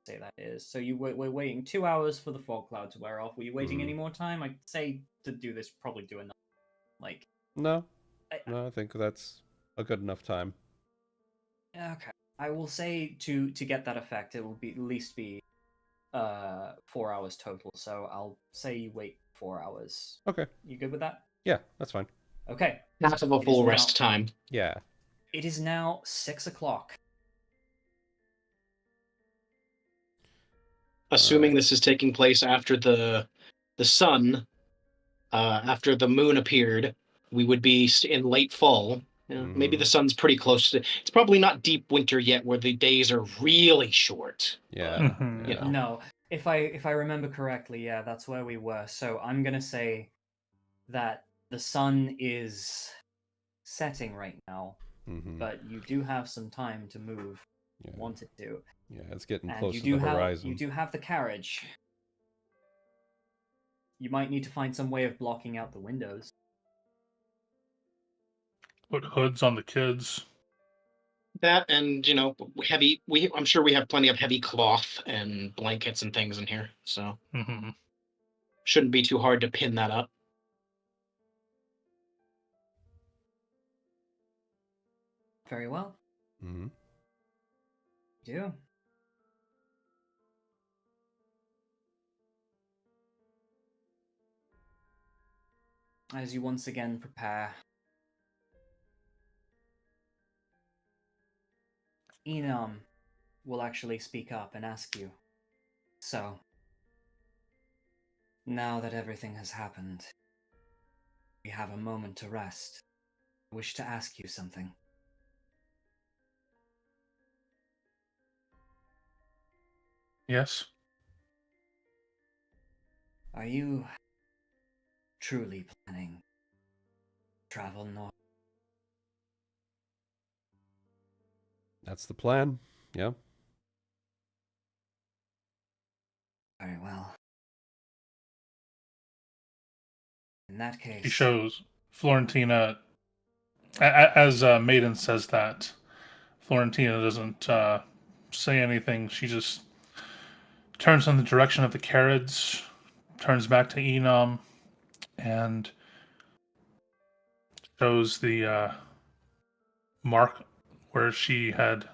did I say that is? So we're waiting 2 hours for the fog cloud to wear off. Were you waiting any more time? I'd say to do this, probably do enough. Like, No. No, I think that's a good enough time. Okay. I will say to get that effect, it will be at least be 4 hours total. So I'll say you wait 4 hours. Okay. You good with that? Yeah, that's fine. Okay. Half of a It full is rest now- time. Yeah. It is now 6 o'clock. Assuming this is taking place after the sun, after the moon appeared, we would be in late fall. Maybe the sun's pretty close to. It's probably not deep winter yet, where the days are really short. Yeah. Mhm. You know. No, if I remember correctly, yeah, that's where we were. So I'm gonna say that the sun is setting right now, Mm-hmm. but you do have some time to move. Yeah. Wanted to, Yeah, it's getting and close you to do the horizon. you do have the carriage. You might need to find some way of blocking out the windows. Put hoods on the kids. That and heavy. I'm sure we have plenty of heavy cloth and blankets and things in here, so Hmm. shouldn't be too hard to pin that up. Very well. Mm-hmm. Do. As you once again prepare, Enam will actually speak up and ask you. So, now that everything has happened, we have a moment to rest. I wish to ask you something. Yes. Are you truly planning to travel north? That's the plan. Yeah. Very well. In that case, He shows Florentina as Maiden says that. Florentina doesn't say anything. She just turns in the direction of the carriage, turns back to Enam, and shows the mark where she had,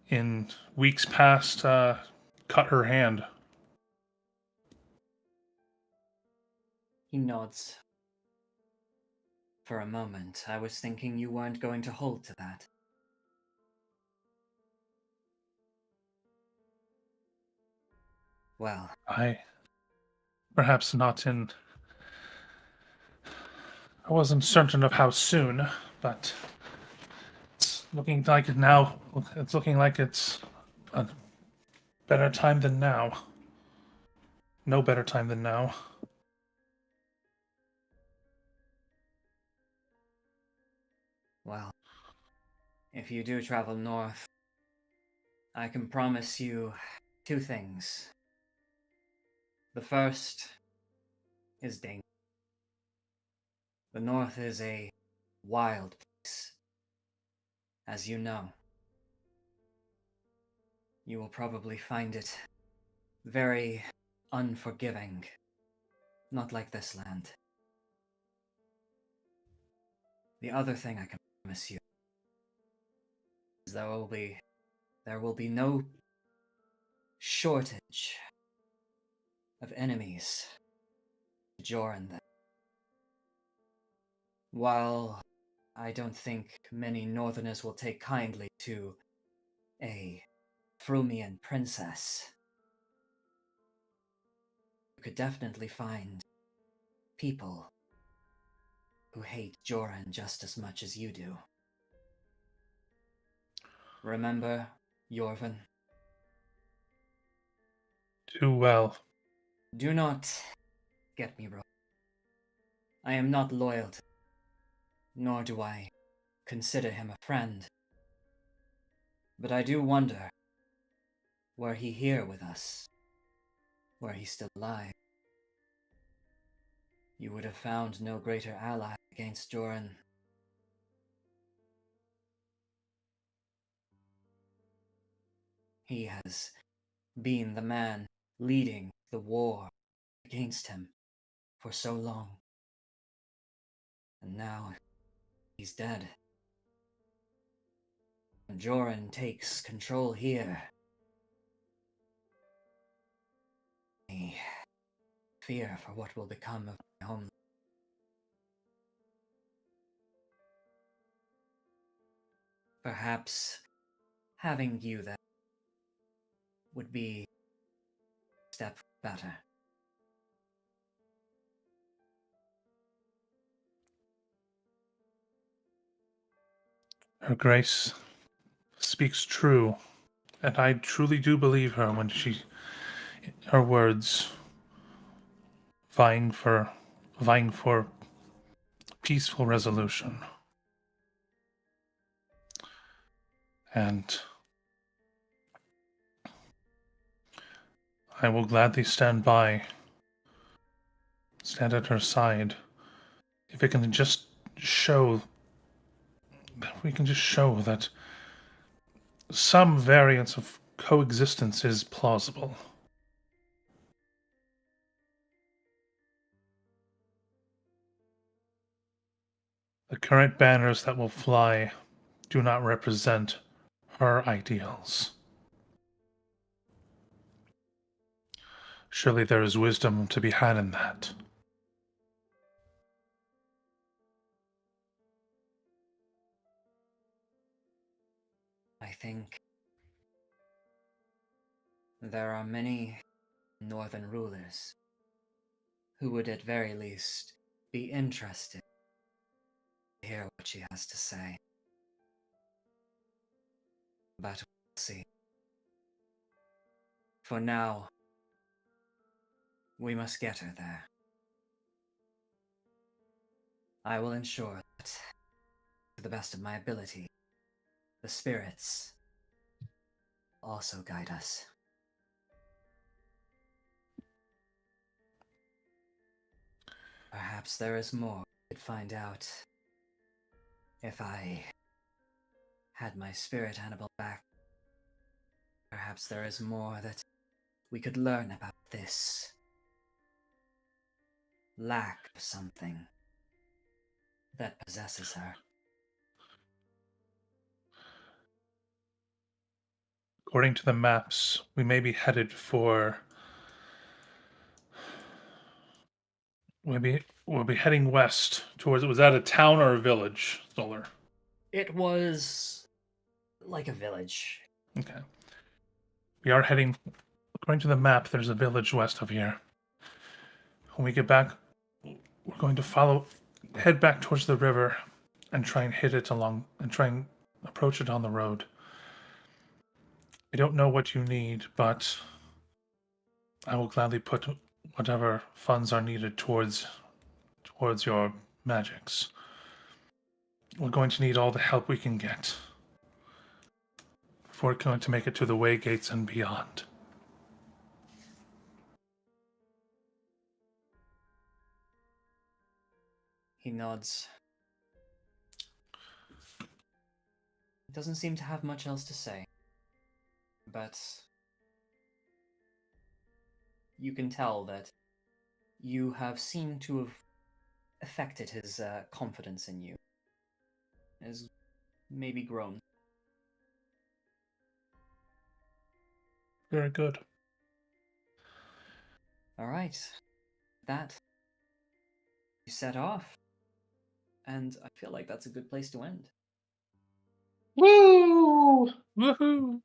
in weeks past, cut her hand. he nods. For a moment, I was thinking you weren't going to hold to that. Well, Perhaps not in. I wasn't certain of how soon, but it's looking like it now. It's looking like it's a better time than now. No better time than now. well, if you do travel north, I can promise you 2 things. The first is danger. The north is a wild place, as you know. You will probably find it very unforgiving, not like this land. The other thing I can promise you is there will be no shortage of enemies to join them. While I don't think many northerners will take kindly to a Frumian princess, you could definitely find people who hate Joran just as much as you do. Remember, Yorvin? Too well. Do not get me wrong. I am not loyal to him, nor do I consider him a friend. But I do wonder, were he here with us, were he still alive, you would have found no greater ally against Joran. He has been the man leading the war against him for so long. And now he's dead. When Joran takes control here, I fear for what will become of my home. Perhaps having you there would be a step better. Her Grace speaks true, and I truly do believe her when her words, vying for peaceful resolution. And I will gladly stand at her side, if we can just show that some variance of coexistence is plausible. The current banners that will fly do not represent her ideals. Surely there is wisdom to be had in that. I think there are many northern rulers who would at very least be interested to hear what she has to say. But we'll see. For now, we must get her there. I will ensure that, to the best of my ability, the spirits also guide us. Perhaps there is more we could find out if I had my spirit animal back. Perhaps there is more that we could learn about this lack of something that possesses her. According to the maps, we may be headed for... We'll be heading west towards... Was that a town or a village, Solar? It was like a village. Okay. We are heading... According to the map, there's a village west of here. When we get back, we're going to head back towards the river and try and hit it along... and try and approach it on the road. I don't know what you need, but I will gladly put whatever funds are needed towards your magics. We're going to need all the help we can get if we're going to make it to the way gates and beyond. He nods. He doesn't seem to have much else to say. But you can tell that you have seemed to have affected his confidence in you. Has maybe grown. Very good. Alright. That you set off. And I feel like that's a good place to end. Woo! Woohoo!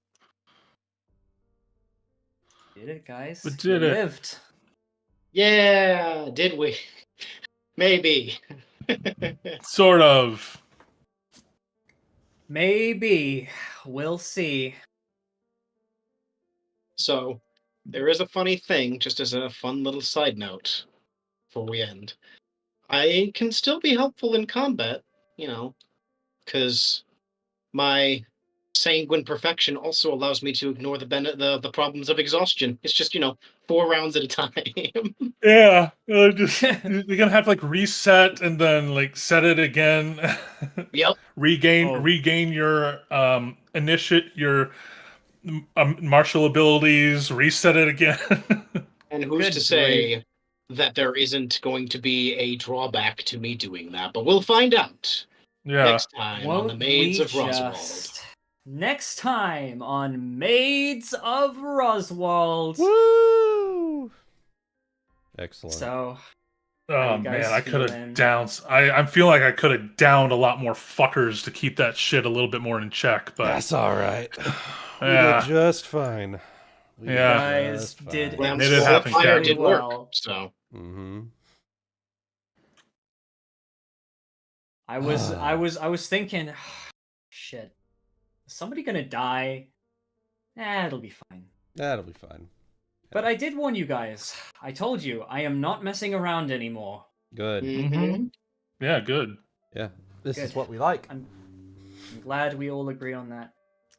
Did it, guys? We did You it. lived. Yeah, did we? Maybe. Sort of. Maybe. We'll see. So, there is a funny thing, just as a fun little side note before we end. I can still be helpful in combat, because my sanguine perfection also allows me to ignore the problems of exhaustion. It's just 4 rounds at a time. Yeah, you're gonna have to reset and then set it again. Yep. regain your your martial abilities. Reset it again. And who's Good to say that there isn't going to be a drawback to me doing that? But we'll find out. Yeah. Next time on Won't the Maids we of Roswald. just? Next time on Maids of Roswald. Woo! Excellent. So, Oh you guys man, I could feeling? have downed. I feel like I could have downed a lot more fuckers to keep that shit a little bit more in check. But That's all right. We Yeah. did just fine. We Yeah. guys just fine. did Round Made it four, happen, fire Captain. did well. work. So Mm-hmm. I was thinking, shit, is somebody gonna die? It'll be fine. That'll be fine. But I did warn you guys. I told you, I am not messing around anymore. Good. mhm. yeah, good. Yeah. This is Good. what we like. I'm glad we all agree on that.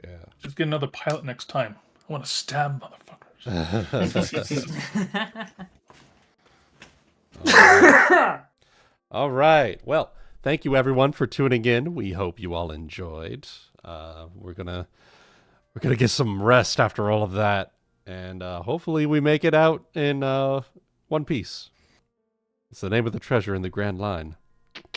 Yeah. Just get another pilot next time. I want to stab motherfuckers. All right. Well, thank you everyone for tuning in. We hope you all enjoyed. We're gonna get some rest after all of that, and hopefully we make it out in one piece. It's the name of the treasure in the Grand Line.